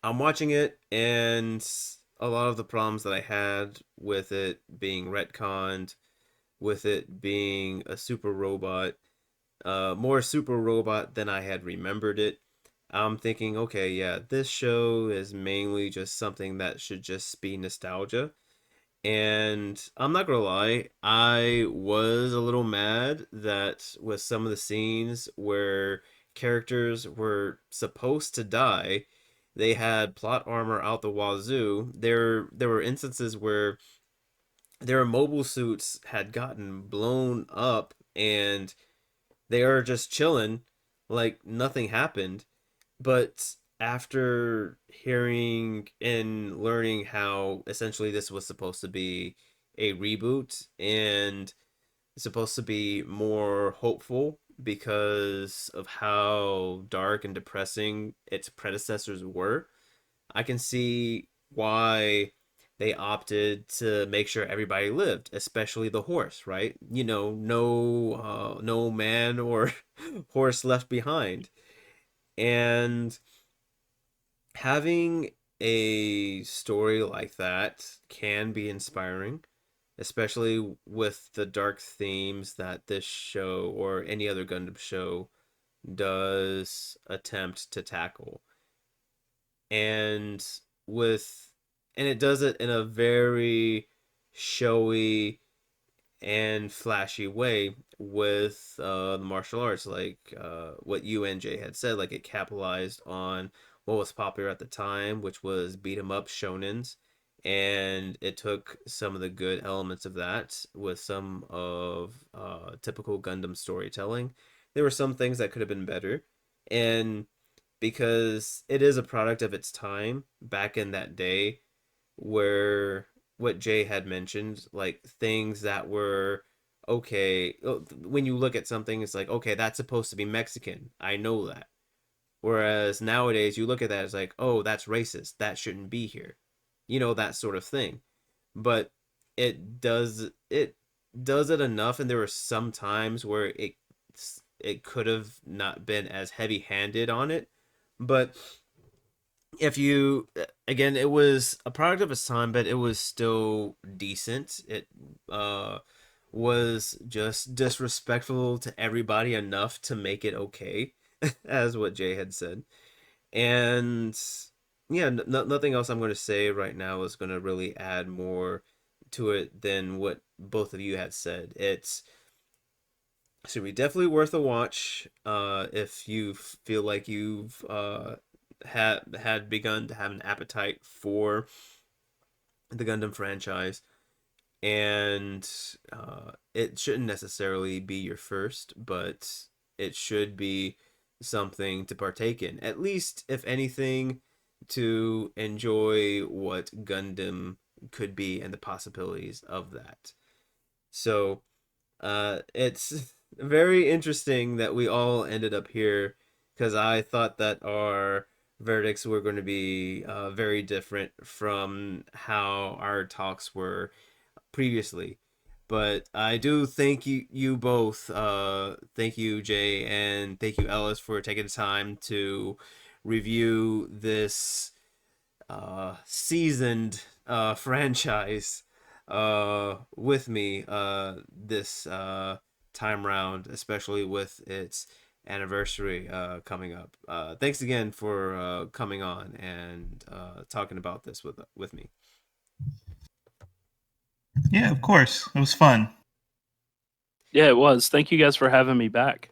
I'm watching it and a lot of the problems that I had with it being retconned, with it being a super robot, more super robot than I had remembered it. I'm thinking, okay, yeah, this show is mainly just something that should just be nostalgia. And I'm not gonna lie, I was a little mad that with some of the scenes where characters were supposed to die, they had plot armor out the wazoo. There were instances where their mobile suits had gotten blown up and they are just chilling like nothing happened. But after hearing and learning how essentially this was supposed to be a reboot and supposed to be more hopeful because of how dark and depressing its predecessors were, I can see why they opted to make sure everybody lived, especially the horse, right? You know, no man or horse left behind. And having a story like that can be inspiring, especially with the dark themes that this show or any other Gundam show does attempt to tackle. And with and it does it in a very showy and flashy way with the martial arts, like what you and Jay had said. Like, it capitalized on what was popular at the time, which was beat 'em up shonens, and it took some of the good elements of that with some of typical Gundam storytelling. There were some things that could have been better, and because it is a product of its time back in that day, where what Jay had mentioned, like things that were okay. When you look at something, it's like, okay, that's supposed to be Mexican. I know that. Whereas nowadays, you look at that, it's like, oh, that's racist. That shouldn't be here. You know, that sort of thing. But it does it enough, and there were some times where it could have not been as heavy-handed on it. But if you again, it was a product of its time, but it was still decent. It was just disrespectful to everybody enough to make it okay, as what Jay had said. And yeah, nothing else I'm going to say right now is going to really add more to it than what both of you had said. It's should be definitely worth a watch if you feel like you've had begun to have an appetite for the Gundam franchise, and it shouldn't necessarily be your first, but it should be something to partake in, at least if anything, to enjoy what Gundam could be and the possibilities of that. So it's very interesting that we all ended up here, because I thought that our verdicts were going to be very different from how our talks were previously. But I do thank you both. Thank you, Jay, and thank you, Ellis, for taking the time to review this seasoned franchise with me this time round, especially with its anniversary coming up. Thanks again for coming on and talking about this with me. Yeah, of course. It was fun. Yeah, it was. Thank you guys for having me back.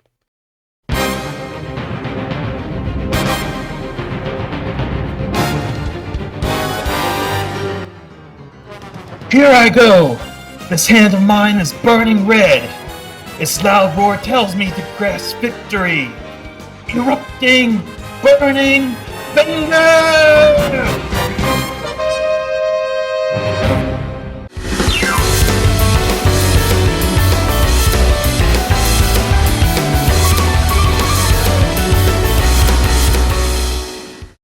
Here I go! This hand of mine is burning red. Its loud roar tells me to grasp victory. Erupting, burning, thunder!